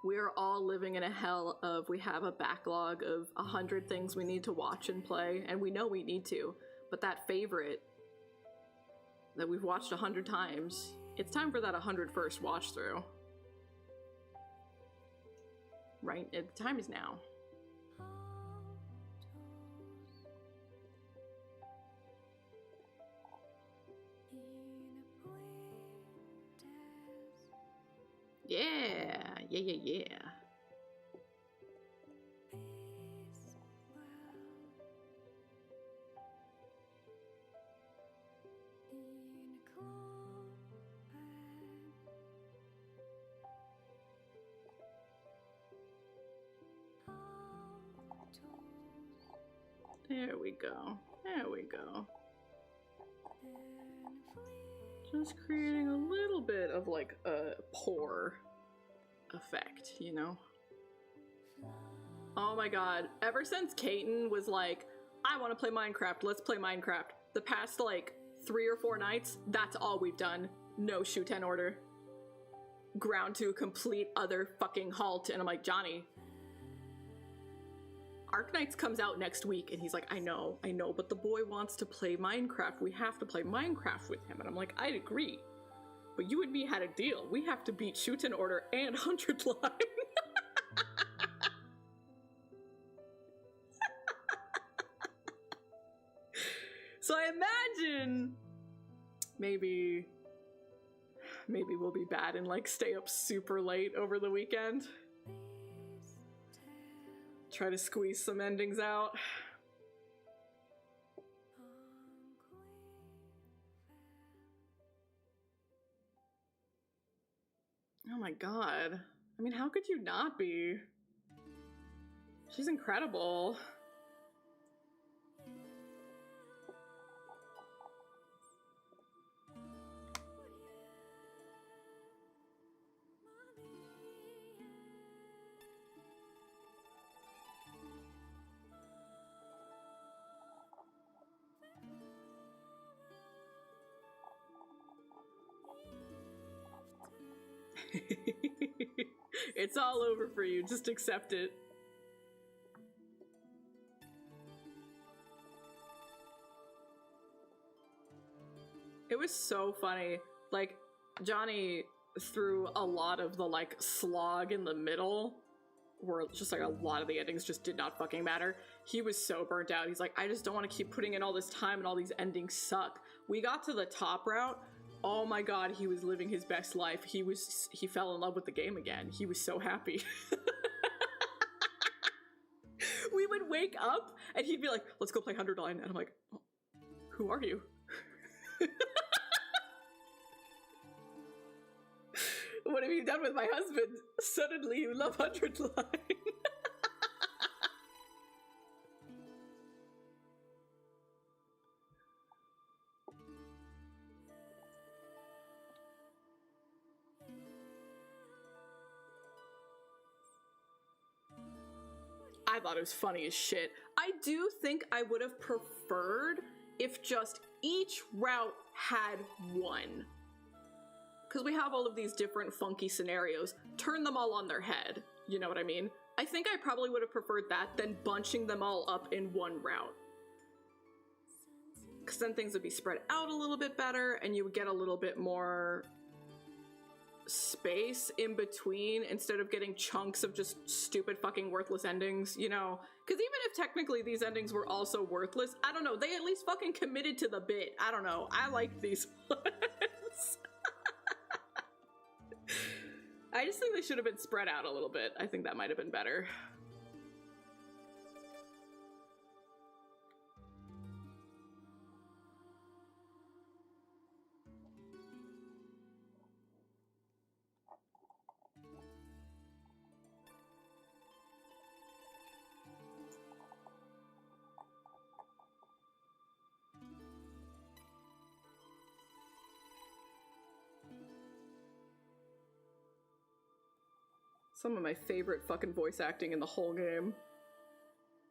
We're all living in a hell of, we have a backlog of 100 things we need to watch and play, and we know we need to, but that favorite that we've watched 100 times, it's time for that 101st watch through. Right? The time is now. Yeah. There we go. There we go. Just creating a little bit of like a pour effect, you know? Oh my god. Ever since Kaiten was like, I want to play Minecraft, let's play Minecraft. The past like 3 or 4 nights, that's all we've done. No Shuten order. Ground to a complete other fucking halt. And I'm like, Johnny, Arknights comes out next week, and he's like, I know, but the boy wants to play Minecraft. We have to play Minecraft with him. And I'm like, I'd agree. But you and me had a deal. We have to beat Shuten Order and 100 Line. So I imagine maybe we'll be bad and like stay up super late over the weekend. Try to squeeze some endings out. Oh my god. I mean, how could you not be? She's incredible. It's all over for you. Just accept it. It was so funny. Like, Johnny threw a lot of the, like, slog in the middle, where just, like, a lot of the endings just did not fucking matter. He was so burnt out. He's like, I just don't want to keep putting in all this time and all these endings suck. We got to the top route. Oh my god, he was living his best life. He fell in love with the game again. He was so happy. We would wake up and he'd be like, let's go play 100 line. And I'm like, oh, who are you? What have you done with my husband? Suddenly you love 100 line. I thought it was funny as shit. I do think I would have preferred if just each route had one. Because we have all of these different funky scenarios. Turn them all on their head. You know what I mean? I think I probably would have preferred that than bunching them all up in one route. Because then things would be spread out a little bit better and you would get a little bit more space in between instead of getting chunks of just stupid fucking worthless endings, you know? Because even if technically these endings were also worthless, I don't know, they at least fucking committed to the bit. I don't know, I liked these ones. I just think they should have been spread out a little bit. I think that might have been better. Some of my favorite fucking voice acting in the whole game.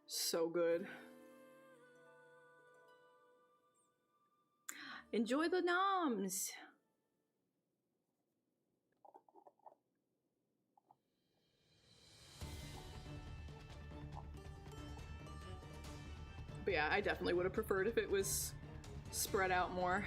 So good. Enjoy the noms! But yeah, I definitely would have preferred if it was spread out more.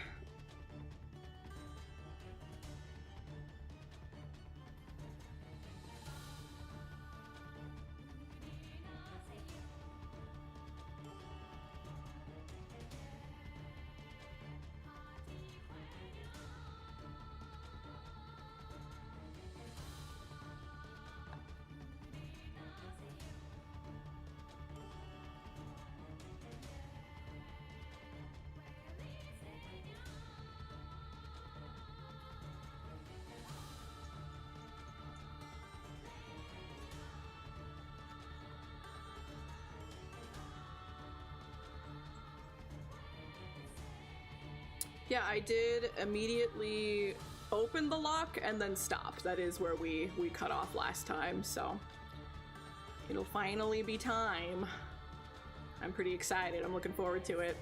Yeah, I did immediately open the lock and then stop. That is where we cut off last time, so it'll finally be time. I'm pretty excited. I'm looking forward to it.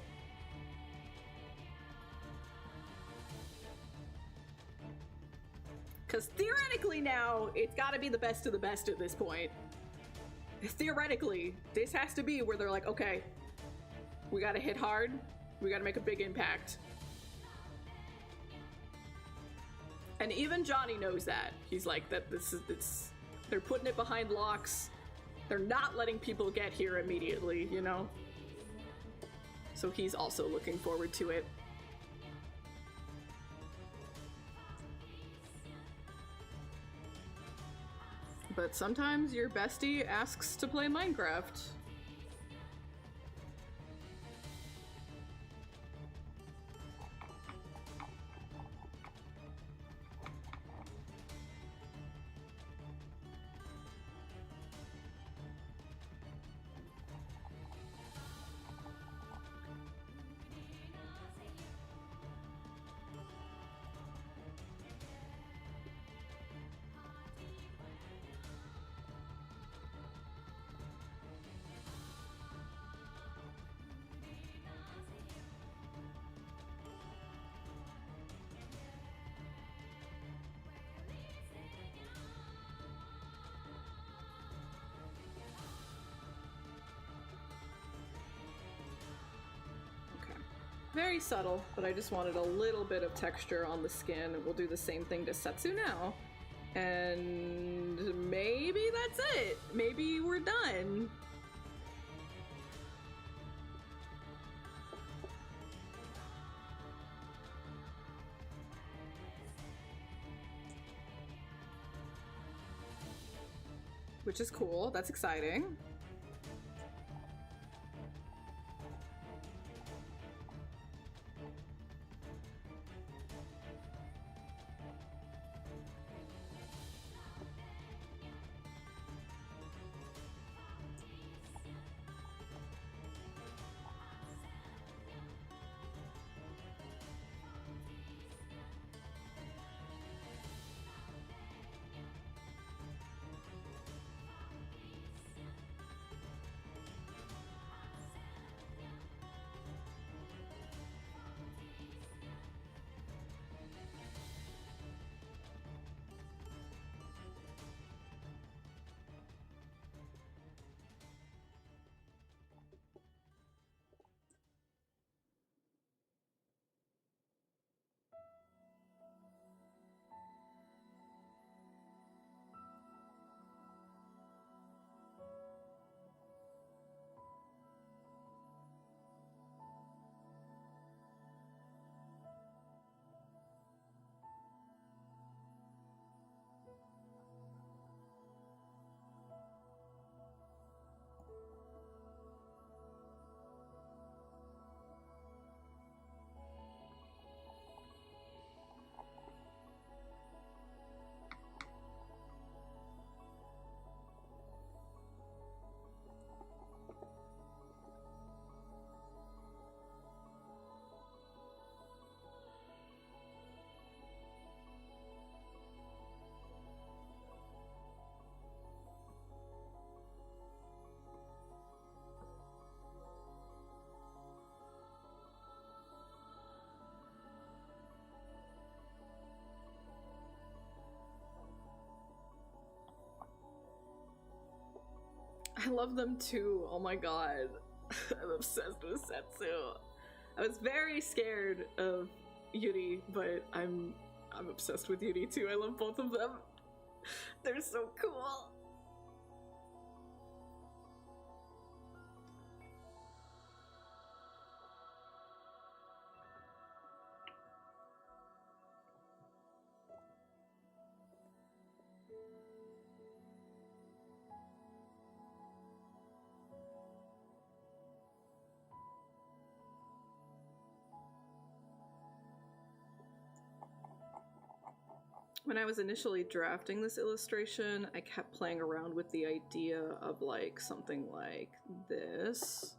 Because theoretically now, it's gotta be the best of the best at this point. Theoretically, this has to be where they're like, okay, we gotta hit hard, we gotta make a big impact. And even Johnny knows that. He's like, that they're putting it behind locks. They're not letting people get here immediately, you know? So he's also looking forward to it. But sometimes your bestie asks to play Minecraft. Very subtle, but I just wanted a little bit of texture on the skin. We'll do the same thing to Setsu now. And maybe that's it. Maybe we're done. Which is cool. That's exciting. I love them too. Oh my god. I'm obsessed with Setsu. I was very scared of Yuri, but I'm obsessed with Yuri too. I love both of them. They're so cool. When I was initially drafting this illustration, I kept playing around with the idea of like something like this.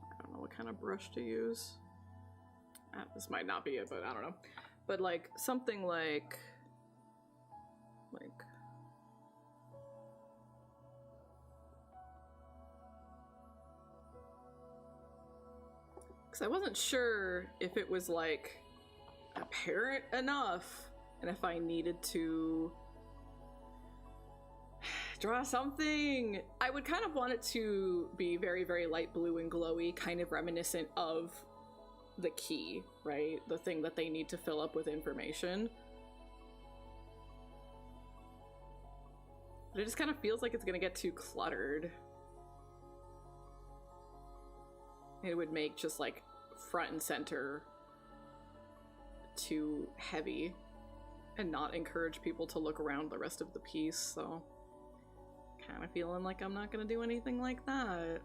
I don't know what kind of brush to use. This might not be it, but I don't know. But like something like because I wasn't sure if it was like apparent enough and if I needed to draw something. I would kind of want it to be very, very light blue and glowy, kind of reminiscent of the key, right? The thing that they need to fill up with information. But it just kind of feels like it's gonna get too cluttered. It would make just like front and center too heavy and not encourage people to look around the rest of the piece, so kind of feeling like I'm not gonna do anything like that.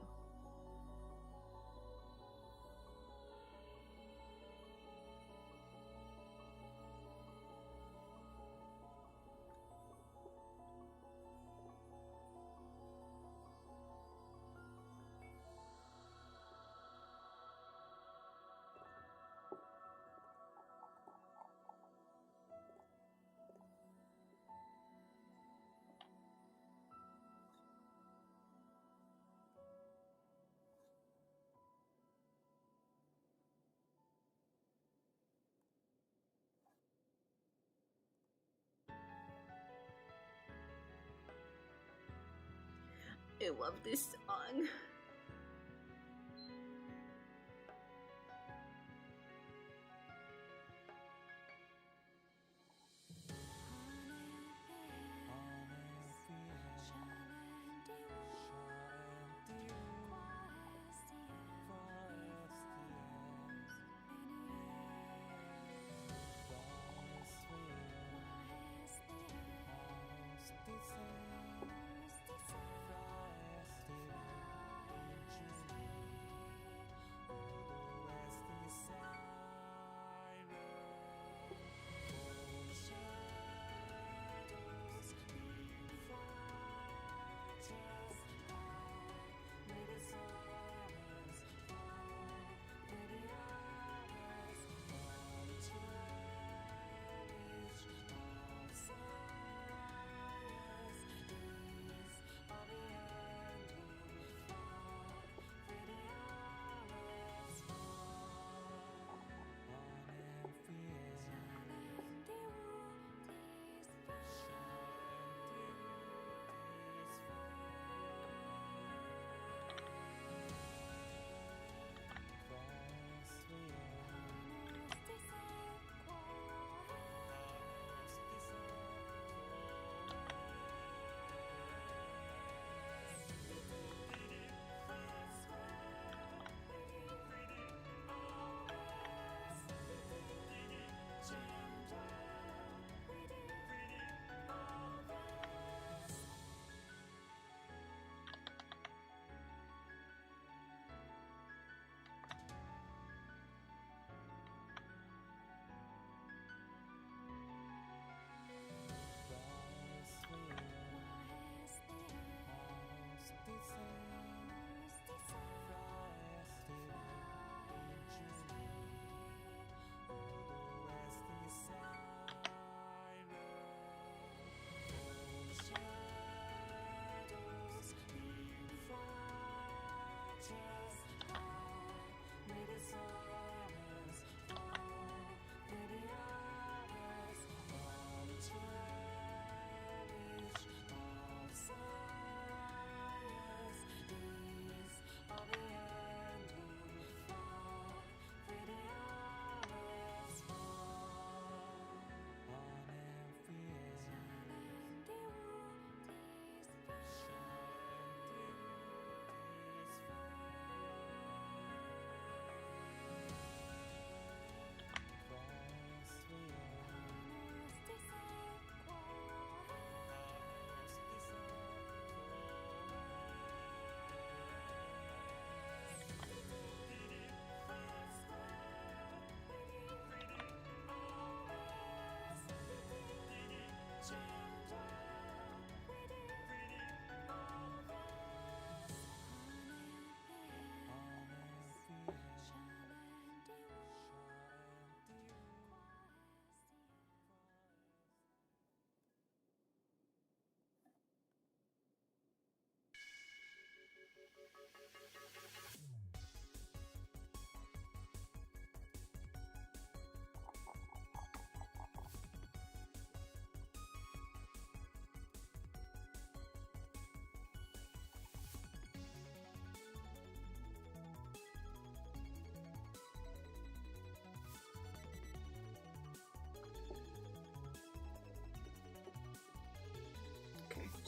I love this song.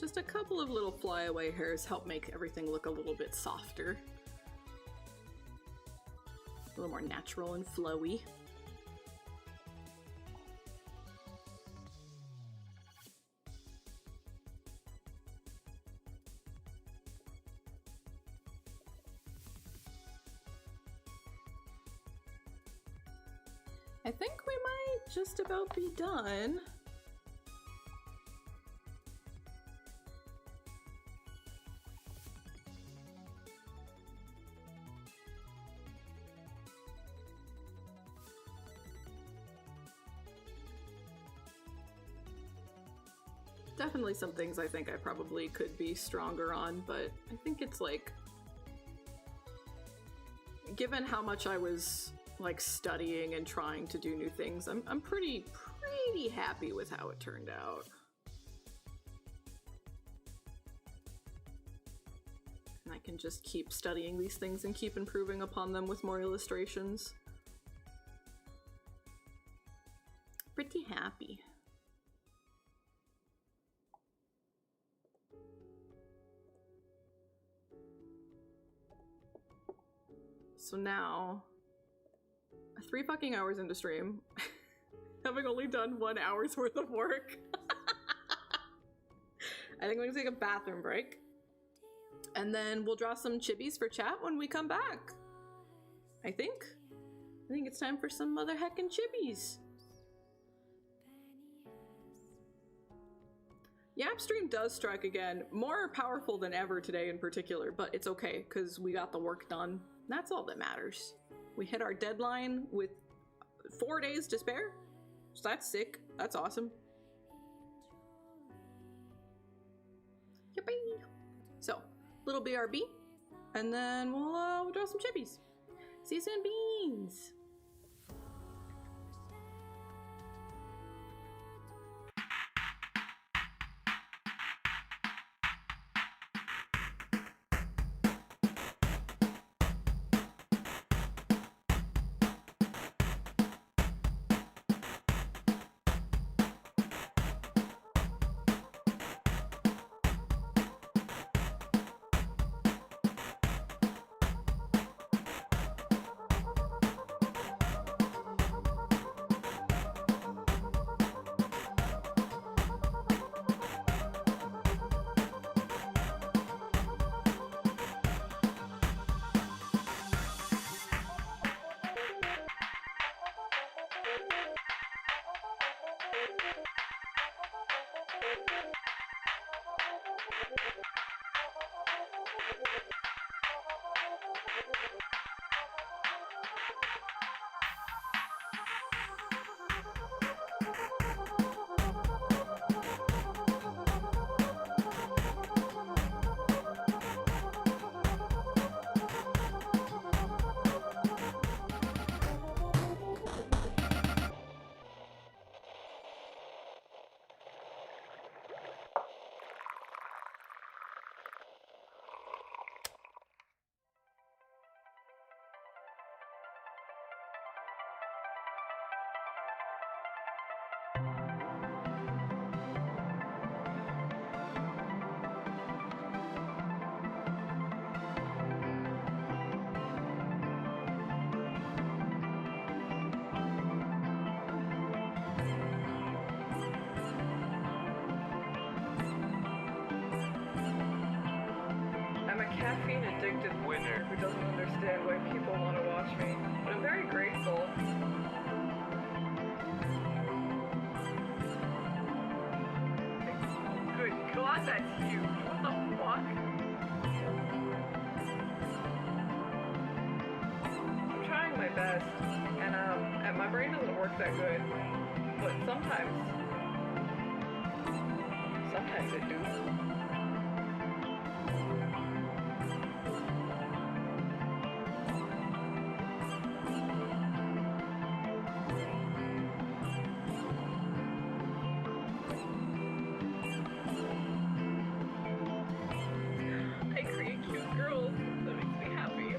just a couple of little flyaway hairs help make everything look a little bit softer. A little more natural and flowy. I think we might just about be done. Definitely some things I think I probably could be stronger on, but I think it's like, given how much I was like studying and trying to do new things, I'm pretty happy with how it turned out. And I can just keep studying these things and keep improving upon them with more illustrations. Pretty happy. So now, 3 fucking hours into stream, having only done 1 hour's worth of work. I think I'm gonna take a bathroom break. And then we'll draw some chibis for chat when we come back. I think it's time for some mother heckin' chibis. Yap stream does strike again, more powerful than ever today in particular, but it's okay, because we got the work done. That's all that matters. We hit our deadline with 4 days to spare, so that's sick. That's awesome. Yippee! So, little BRB, and then we'll draw some chippies. See you soon, beans! caffeine addicted winner who doesn't understand why people want to watch me, but I'm very grateful. Good God, that's huge. What the fuck? I'm trying my best, and my brain doesn't work that good, but sometimes it do. I create cute girls. That makes me happy.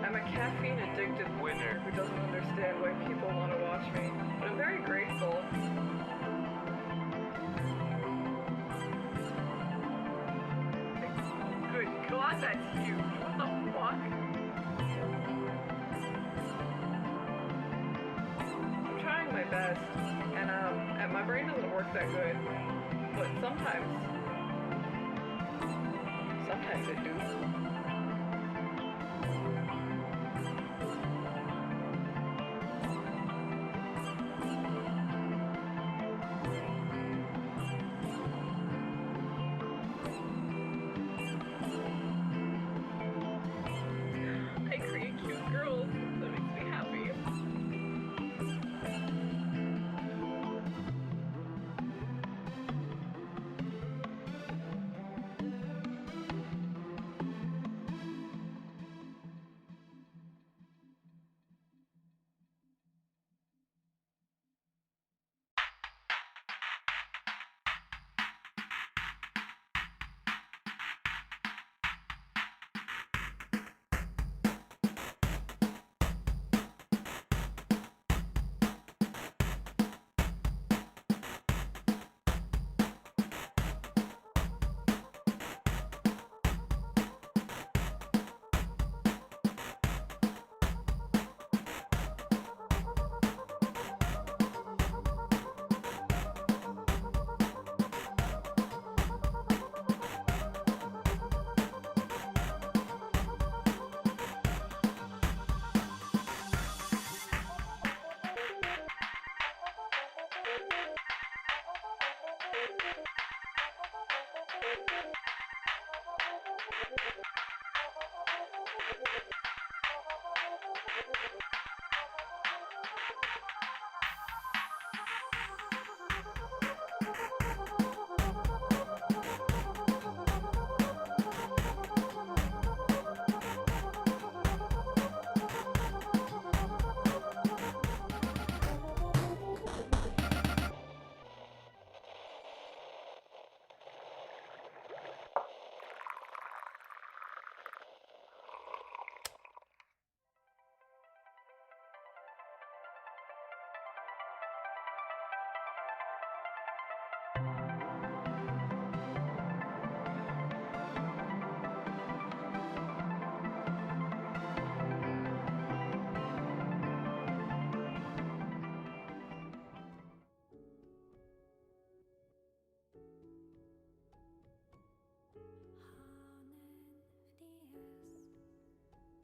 I'm a caffeine-addicted winner who doesn't understand why people want to watch me, but I'm very grateful. Good God, that's huge. What the fuck? I'm trying my best, and my brain doesn't work that good, but sometimes it do. I create cute girls. That makes me happy.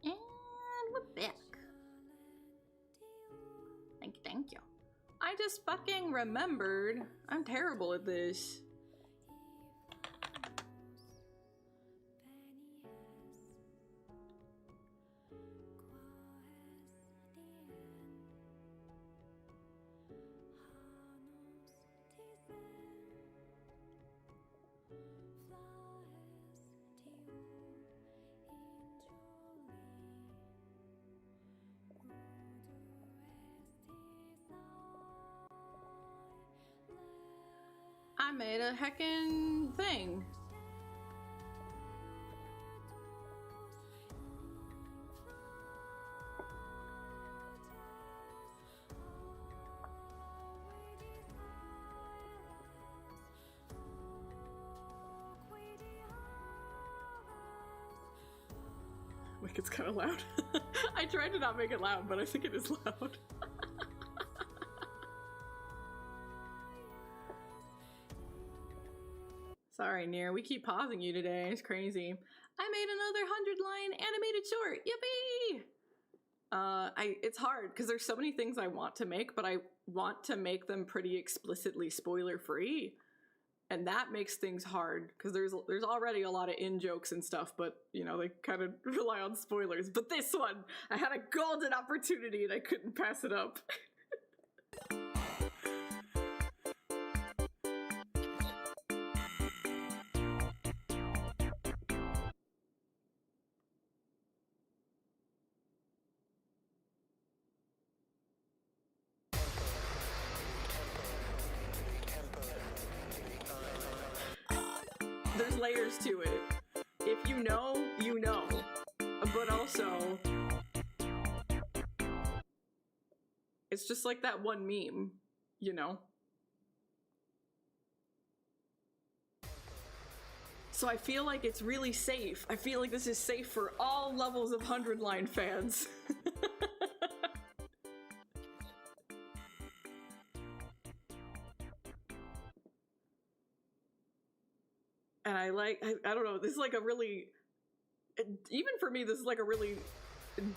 And we're back. Thank you. I just fucking remembered. I'm terrible at this. I made a heckin' thing. like it's kind of loud. I tried to not make it loud, but I think it is loud. Sorry, Nier. We keep pausing you today. It's crazy. I made another 100-line animated short. Yippee! It's hard because there's so many things I want to make, but I want to make them pretty explicitly spoiler-free. And that makes things hard because there's already a lot of in-jokes and stuff, but, you know, they kind of rely on spoilers. But this one, I had a golden opportunity and I couldn't pass it up. There's layers to it. If you know, you know. But also, it's just like that one meme, you know? So I feel like it's really safe. I feel like this is safe for all levels of 100-line fans. And I don't know, this is like a really, even for me, this is like a really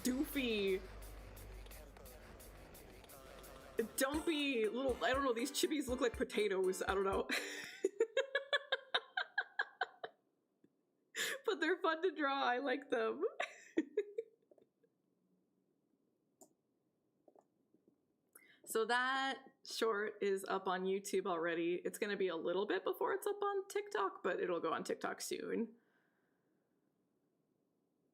doofy, dumpy little, I don't know, these chibis look like potatoes, I don't know. But they're fun to draw, I like them. So that short is up on YouTube already. It's going to be a little bit before it's up on TikTok, but it'll go on TikTok soon.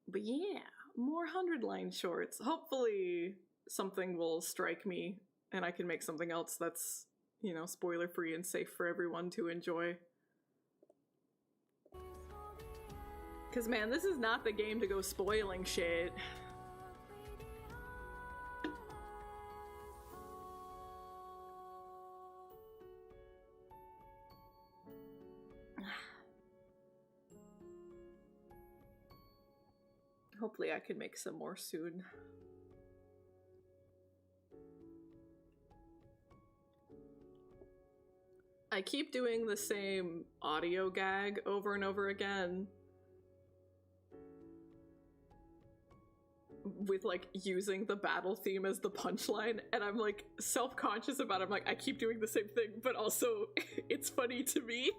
But yeah, more 100-line shorts. Hopefully something will strike me and I can make something else that's, you know, spoiler-free and safe for everyone to enjoy. Because, man, this is not the game to go spoiling shit. Hopefully I can make some more soon. I keep doing the same audio gag over and over again. With like using the battle theme as the punchline, and I'm like self-conscious about it. I'm like, I keep doing the same thing, but also it's funny to me.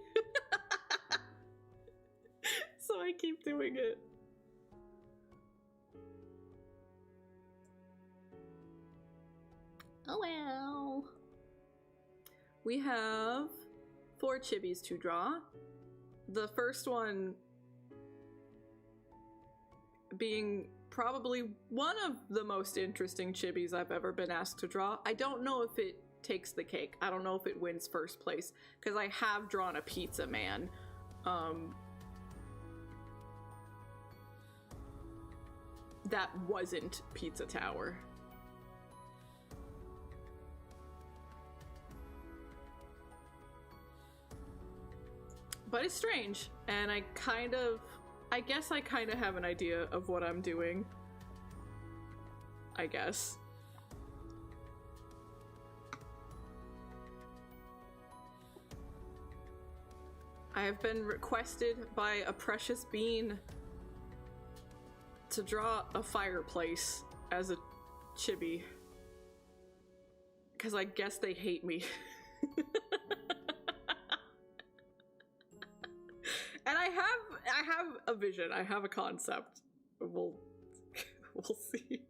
So I keep doing it. Oh well. We have 4 chibis to draw. The first one being probably one of the most interesting chibis I've ever been asked to draw. I don't know if it takes the cake. I don't know if it wins first place, because I have drawn a pizza man. That wasn't Pizza Tower. But it's strange, and I guess I kind of have an idea of what I'm doing. I guess. I have been requested by a precious bean to draw a fireplace as a chibi. Because I guess they hate me. And I have a vision. I have a concept. We'll see.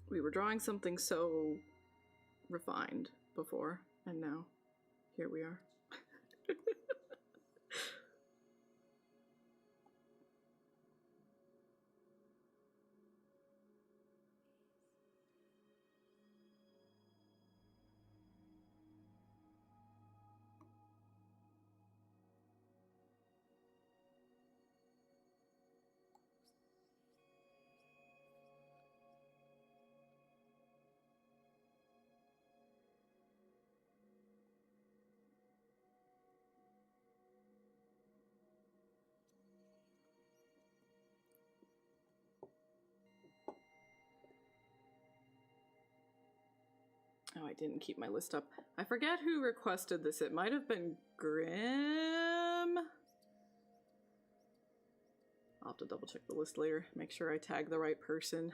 We were drawing something so refined before, and now here we are. Oh, I didn't keep my list up. I forget who requested this. It might have been Grim. I'll have to double check the list later. Make sure I tag the right person.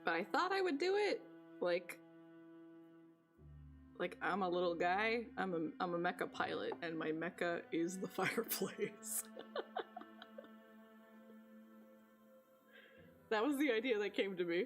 But I thought I would do it. Like I'm a little guy. I'm a mecha pilot, and my mecha is the fireplace. That was the idea that came to me.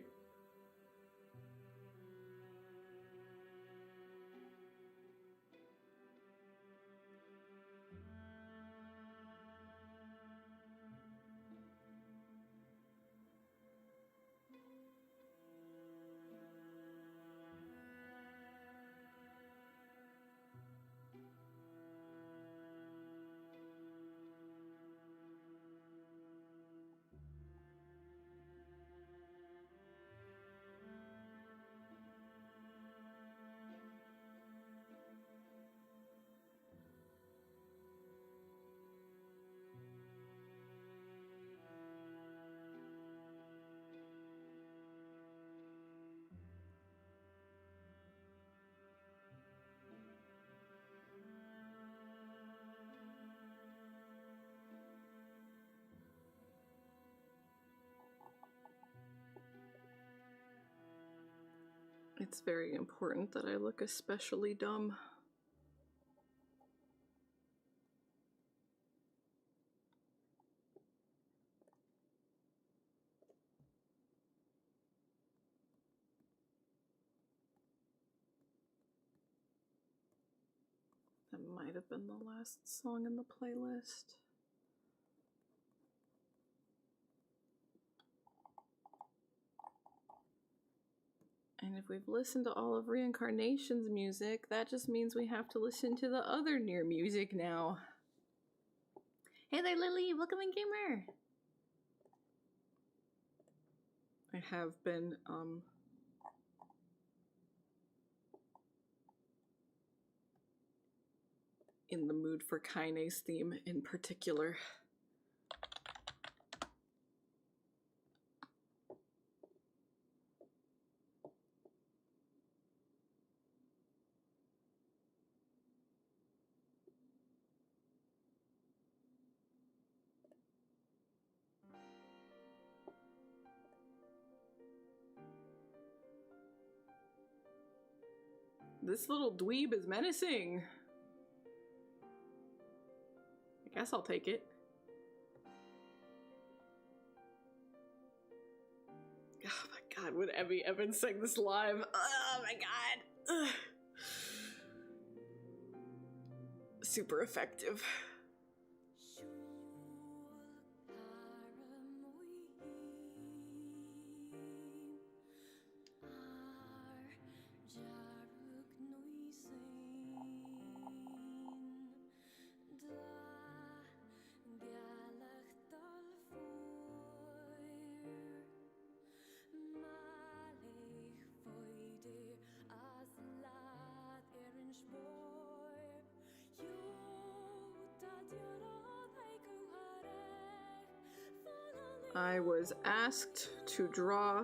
It's very important that I look especially dumb. That might have been the last song in the playlist. And if we've listened to all of Reincarnation's music, that just means we have to listen to the other Nier music now. Hey there, Lily! Welcome in, gamer! I have been, in the mood for Kaine's theme in particular. This little dweeb is menacing. I guess I'll take it. Oh my god, would Emmy Evans sing this live? Oh my god. Ugh. Super effective. I was asked to draw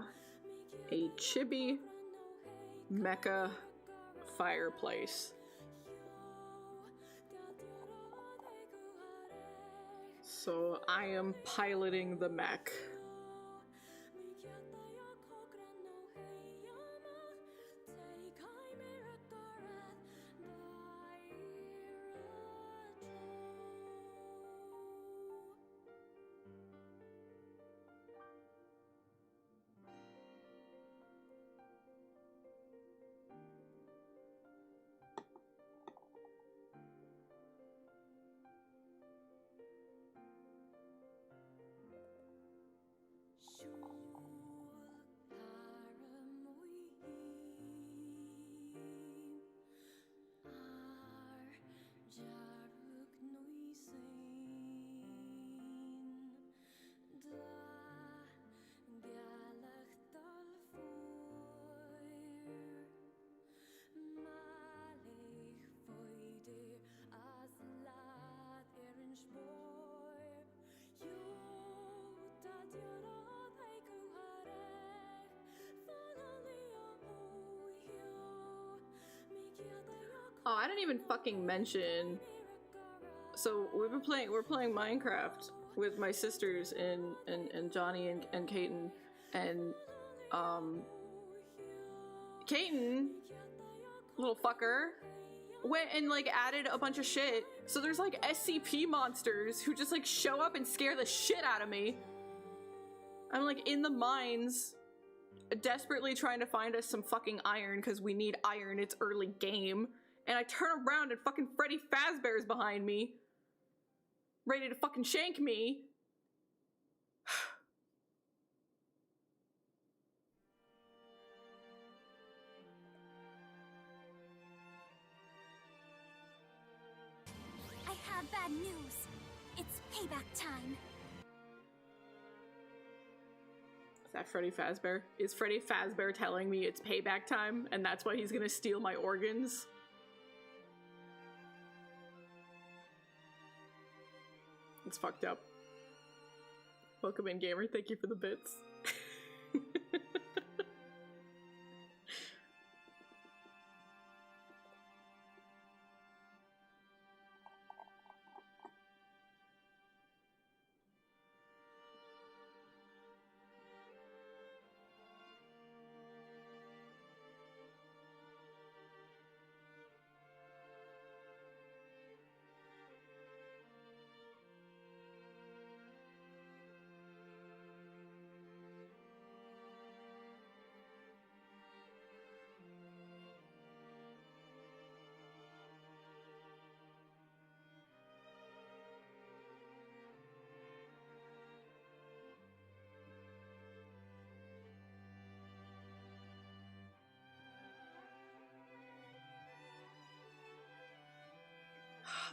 a chibi mecha fireplace. So I am piloting the mech. Oh, I didn't even fucking mention. So we're playing Minecraft with my sisters and Johnny and Kaiten, and Kaiten, little fucker, went and like added a bunch of shit. So there's like SCP monsters who just like show up and scare the shit out of me. I'm like in the mines, desperately trying to find us some fucking iron because we need iron. It's early game. And I turn around and fucking Freddy Fazbear's behind me, ready to fucking shank me. I have bad news. It's payback time. Is that Freddy Fazbear? Is Freddy Fazbear telling me it's payback time and that's why he's gonna steal my organs? It's fucked up. Welcome in, gamer. Thank you for the bits.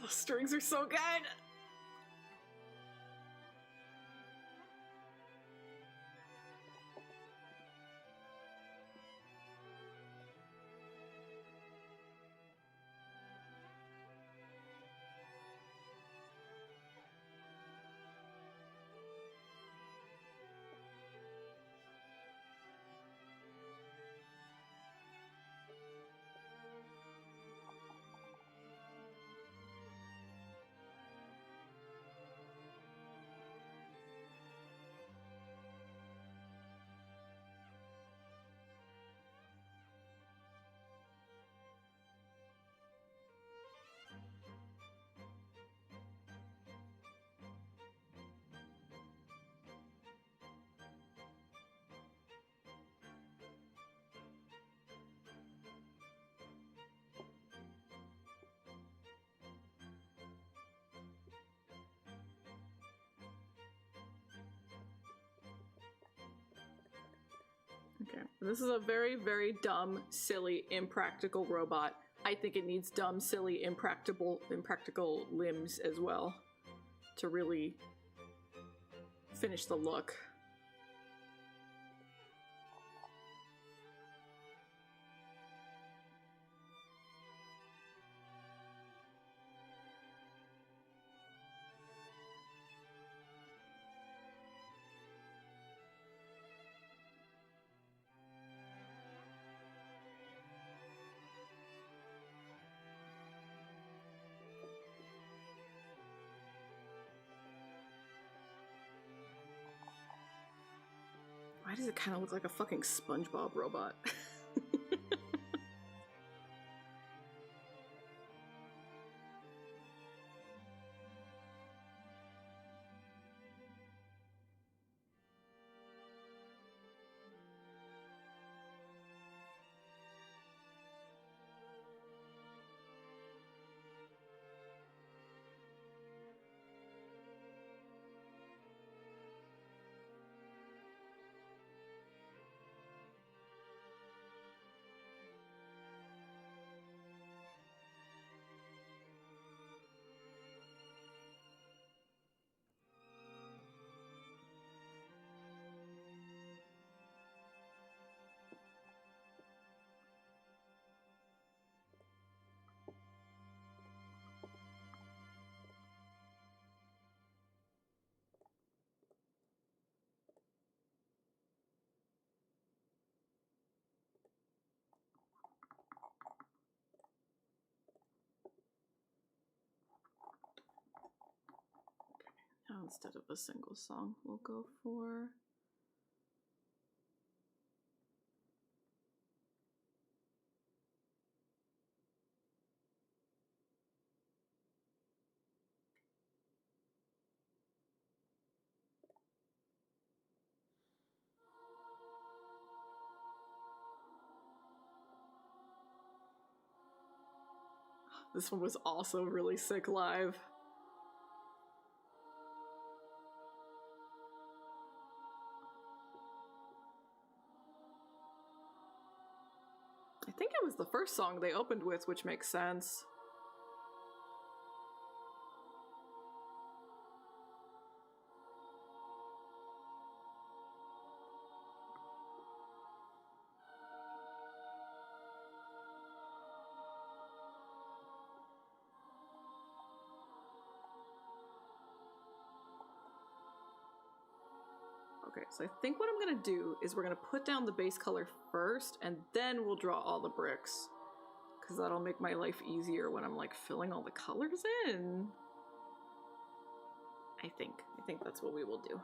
The strings are so good! Okay, this is a very, very dumb, silly, impractical robot. I think it needs dumb, silly, impractical limbs as well to really finish the look. Why does it kind of look like a fucking SpongeBob robot? Now instead of a single song, we'll go for... This one was also really sick live. I think it was the first song they opened with, which makes sense. Okay, so I think what I'm gonna do is we're gonna put down the base color first, and then we'll draw all the bricks. Because that'll make my life easier when I'm like filling all the colors in. I think that's what we will do.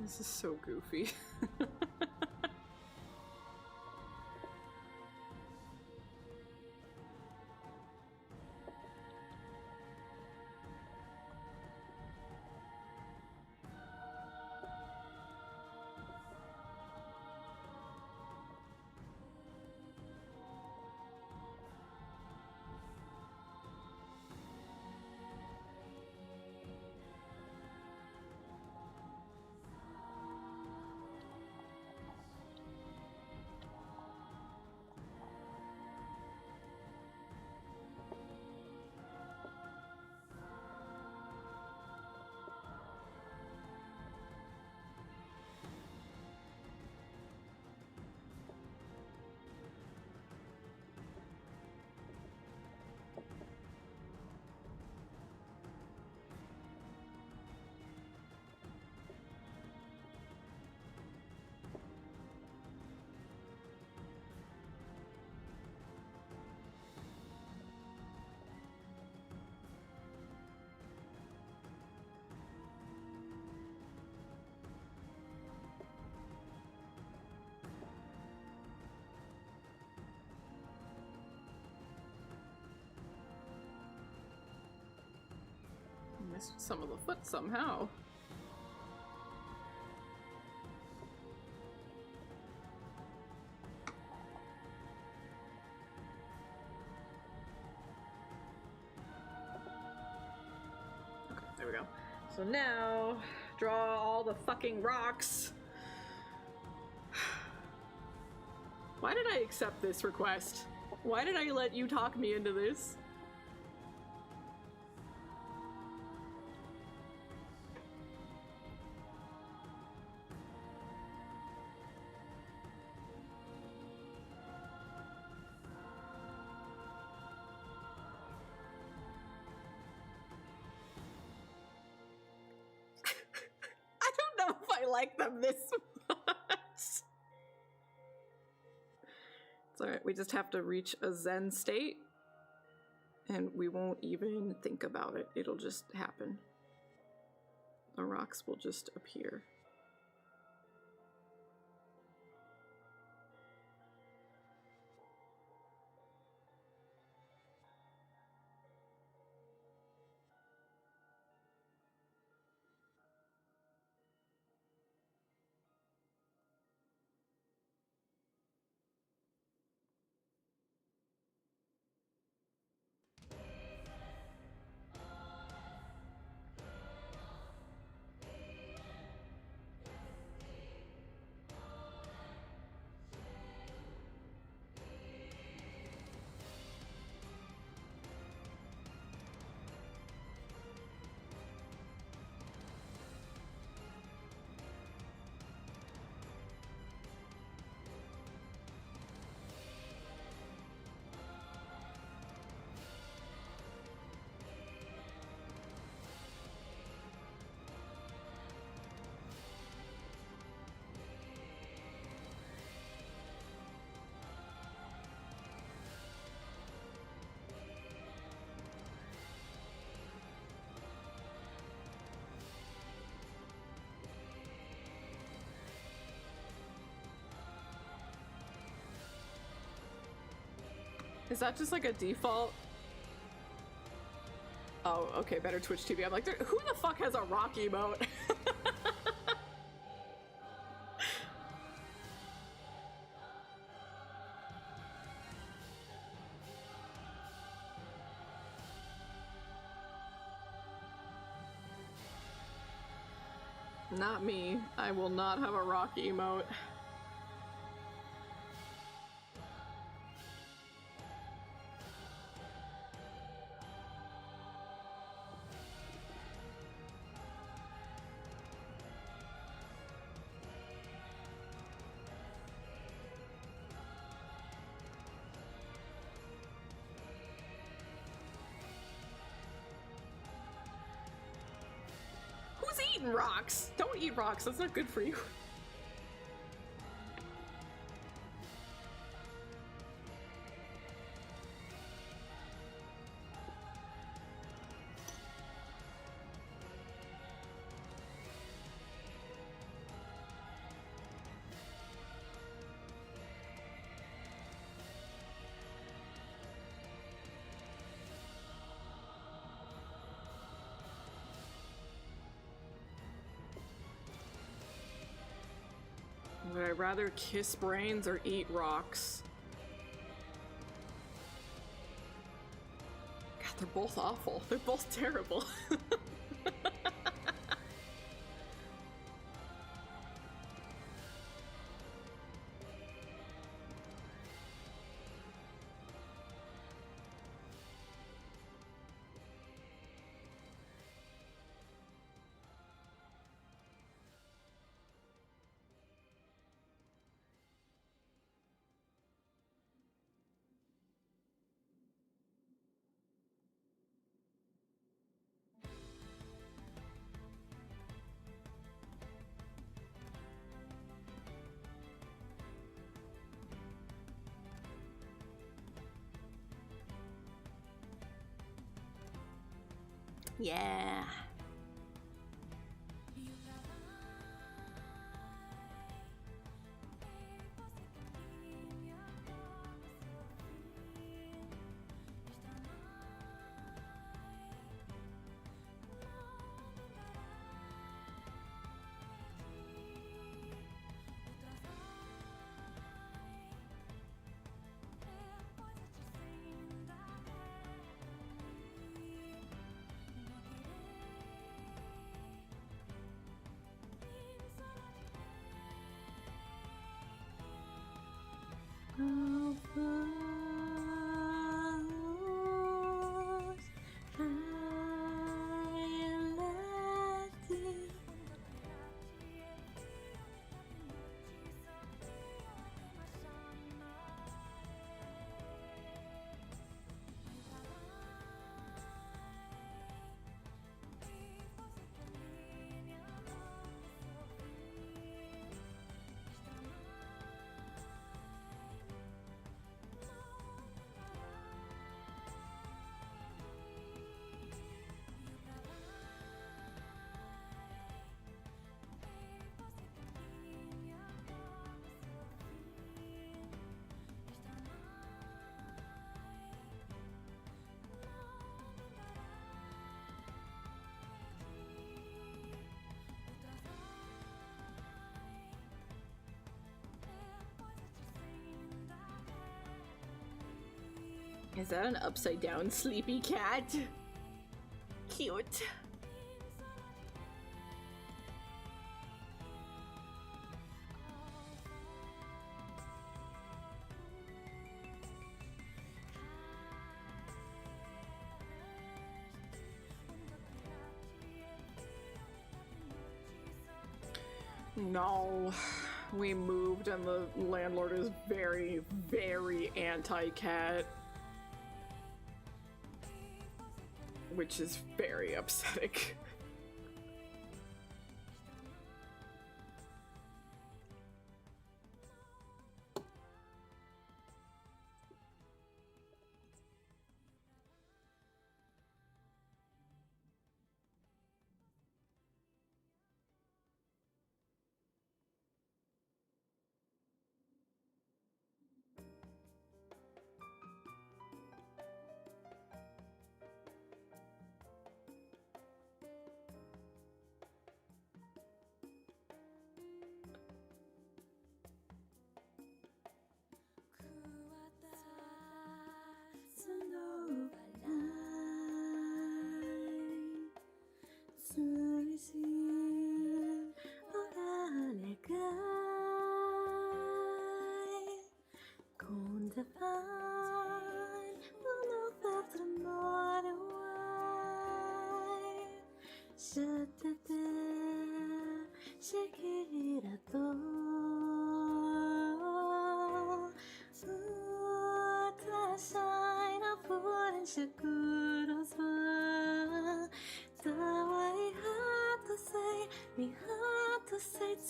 This is so goofy. missed some of the foot somehow. Okay, there we go. So now, draw all the fucking rocks. Why did I accept this request? Why did I let you talk me into this? I don't know if I like them this much. It's alright, we just have to reach a Zen state, and we won't even think about it. It'll just happen. The rocks will just appear. Is that just like a default? Oh, okay, better Twitch TV. I'm like, who the fuck has a rock emote? Not me. I will not have a rock emote. Eating rocks! Don't eat rocks, that's not good for you. Would I rather kiss brains or eat rocks? God, they're both awful. They're both terrible. Yeah. Is that an upside down sleepy cat? Cute. No, we moved and the landlord is very, very anti-cat. Which is very upsetting.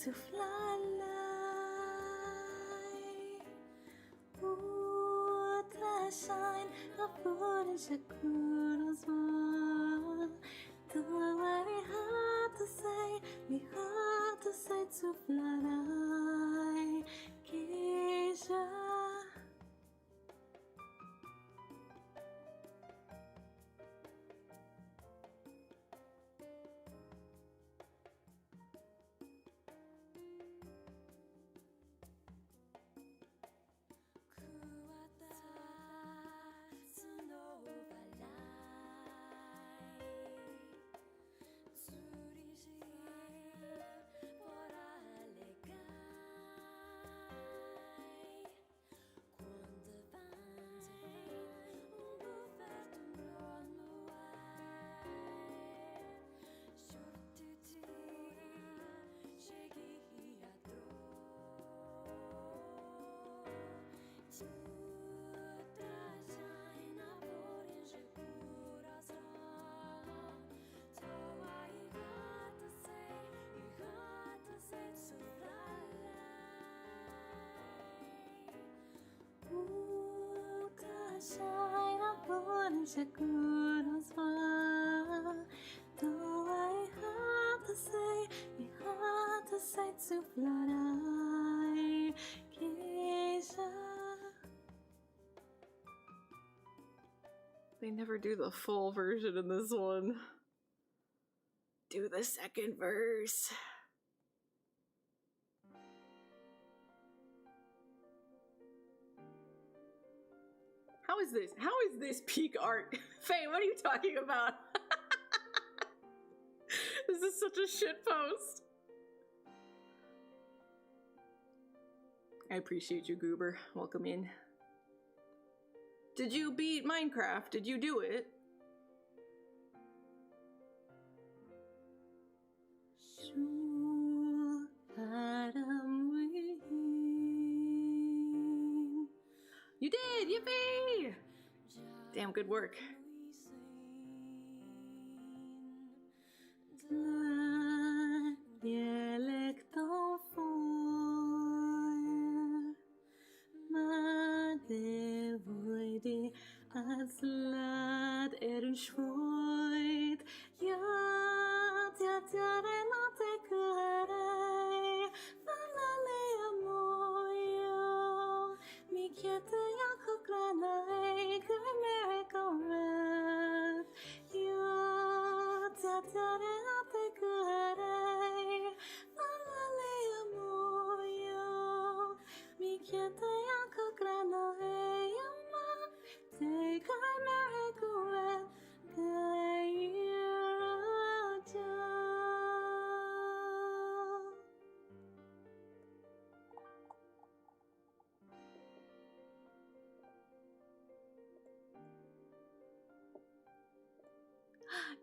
To fly the shine of wood and shakuras one. The way we had to say to fly Keisha. Shine upon Shakuras one. Though I had to say to fly Keisha. They never do the full version in this one. Do the second verse. How is this? How is this peak art? Faye, what are you talking about? This is such a shit post. I appreciate you, Goober. Welcome in. Did you beat Minecraft? Did you do it? You did! Yippee! Damn, good work. Take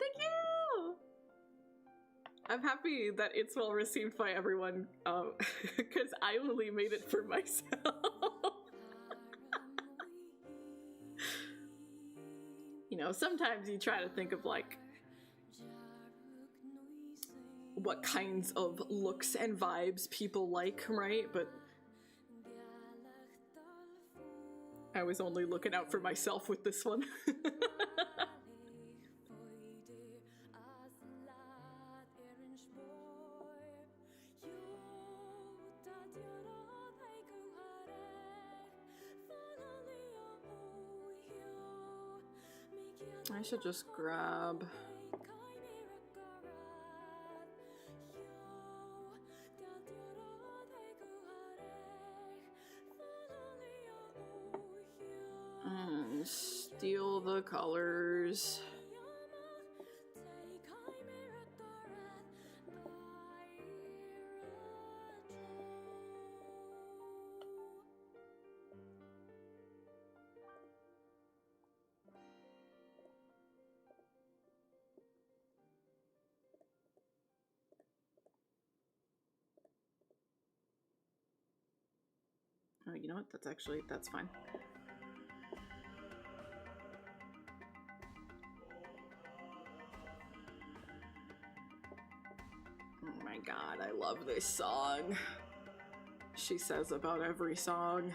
Thank you! I'm happy that it's well received by everyone, because I only made it for myself. You know, sometimes you try to think of, like, what kinds of looks and vibes people like, right? But I was only looking out for myself with this one. I should just grab... steal the colors. Oh, you know what? That's fine. Oh my god, I love this song. She says about every song.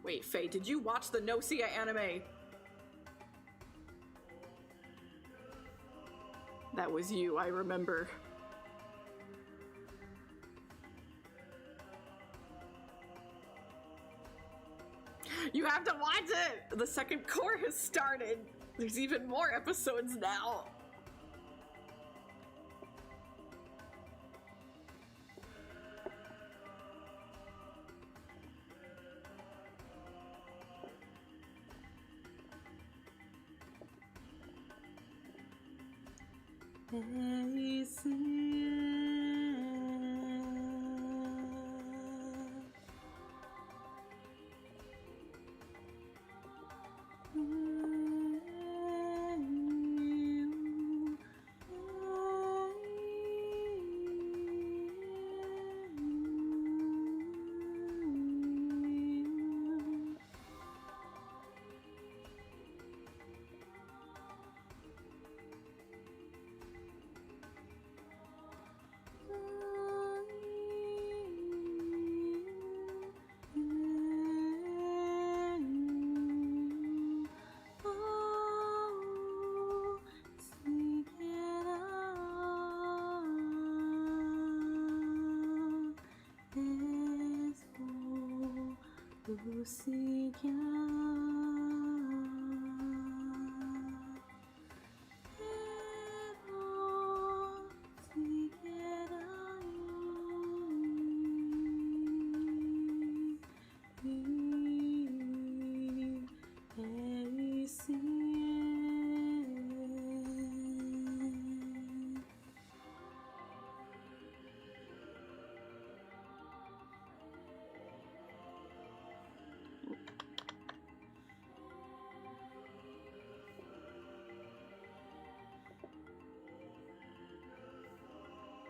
Wait, Faye, did you watch the Gnosia anime? That was you, I remember. You have to watch it! The second cour has started. There's even more episodes now.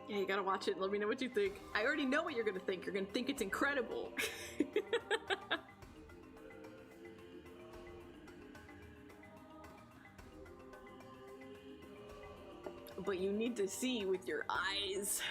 Yeah, you gotta watch it. Let me know what you think. I already know what you're gonna think. You're gonna think it's incredible. But you need to see with your eyes.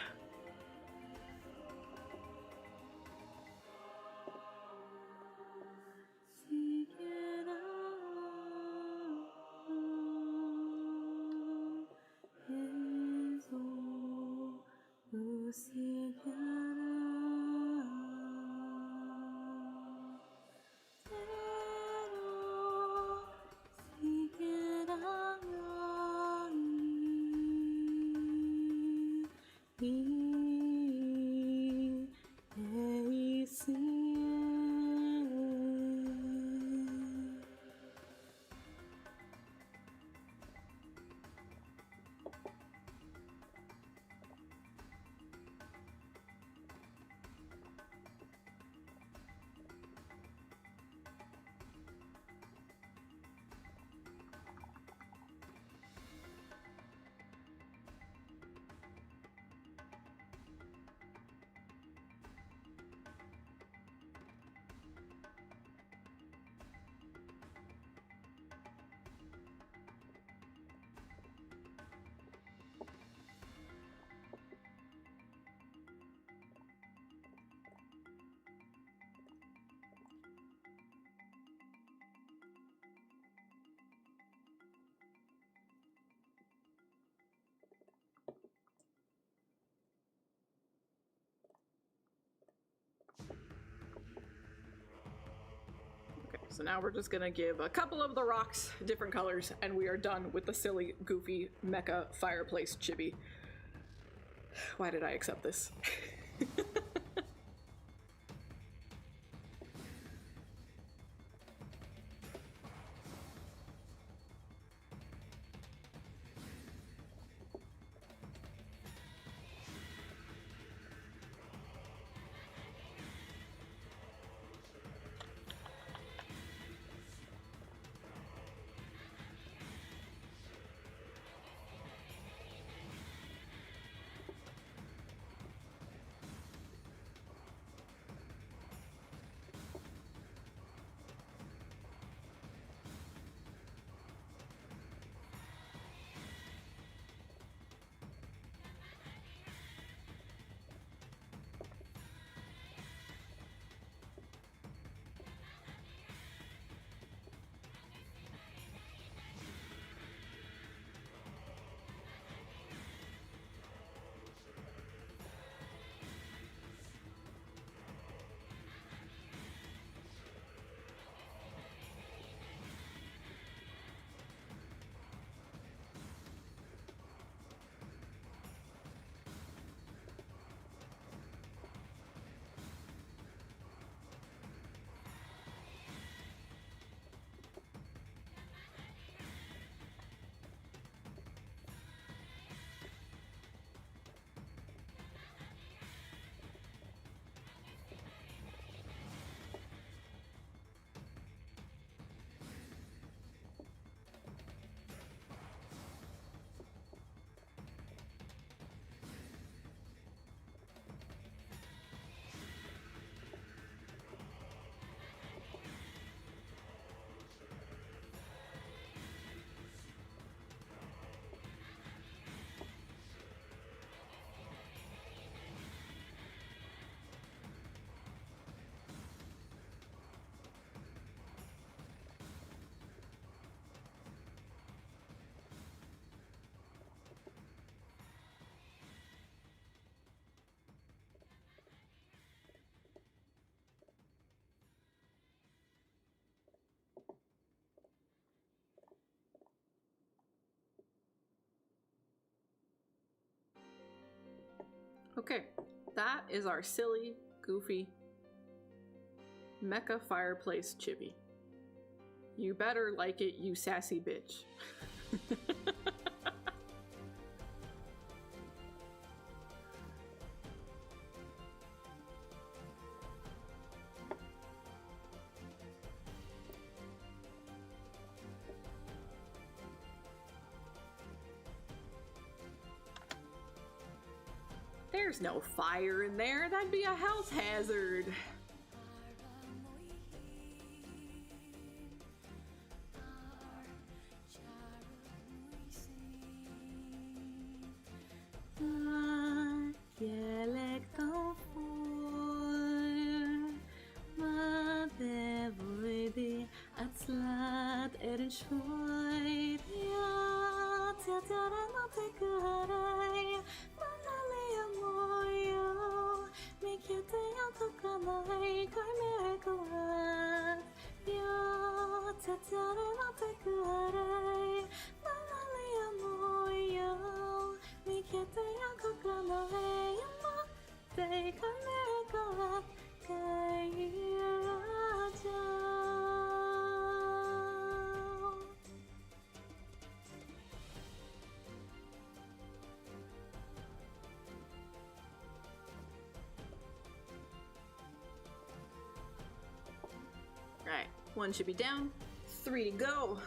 So now we're just gonna give a couple of the rocks different colors, and we are done with the silly, goofy mecha fireplace chibi. Why did I accept this? Okay, that is our silly, goofy mecha fireplace chibi. You better like it, you sassy bitch. There's no fire in there. That'd be a health hazard. Right, one should be down, 3 to go.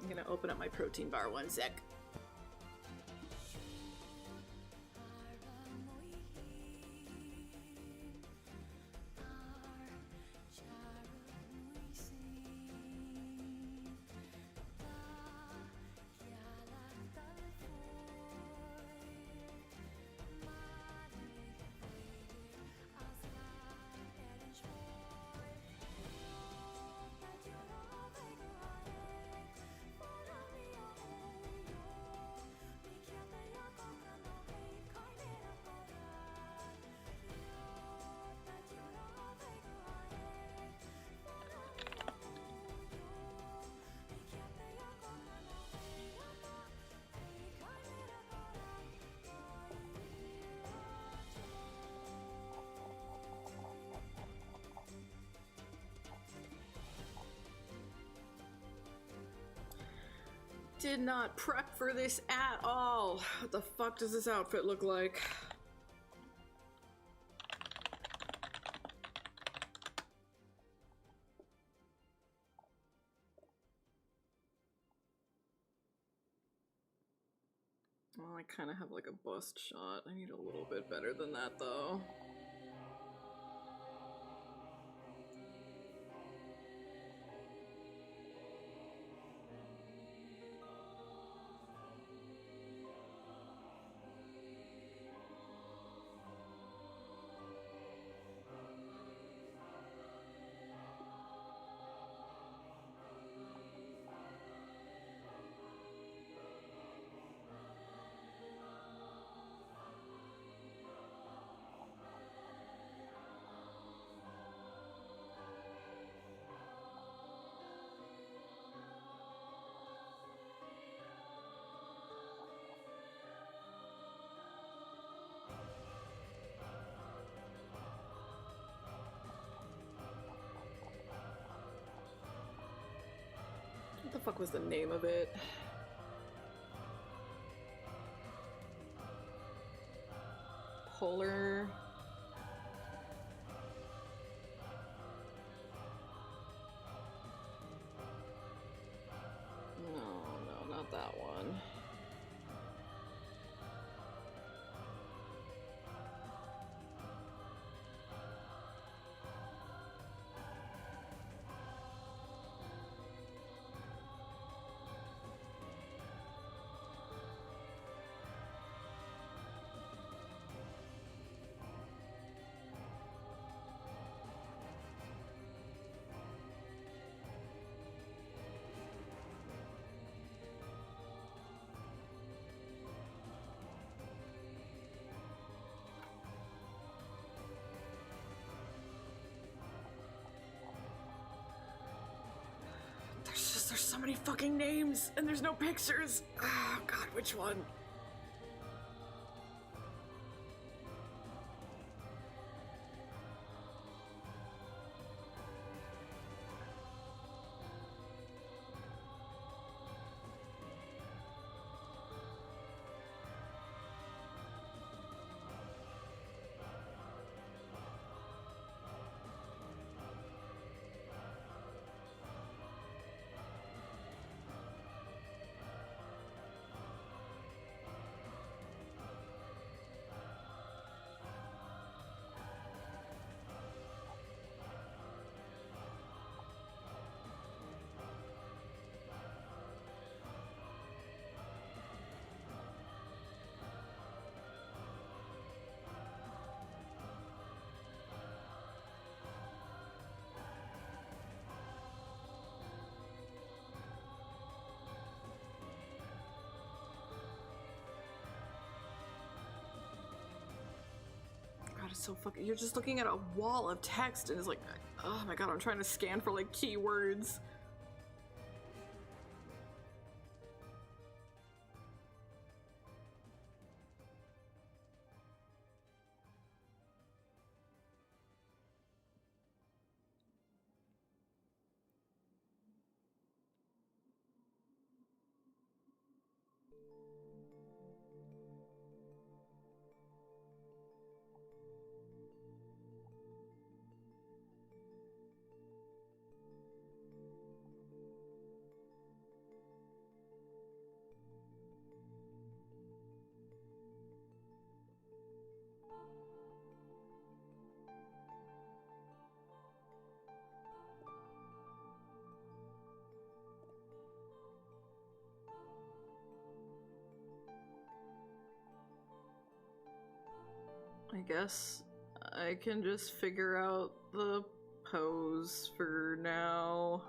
I'm gonna open up my protein bar 1 sec. did not prep for this at all. What the fuck does this outfit look like? Well, I kind of have like a bust shot. I need a little bit better than that though. What the fuck was the name of it? Polar... No, not that one. There's so many fucking names and there's no pictures. Oh god, which one? God, it's so fucking. You're just looking at a wall of text and it's like, oh my god, I'm trying to scan for like keywords. I guess I can just figure out the pose for now.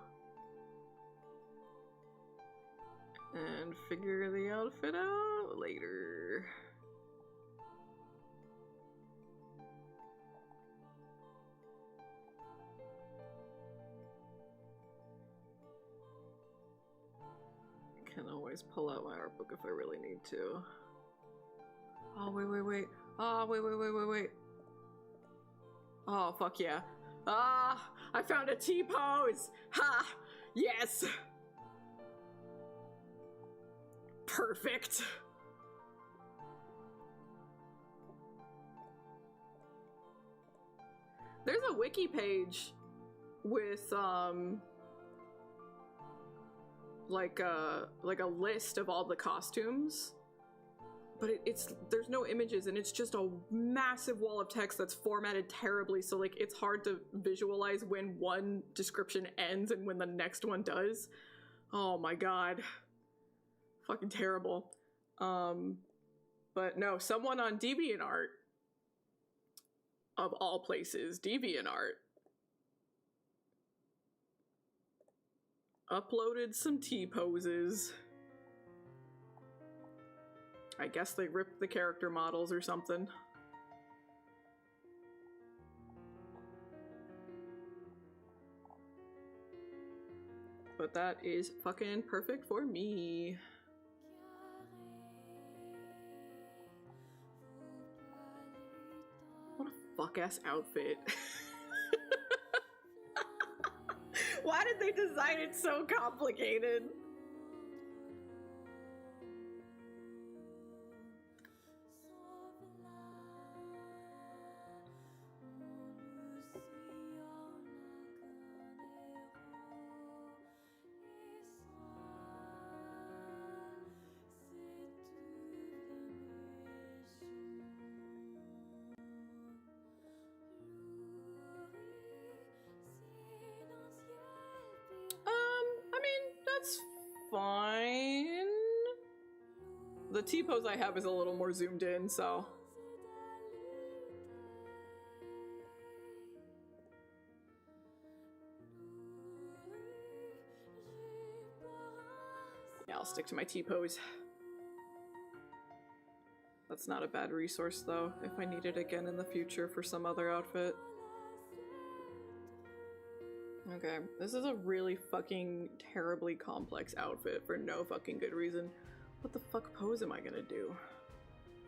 And figure the outfit out later. I can always pull out my art book if I really need to. Oh, wait. Oh, wait. Oh, fuck yeah. Ah, I found a T-pose! Ha! Yes! perfect. There's a wiki page with like a list of all the costumes, but there's no images and it's just a massive wall of text that's formatted terribly, so like it's hard to visualize when one description ends and when the next one does. Oh my god. Fucking terrible. But no, someone on DeviantArt, of all places, DeviantArt, uploaded some T-poses. I guess they ripped the character models or something. But that is fucking perfect for me. What a fuck-ass outfit. Why did they design it so complicated? Fine. The T-pose I have is a little more zoomed in, so. Yeah, I'll stick to my T-pose. That's not a bad resource though, if I need it again in the future for some other outfit. Okay, this is a really fucking terribly complex outfit for no fucking good reason. What the fuck pose am I gonna do?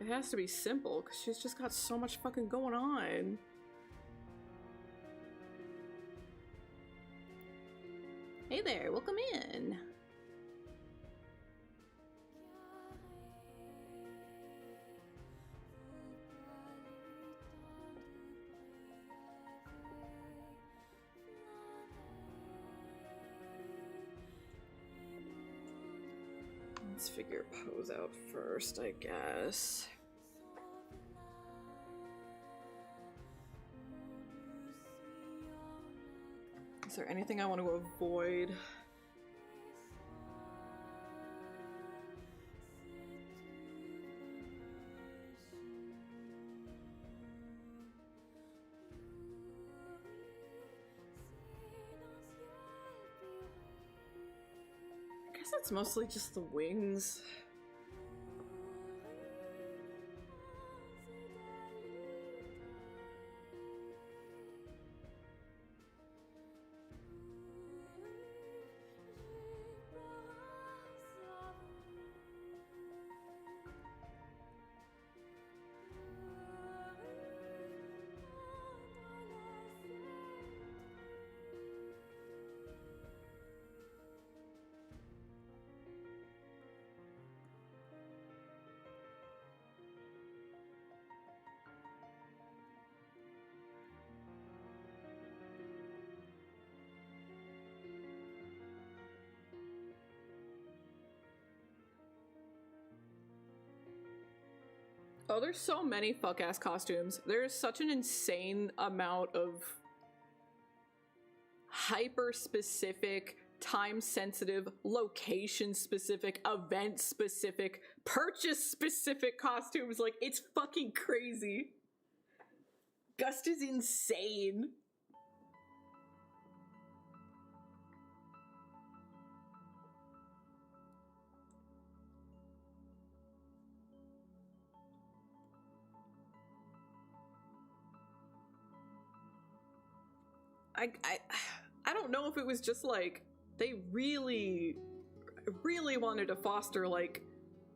It has to be simple, because she's just got so much fucking going on. Hey there, welcome in. Let's figure pose out first, I guess. Is there anything I want to avoid? I guess it's mostly just the wings. Oh, there's so many fuck-ass costumes. There's such an insane amount of hyper-specific, time-sensitive, location-specific, event-specific, purchase-specific costumes. Like, it's fucking crazy. Gust is insane. I don't know if it was just like they really wanted to foster like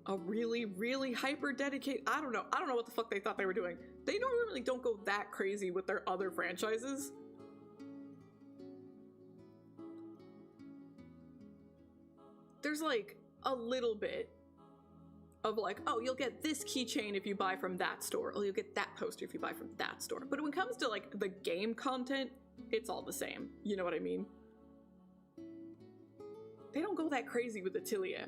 a really hyper dedicated. I don't know what the fuck they thought they were doing. They normally don't go that crazy with their other franchises. There's like a little bit, of like, oh, you'll get this keychain if you buy from that store, or you'll get that poster if you buy from that store. But when it comes to like the game content, it's all the same. You know what I mean? They don't go that crazy with Atelier.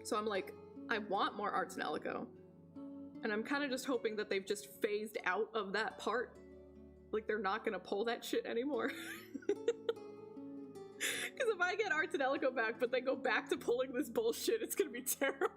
So I'm like, I want more Arts and Alico. And I'm kind of just hoping that they've just phased out of that part. Like, they're not gonna pull that shit anymore. Because if I get Arts and Alico back, but they go back to pulling this bullshit, it's gonna be terrible.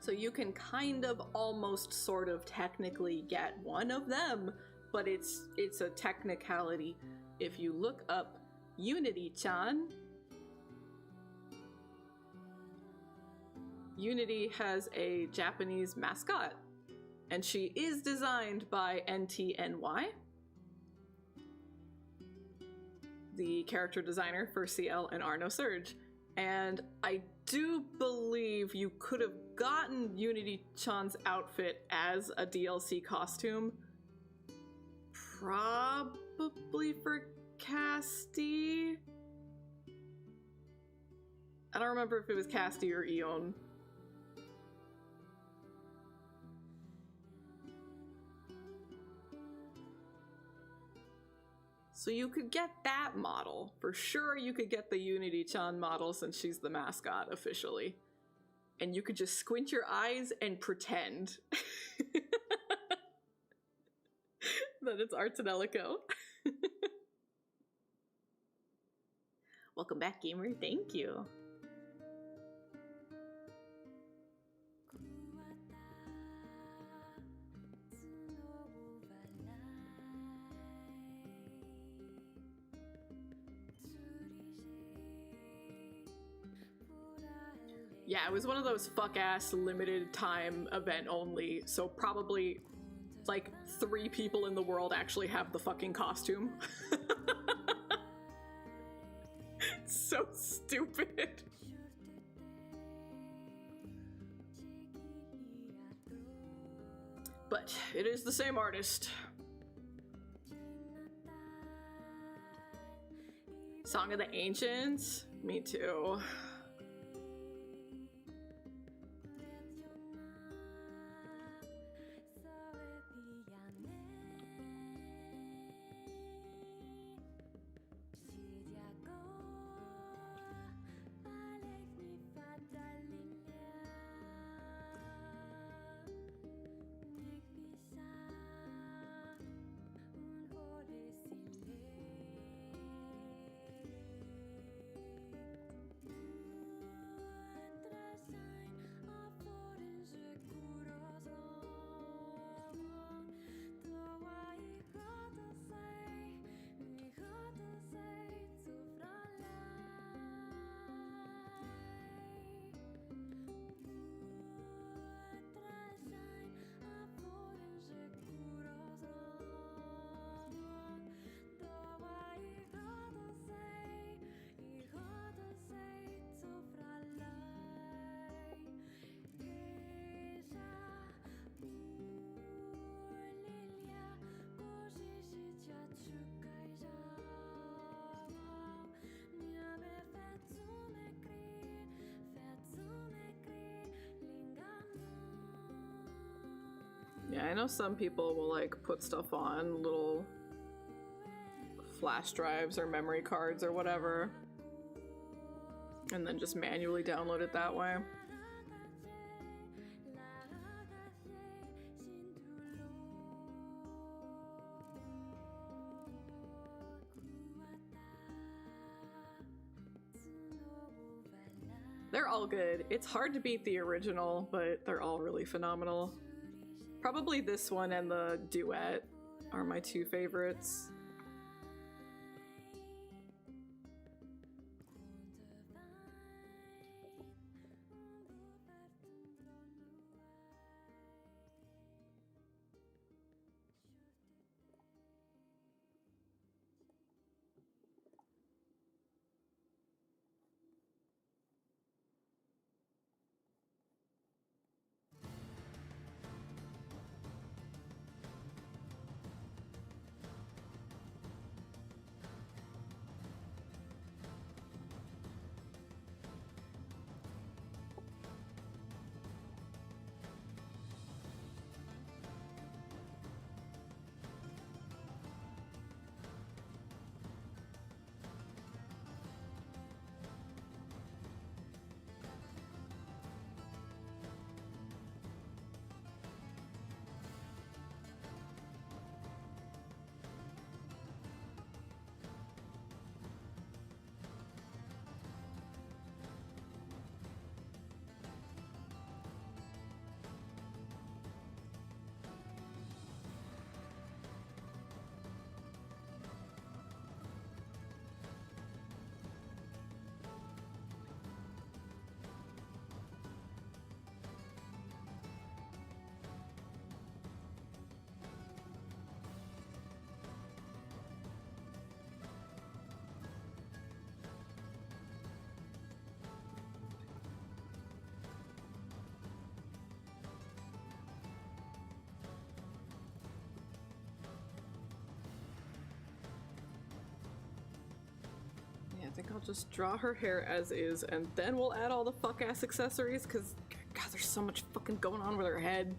So you can kind of almost sort of technically get one of them, but it's a technicality. If you look up Unity-chan, Unity has a Japanese mascot, and she is designed by NTNY, the character designer for CL and Arno Surge. And I do believe you could have gotten Unity-chan's outfit as a DLC costume. Probably for Casti? I don't remember if it was Casti or Eon. So you could get that model. For sure you could get the Unity-chan model since she's the mascot officially. And you could just squint your eyes and pretend that it's Arts and Alico. Welcome back, gamer. Thank you. Yeah, it was one of those fuck-ass limited time event only, so probably like 3 people in the world actually have the fucking costume. So stupid. But it is the same artist. Song of the Ancients? Me too. Yeah, I know some people will like put stuff on little flash drives or memory cards or whatever, and then just manually download it that way. They're all good. It's hard to beat the original, but they're all really phenomenal. Probably this one and the duet are my two favorites. I think I'll just draw her hair as is, and then we'll add all the fuck-ass accessories, because, God, there's so much fucking going on with her head.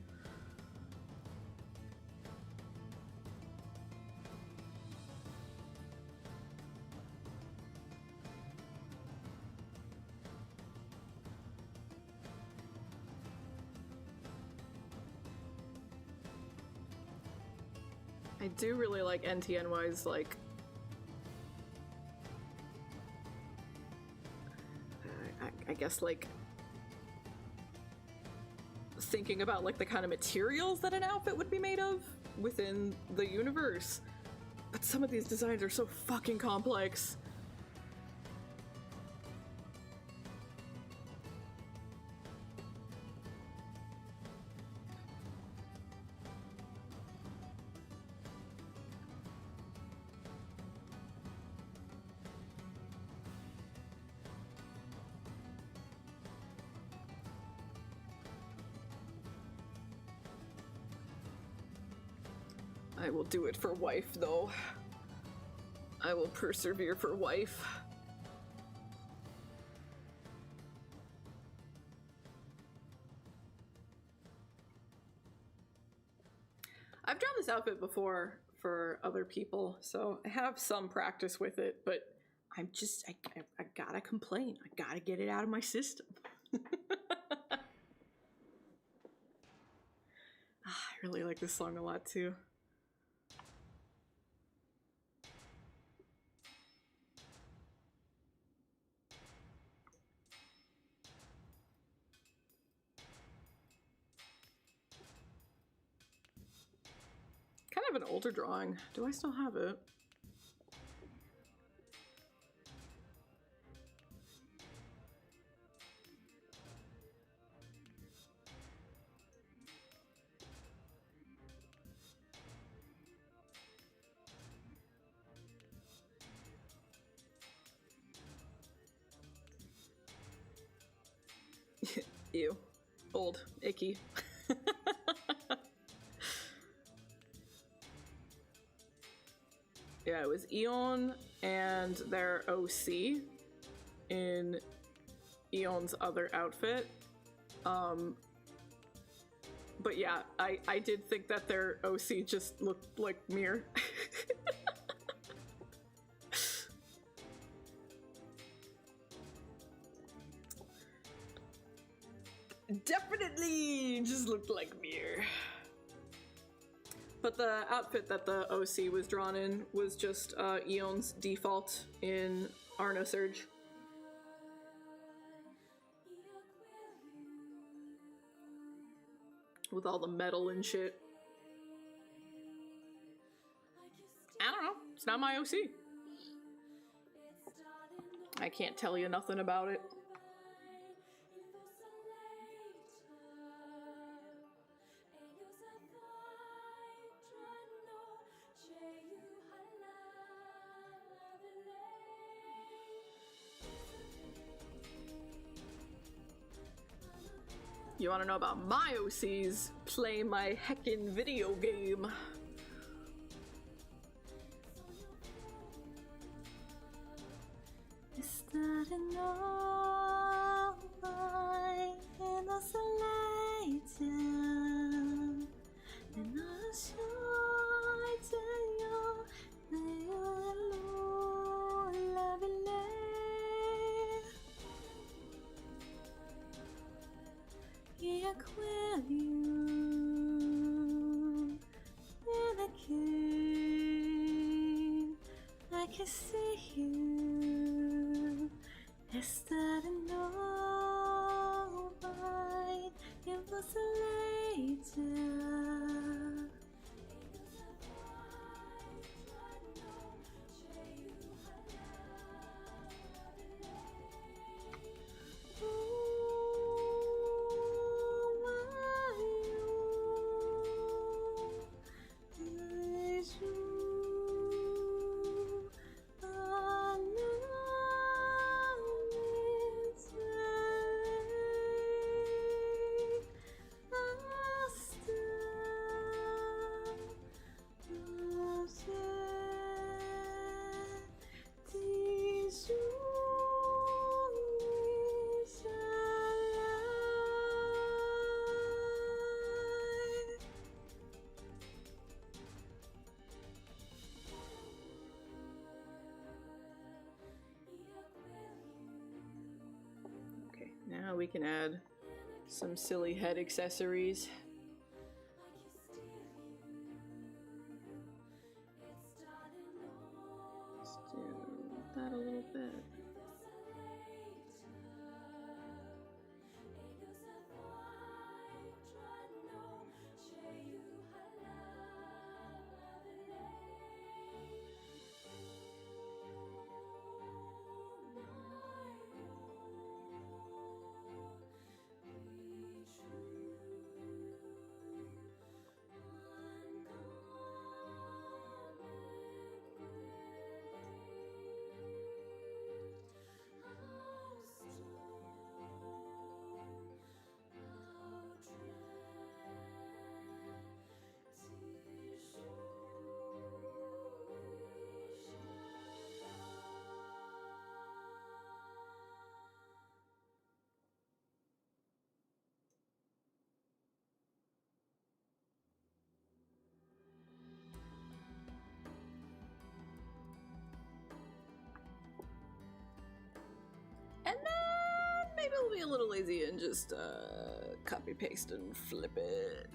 I do really like NTNY's, like, I guess, like, thinking about, like, the kind of materials that an outfit would be made of within the universe. But some of these designs are so fucking complex. I will do it for wife, though. I will persevere for wife. I've drawn this outfit before for other people, so I have some practice with it, but I'm just, I gotta complain. I gotta get it out of my system. I really like this song a lot, too. Kind of an older drawing. Do I still have it? Ew. Old. Icky. Yeah, it was Eon and their OC in Eon's other outfit. But yeah, I did think that their OC just looked like Mir. Definitely just looked like Mir. But the outfit that the OC was drawn in was just Eon's default in Arno Surge. With all the metal and shit. I don't know. It's not my OC. I can't tell you nothing about it. You wanna know about my OCs? Play my heckin' video game. Starting over in isolation, and I'll show it to you. Aquarium, and I can see you. It's starting over. It was later. Okay, now we can add some silly head accessories. Let's do that a little bit. And then maybe we'll be a little lazy and just copy paste and flip it.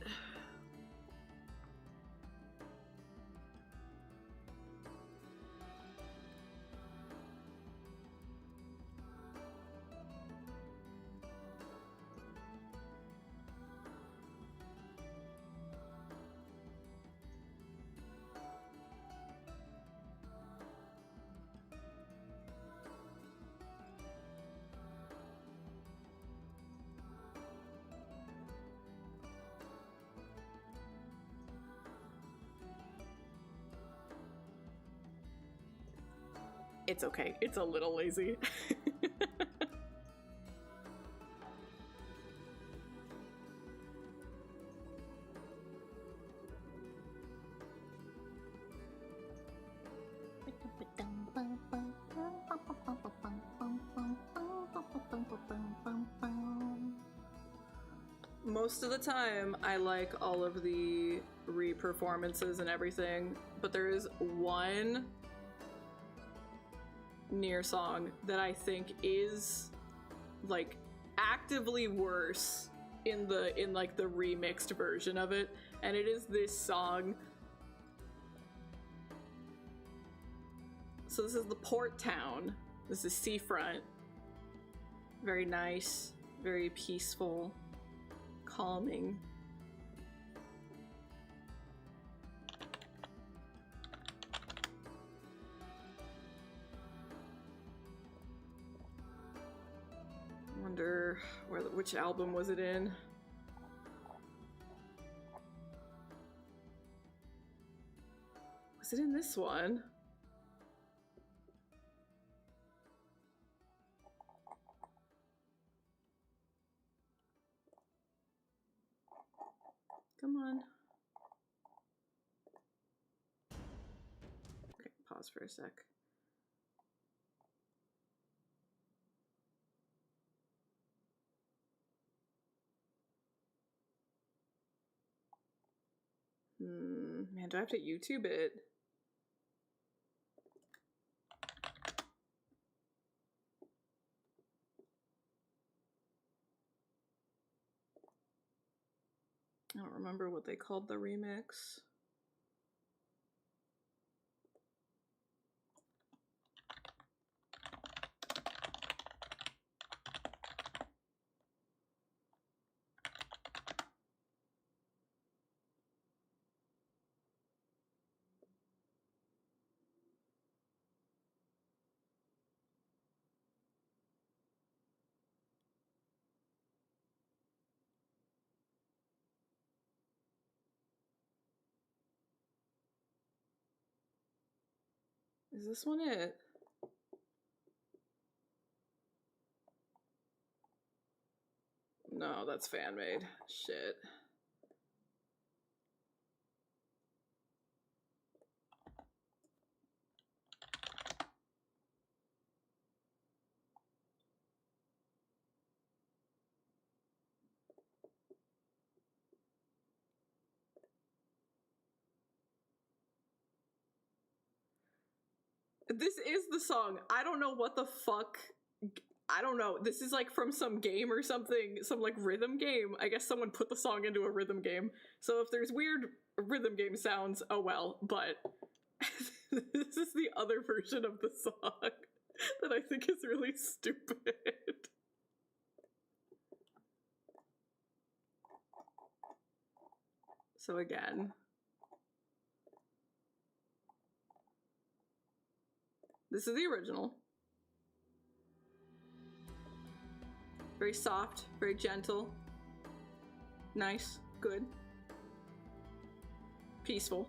It's okay. It's a little lazy. most of the time I like all of the re-performances and everything, but there is one Nier song that I think is like actively worse in like the remixed version of it, and it is this song. So this is the port town. This is seafront. Very nice, very peaceful, calming. Wonder which album was it in? Was it in this one? Come on. Okay, pause for a sec. Man, do I have to YouTube it? I don't remember what they called the remix. Is this one it? No, that's fan made. Shit. This is the song. I don't know what the fuck. I don't know. This is like from some game or something, some like rhythm game. I guess someone put the song into a rhythm game. So if there's weird rhythm game sounds, oh well. But this is the other version of the song that I think is really stupid. So again. This is the original. Very soft, very gentle. Nice, good. Peaceful.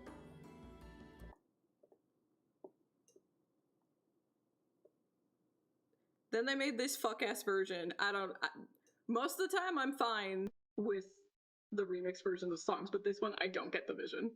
Then they made this fuck-ass version. Most of the time I'm fine with the remix version of the songs, but this one I don't get the vision.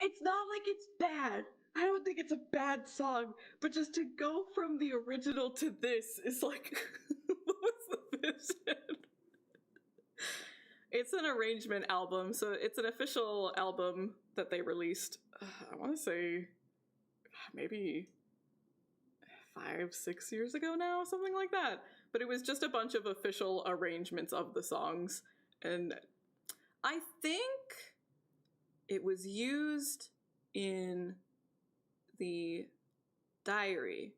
It's not like it's bad. I don't think it's a bad song, but just to go from the original to this is like, what was the vision? It's an arrangement album, so it's an official album that they released, I want to say, maybe 5-6 years ago now, something like that. But it was just a bunch of official arrangements of the songs, and I think it was used in the diary,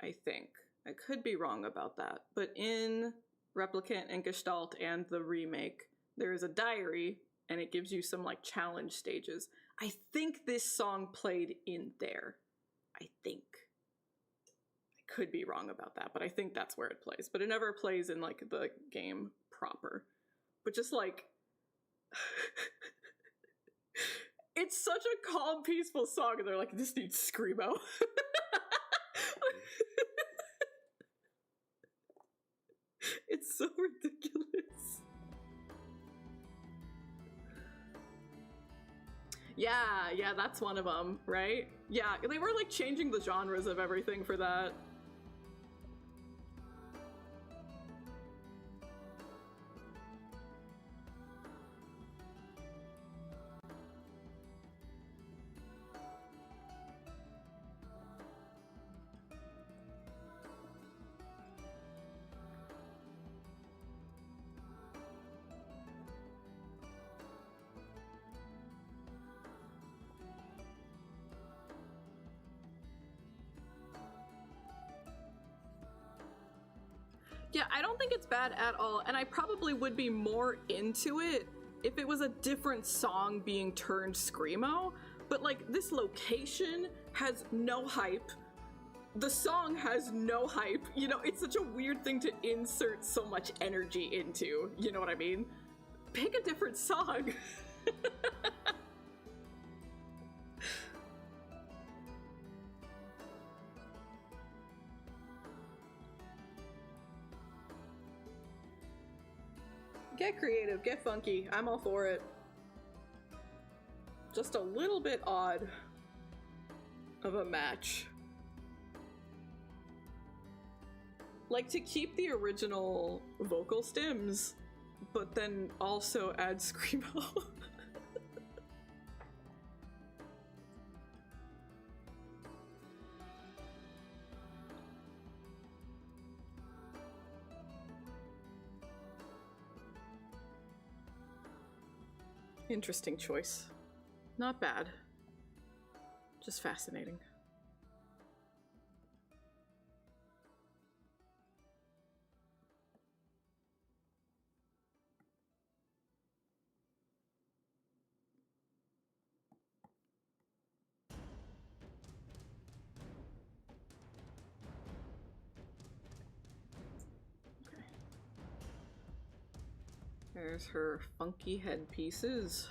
I think. I could be wrong about that, but in Replicant and Gestalt and the remake, there is a diary, and it gives you some like challenge stages. I think this song played in there. I think. I could be wrong about that, but I think that's where it plays. But it never plays in like the game proper. But just like it's such a calm, peaceful song, and they're like, this needs screamo. It's so ridiculous. Yeah, that's one of them, right? Yeah, they were like changing the genres of everything for that. Yeah, I don't think it's bad at all, and I probably would be more into it if it was a different song being turned screamo, but like this location has no hype. The song has no hype. You know, it's such a weird thing to insert so much energy into, you know what I mean? Pick a different song. Get creative, get funky. I'm all for it. Just a little bit odd of a match. Like, to keep the original vocal stems, but then also add screamo. Interesting choice. Not bad. Just fascinating. Okay. There's her funky headpieces.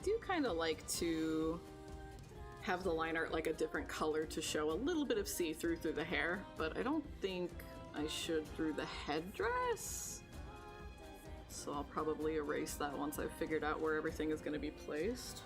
do kind of like to have the line art like a different color to show a little bit of see-through through the hair, but I don't think I should through the headdress. So I'll probably erase that once I've figured out where everything is going to be placed.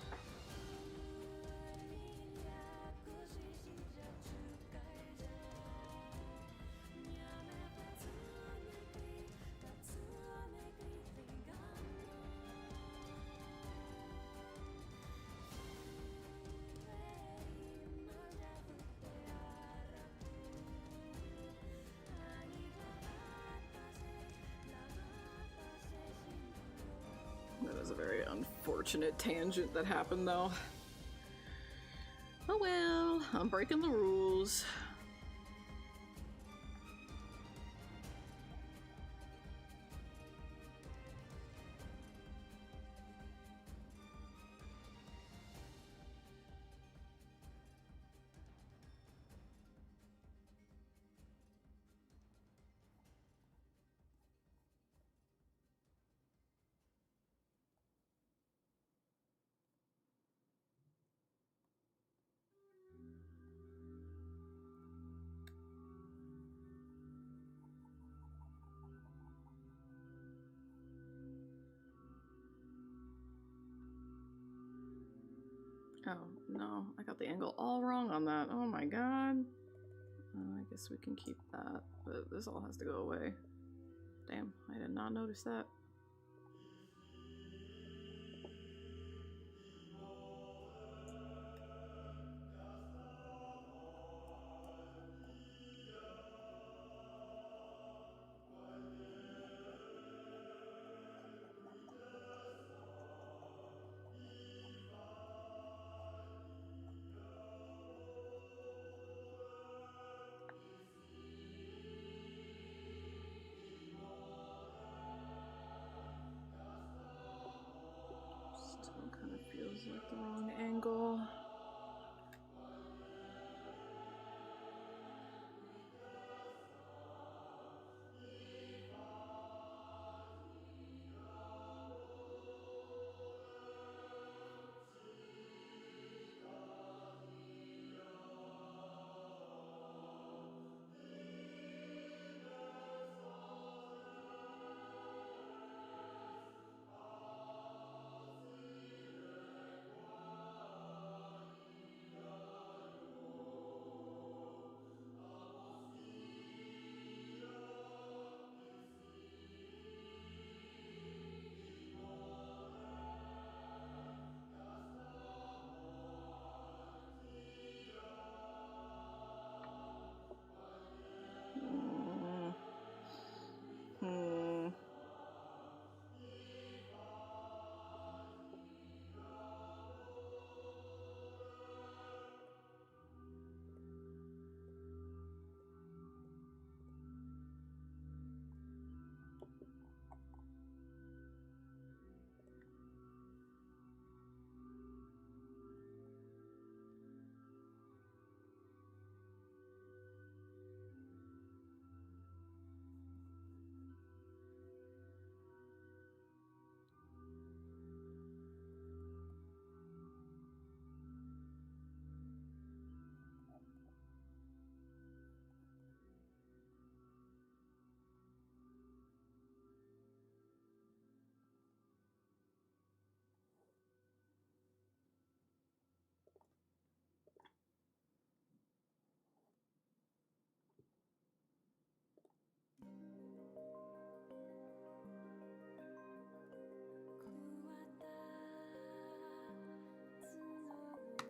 That was a very unfortunate tangent that happened, though. Oh well, I'm breaking the rules. Oh, no. I got the angle all wrong on that. Oh my god. I guess we can keep that, but this all has to go away. Damn, I did not notice that. Still kind of feels like the wrong angle.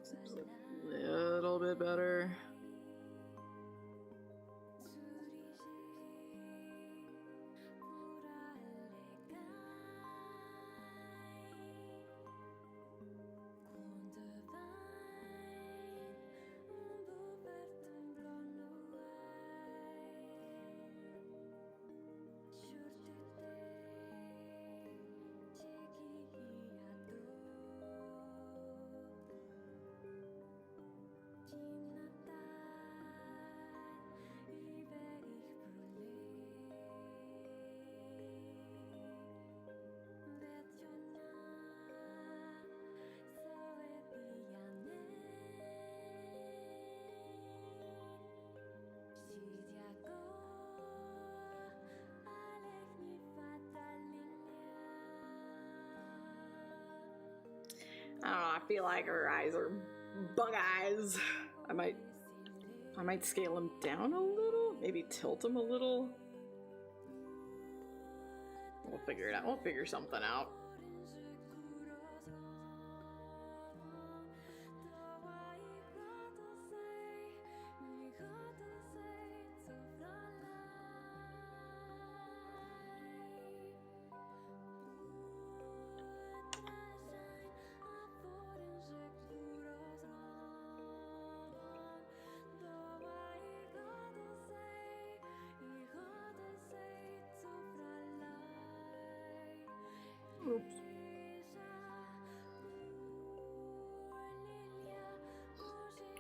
Seems a little bit better. I don't know, I feel like her eyes are bug eyes. I might scale them down a little, maybe tilt them a little. We'll figure it out. We'll figure something out. Oops.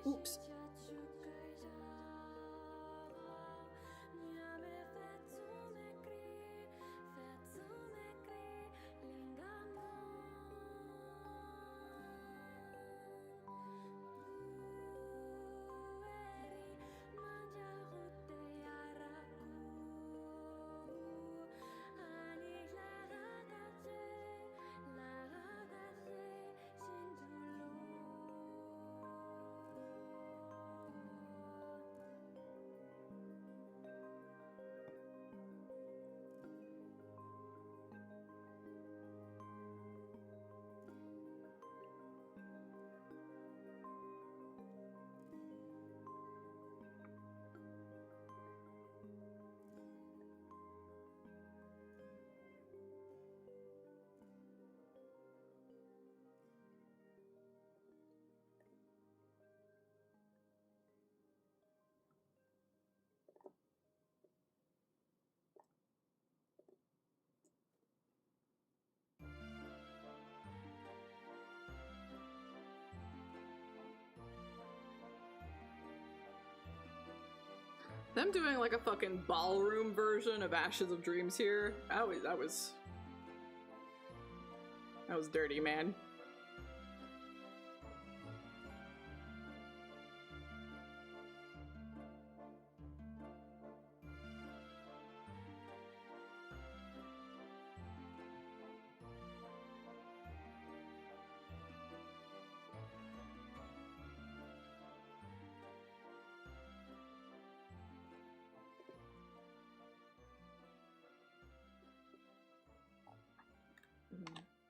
Oops. Them doing like a fucking ballroom version of Ashes of Dreams here. That was dirty, man.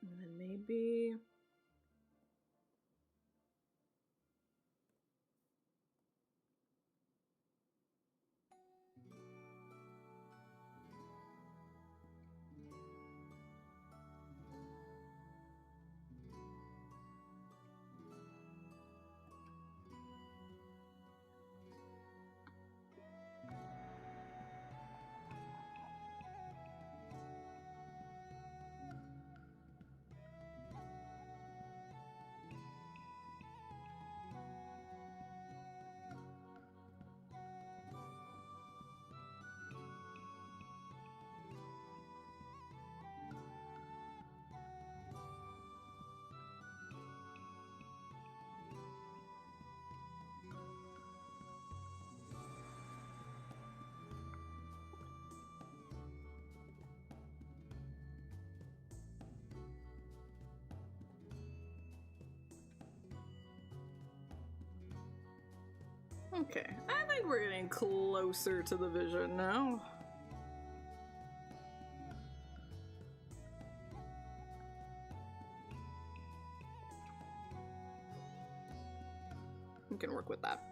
And then maybe... Okay, I think we're getting closer to the vision now. We can work with that.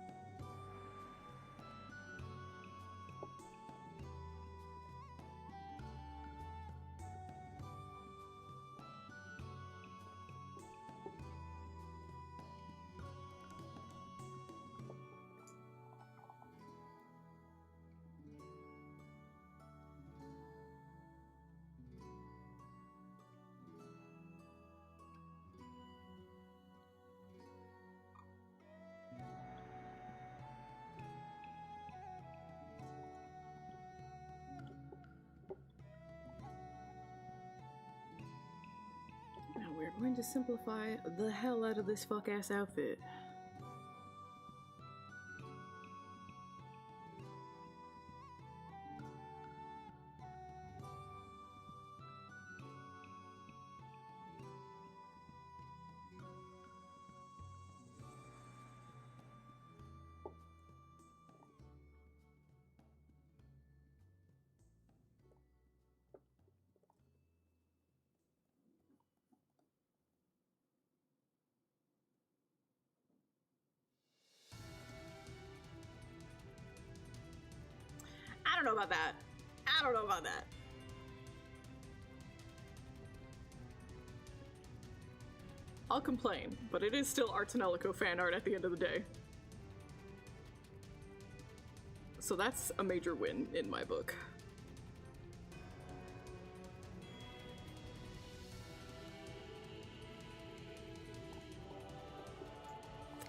Now we're going to simplify the hell out of this fuck-ass outfit. about that. I don't know about that. I'll complain, but it is still Artanelico fan art at the end of the day. So that's a major win in my book.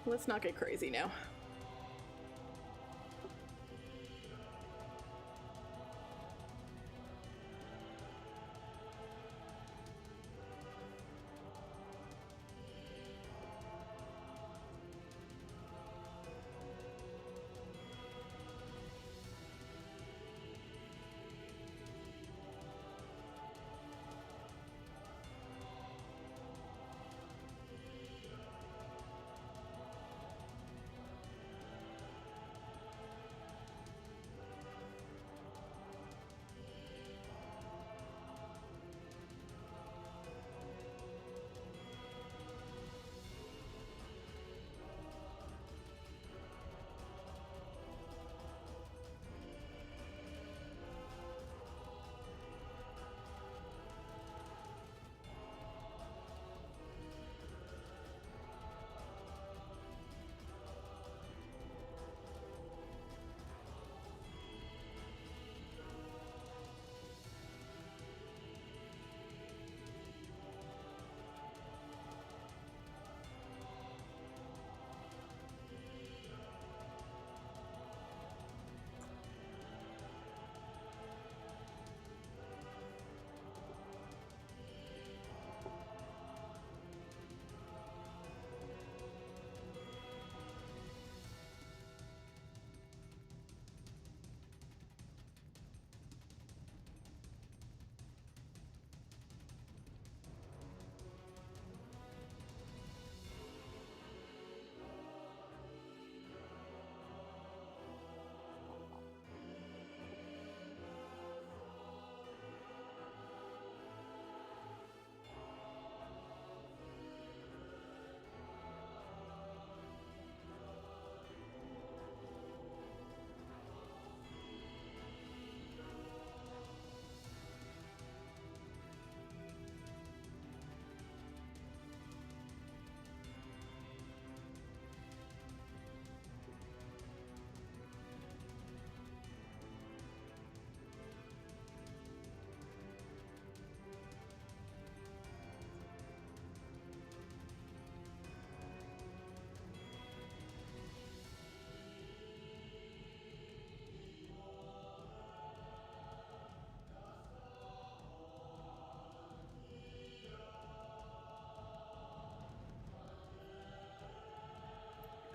Let's not get crazy now.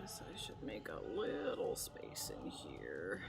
Guess I should make a little space in here.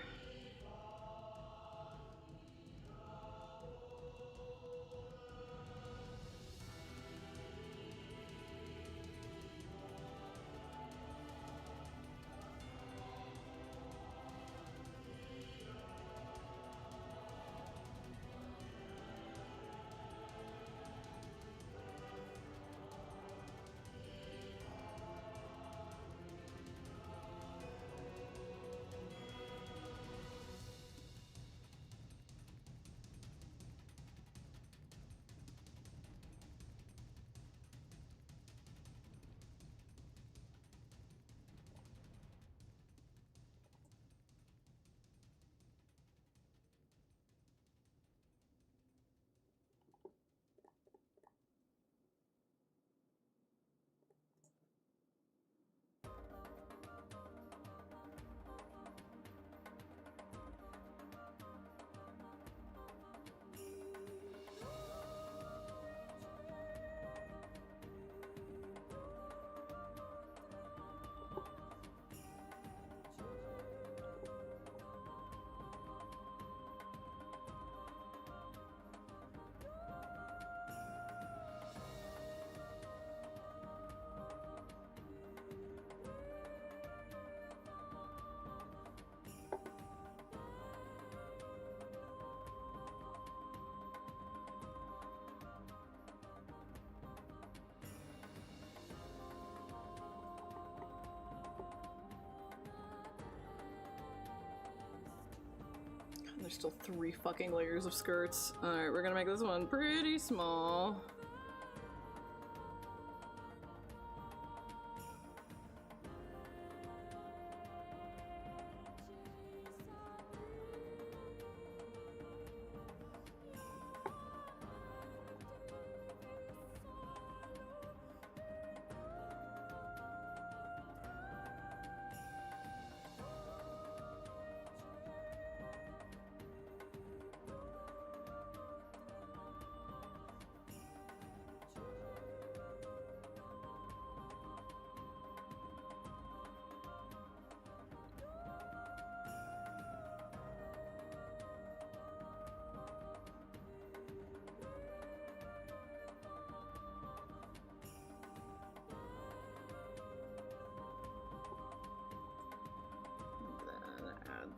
There's still 3 fucking layers of skirts. Alright, we're gonna make this one pretty small.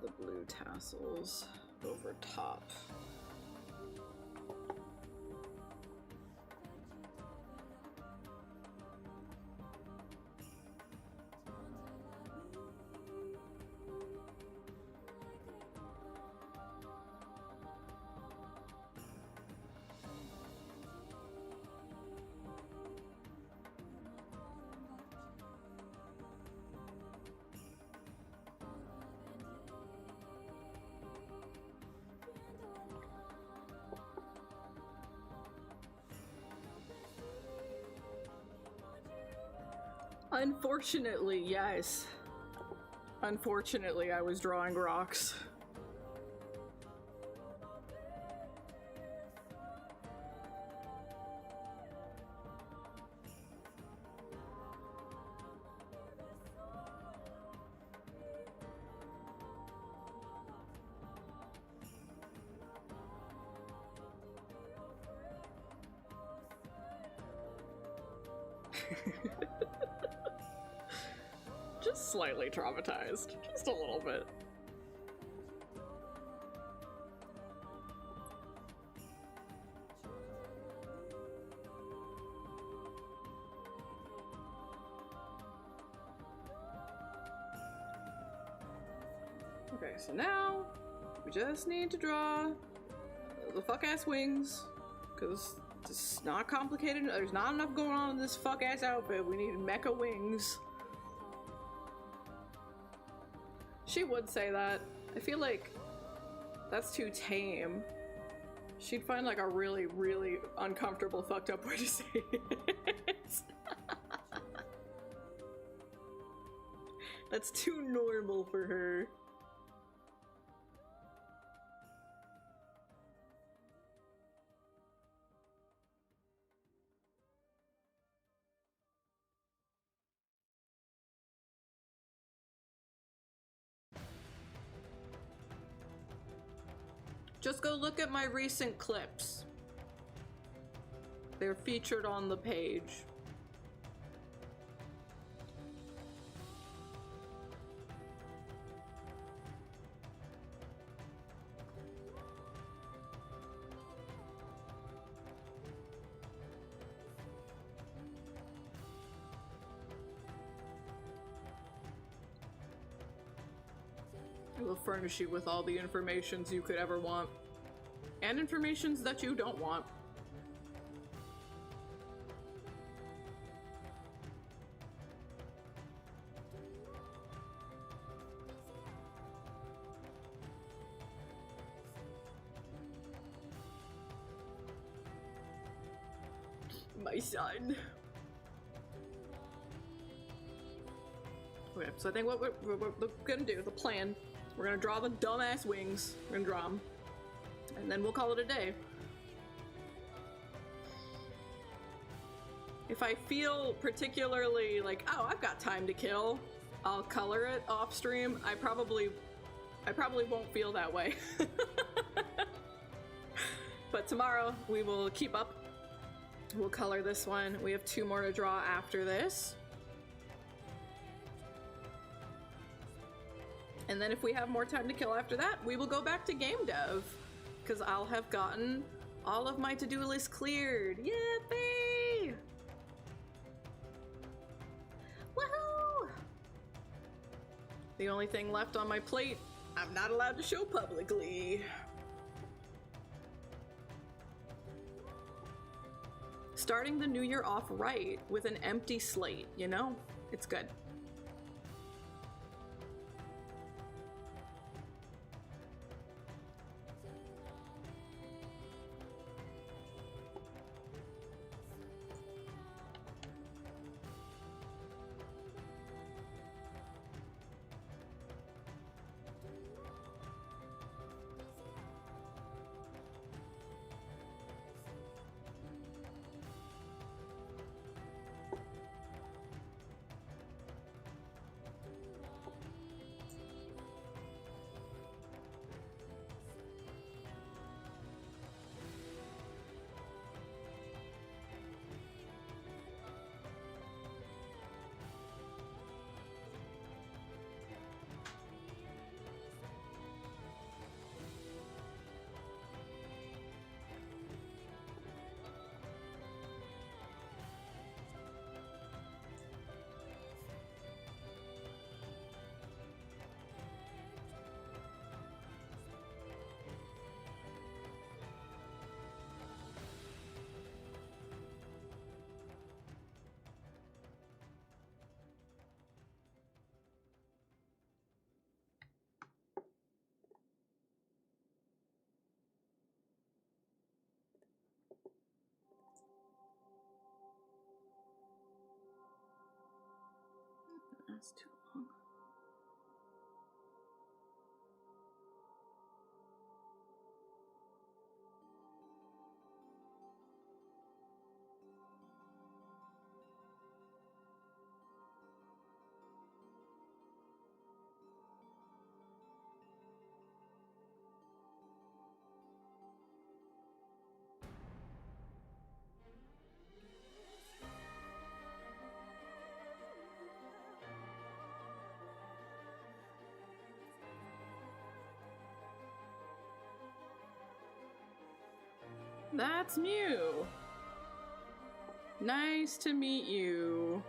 The blue tassels over top. Unfortunately, yes. Unfortunately, I was drawing rocks. Just slightly traumatized. Just a little bit. Okay, so now we just need to draw the fuck-ass wings, because it's not complicated. There's not enough going on in this fuck-ass outfit. We need mecha wings. She would say that. I feel like that's too tame. She'd find like a really, really uncomfortable, fucked up way to say it. That's too normal for her. Just go look at my recent clips. They're featured on the page. I will furnish you with all the informations you could ever want. And informations that you don't want. My son. Okay, so I think what we're gonna do, the plan, we're gonna draw the dumbass wings. We're gonna draw them. And then we'll call it a day. If I feel particularly like, oh, I've got time to kill, I'll color it off stream. I probably won't feel that way. But tomorrow we will keep up. We'll color this one. We have 2 more to draw after this. And then if we have more time to kill after that, we will go back to game dev. Because I'll have gotten all of my to-do list cleared. Yippee! Woohoo! The only thing left on my plate, I'm not allowed to show publicly. starting the new year off right with an empty slate, you know? It's good. That's too long. That's Mew. Nice to meet you.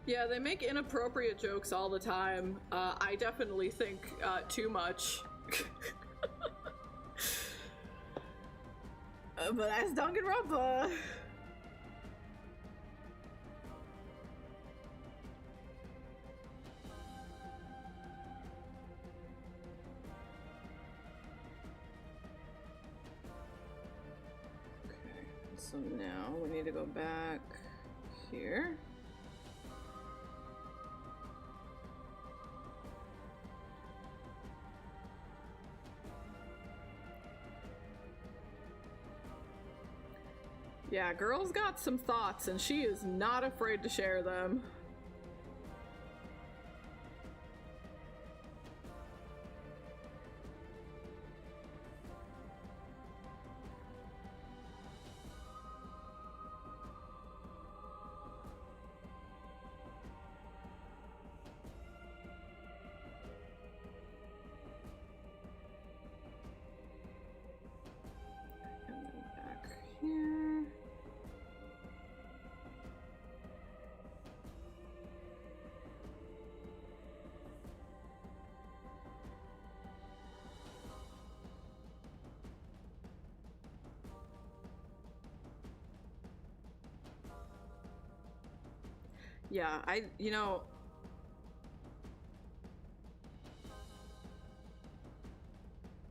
Yeah, they make inappropriate jokes all the time. I definitely think too much. But that's Danganronpa. Okay, so now we need to go back here. Yeah, girl's got some thoughts and she is not afraid to share them. And then back here. Yeah,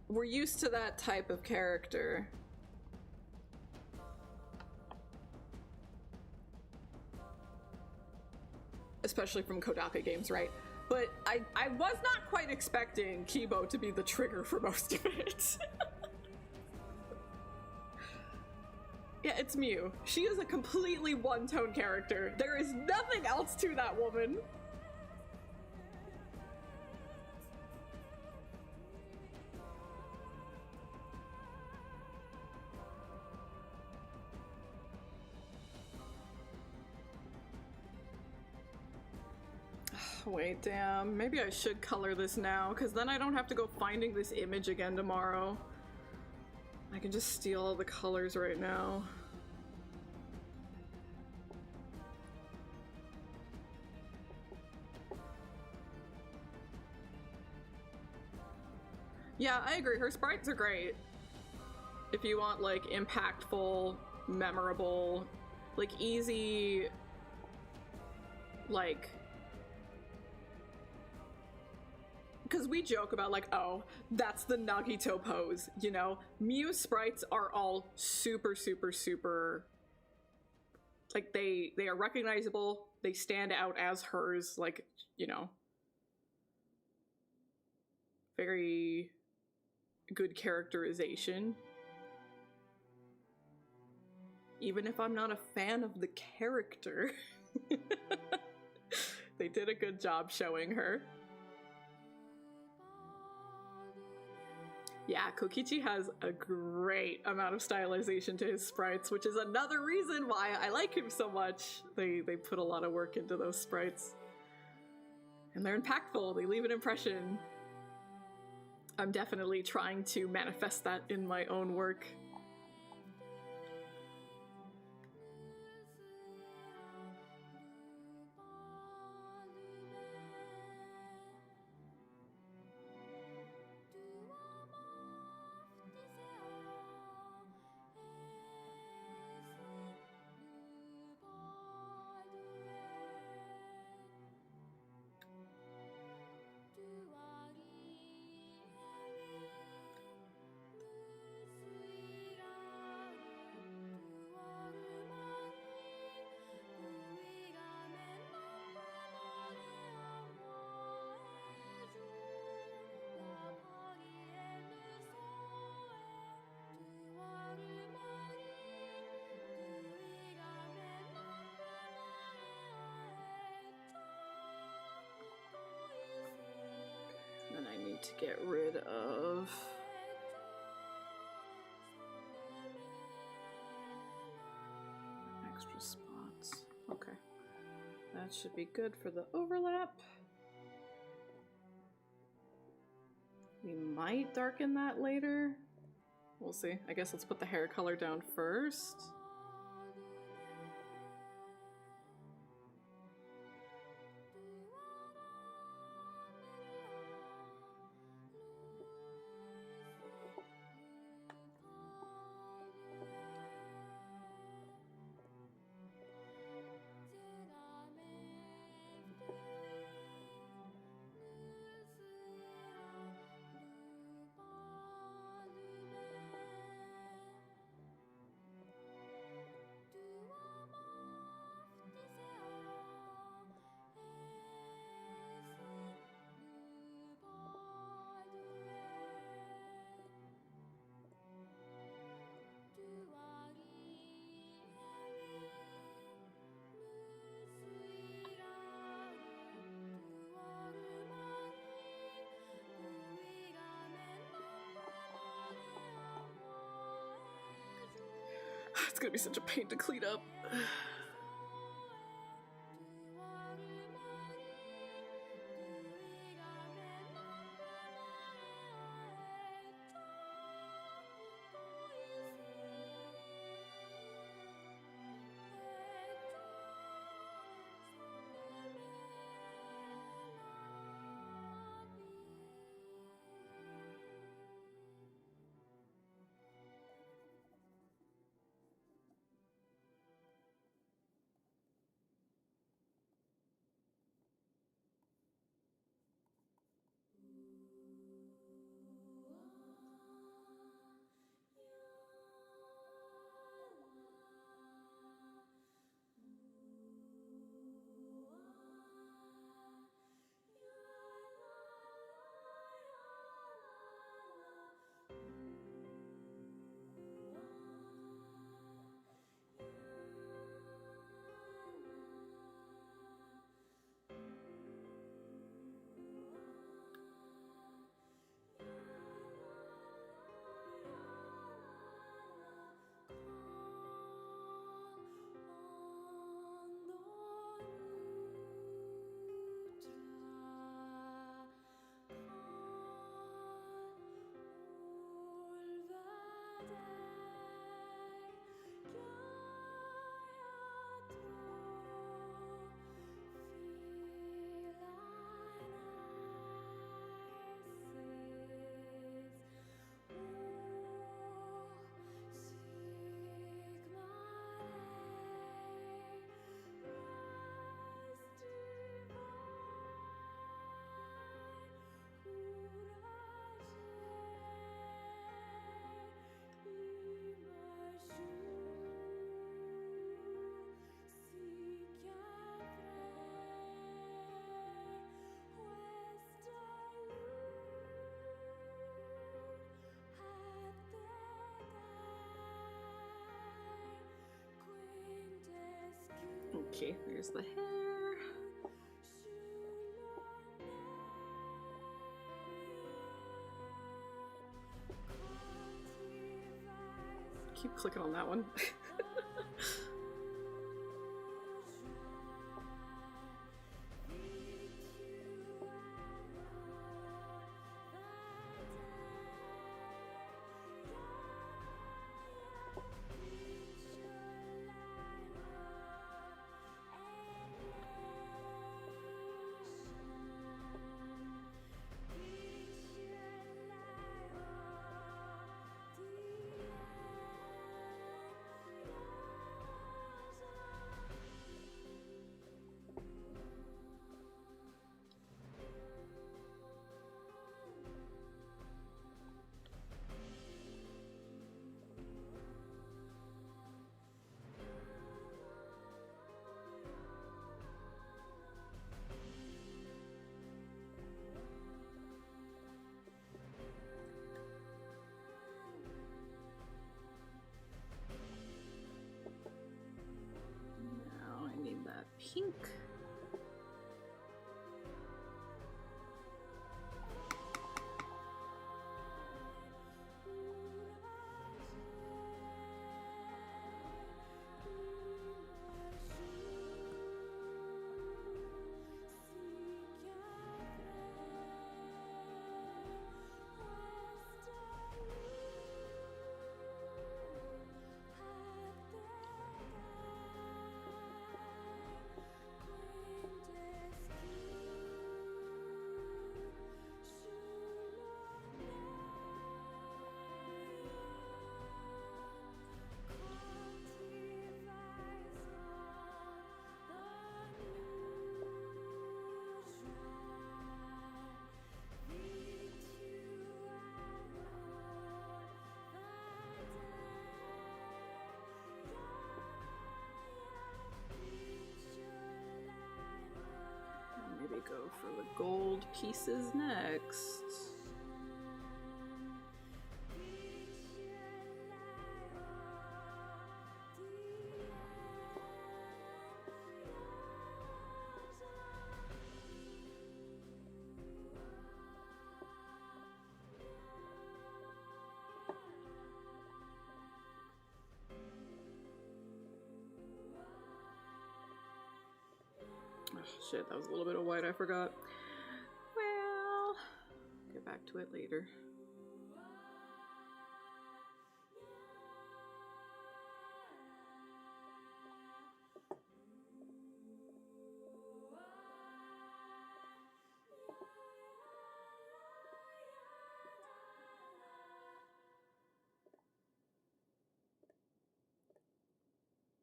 we're used to that type of character. Especially from Kodaka games, right? But I was not quite expecting Kibo to be the trigger for most of it. Yeah, it's Mew. She is a completely one-tone character. There is nothing else to that woman. Wait, damn. Maybe I should color this now, because then I don't have to go finding this image again tomorrow. I can just steal all the colors right now. Yeah, I agree. Her sprites are great. If you want, like, impactful, memorable, like, easy, like... Because we joke about, like, oh, that's the Nagito pose, you know? Mew sprites are all super, super, super... Like, they are recognizable, they stand out as hers, like, you know... Very good characterization. Even if I'm not a fan of the character. They did a good job showing her. Yeah, Kokichi has a great amount of stylization to his sprites, which is another reason why I like him so much. They put a lot of work into those sprites. And they're impactful, they leave an impression. I'm definitely trying to manifest that in my own work. And I need to get rid of... extra spots. Okay. That should be good for the overlap. We might darken that later. We'll see. I guess let's put the hair color down first. It's gonna be such a pain to clean up. Okay, there's the hair. Keep clicking on that one. Now I need that pink. Maybe go for the gold pieces next. Oh, shit, that was a little bit of white, I forgot. Well, get back to it later.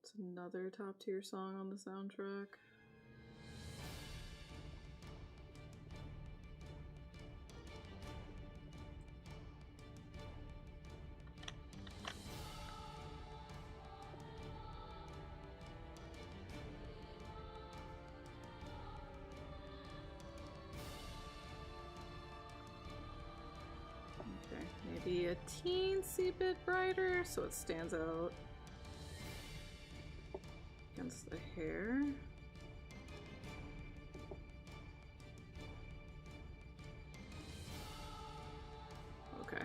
It's another top tier song on the soundtrack. Okay, maybe a teensy bit brighter so it stands out against the hair. Okay,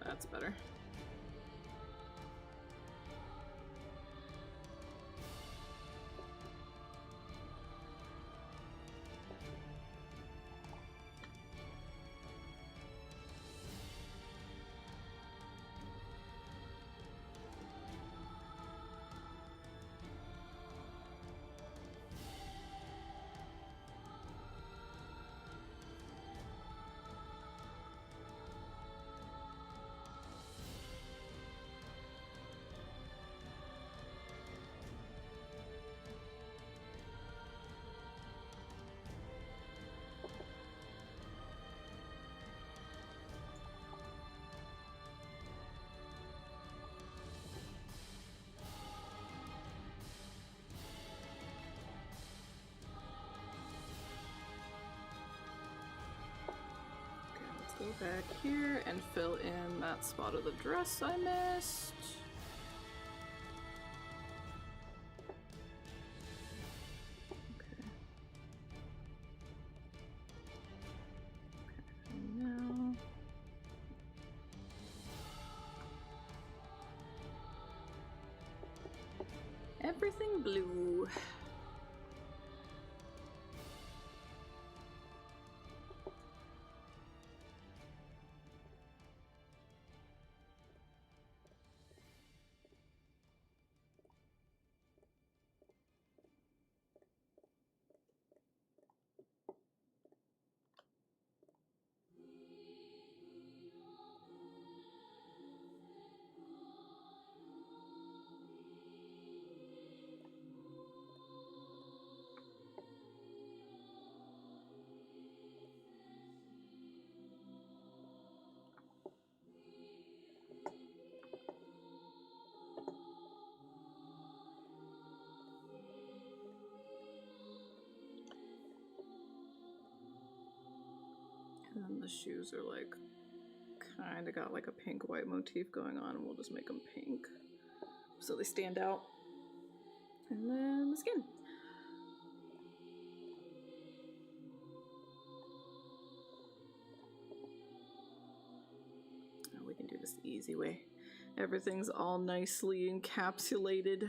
that's better. Go back here and fill in that spot of the dress I missed. everything blue. And then the shoes are like, kind of got like a pink-white motif going on, and we'll just make them pink so they stand out. And then the skin. Oh, we can do this the easy way. Everything's all nicely encapsulated.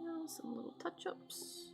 Now some little touch-ups.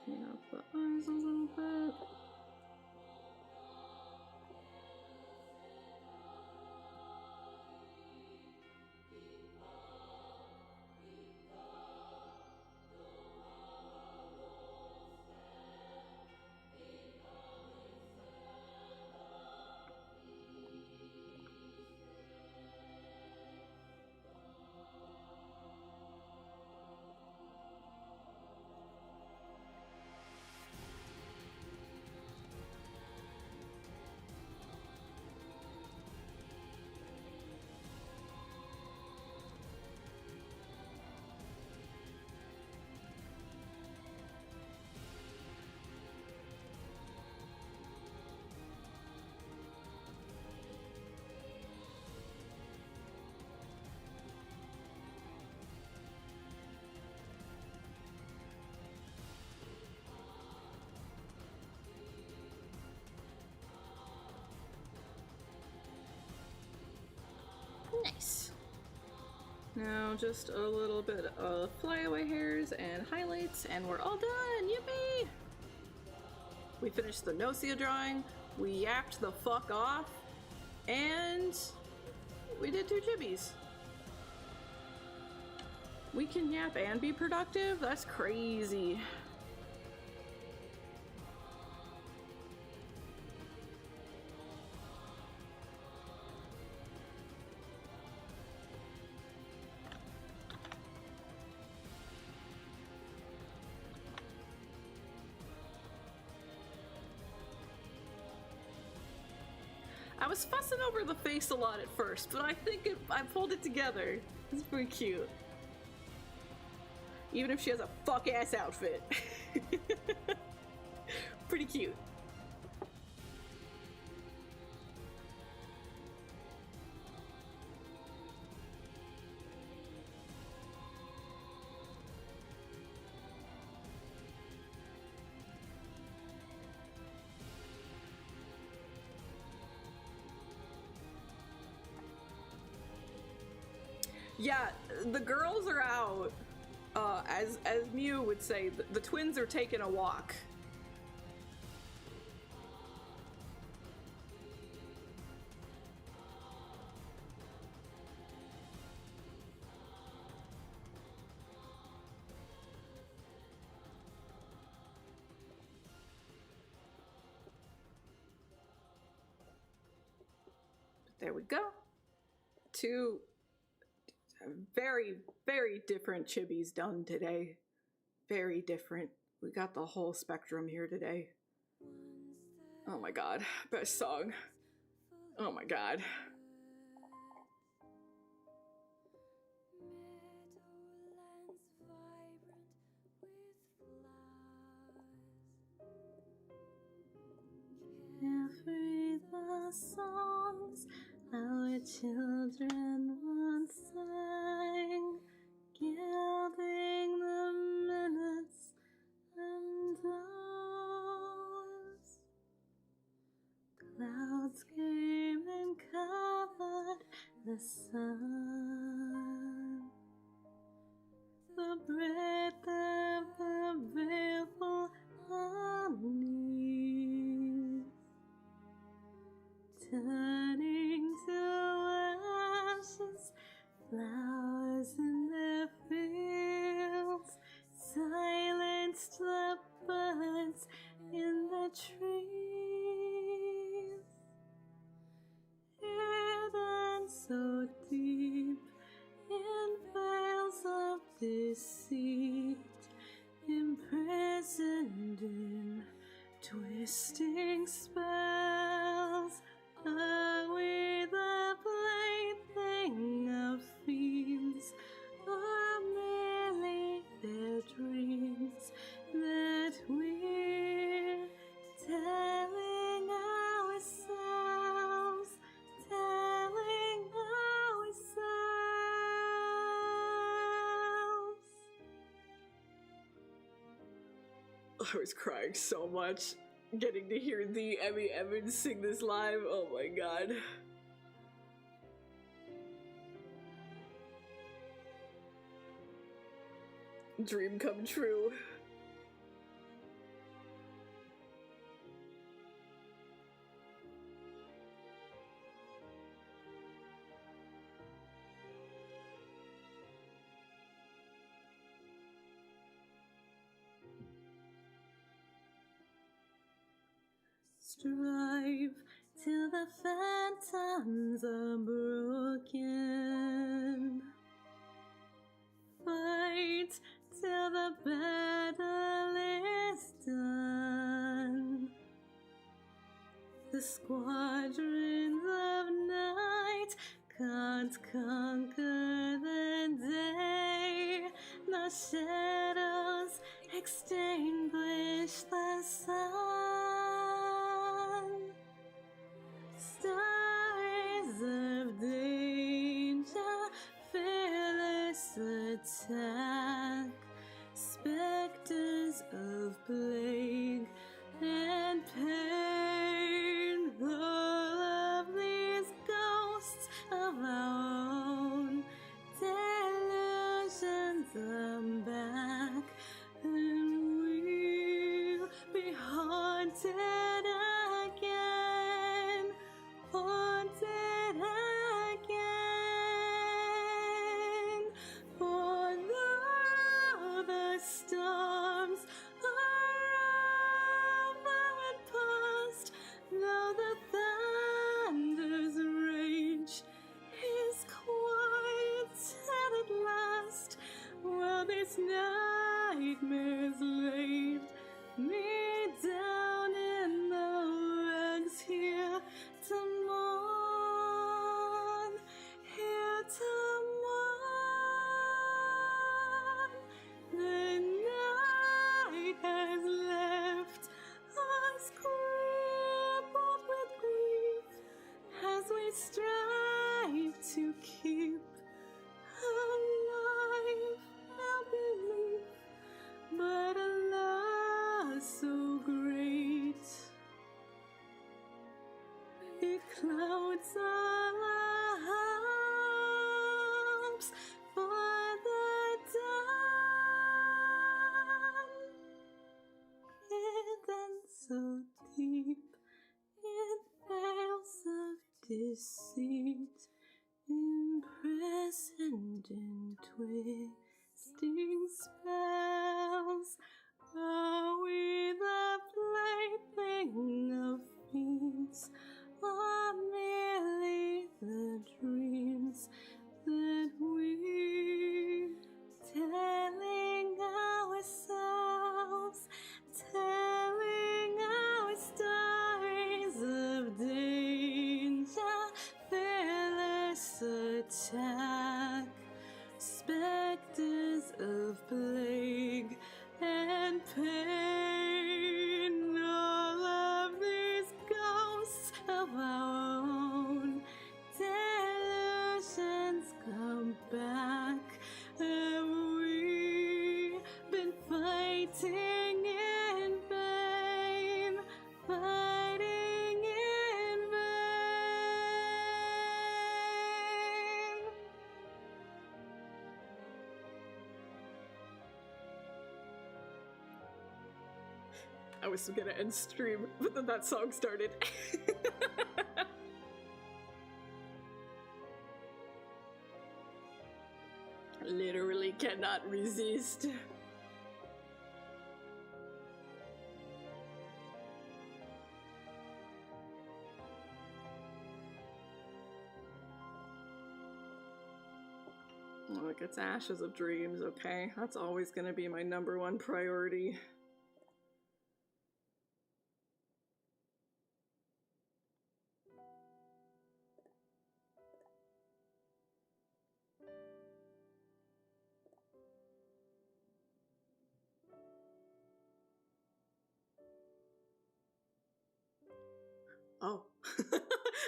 Clean up the eyes a little bit. Nice. Now just a little bit of flyaway hairs and highlights, and we're all done! Yippee! We finished the Gnosia drawing, we yapped the fuck off, and we did 2 chibis. We can yap and be productive? That's crazy. I was fussing over the face a lot at first, but I think I pulled it together. It's pretty cute. Even if she has a fuck-ass outfit. Pretty cute. Yeah, the girls are out. As Mew would say, the twins are taking a walk. There we go. Two very, very different chibis done today. Very different. We got the whole spectrum here today. Oh my god. Best song. Oh my god. Every the songs our children once sang, gilding the minutes and hours. Clouds came and covered the sun. The breath of the baleful unease, turning to ashes, flowers in their fields, silenced the birds in the trees. Hidden so deep in veils of deceit, imprisoned in twisting spells, are we the plaything of fiends, or merely their dreams that we're telling ourselves, telling ourselves? I was crying so much getting to hear the Emmy Evans sing this live. Oh my god. Dream come true. Strive till the phantoms are broken. Fight till the battle is done. The squadrons of night can't conquer the day. The shadows extinguish the sun. Stories of danger, fearless attack, specters of plague and pain, all of these ghosts of our own delusions are back, and we'll be haunted again, haunted again. For though the storms are over and past, though the thunder's rage is quieted at last, while these nightmares laid me down in the rags here to mourn, here to mourn. The night has left us crippled with grief as we strive to keep alive our belief, but a loss so great it clouds all our hopes, deceit, imprisoned in twisting spells. Are we the plaything of fiends, or merely the dreams that we're telling ourselves, telling our stories of danger, fearless attack, specters of plague and pain, all of these ghosts of our own delusions come back. Have we been fighting in vain, fighting in vain? I was gonna end stream, but then that song started. Literally cannot resist. Look, it's Ashes of Dreams, okay? That's always gonna be my #1 priority. Oh.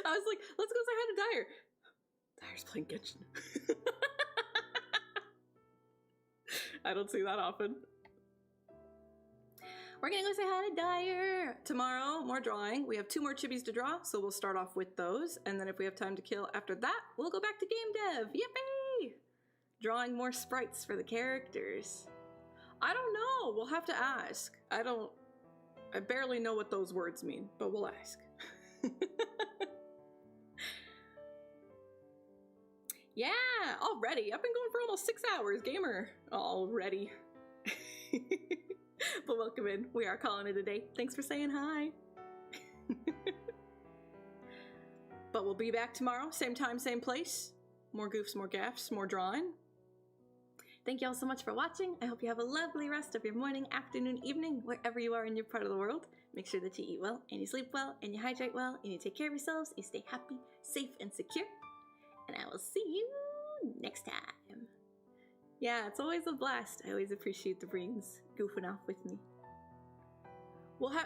I was like, let's go say hi to Dyer. Dyer's playing Genshin. I don't see that often. We're gonna go say hi to Dyer. Tomorrow, more drawing. We have 2 more chibis to draw, so we'll start off with those. And then if we have time to kill after that, we'll go back to game dev. Yippee! Drawing more sprites for the characters. I don't know. We'll have to ask. I barely know what those words mean, but we'll ask. Yeah, already. I've been going for almost 6 hours, gamer. Already. But welcome in. We are calling it a day. Thanks for saying hi. But we'll be back tomorrow, same time, same place. More goofs, more gaffs, more drawing. Thank you all so much for watching. I hope you have a lovely rest of your morning, afternoon, evening, wherever you are in your part of the world. Make sure that you eat well, and you sleep well, and you hydrate well, and you take care of yourselves, you stay happy, safe, and secure. And I will see you next time. Yeah, it's always a blast. I always appreciate the brains goofing off with me.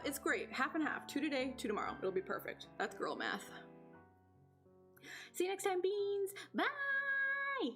It's great. Half and half. 2 today, 2 tomorrow. It'll be perfect. That's girl math. See you next time, beans. Bye!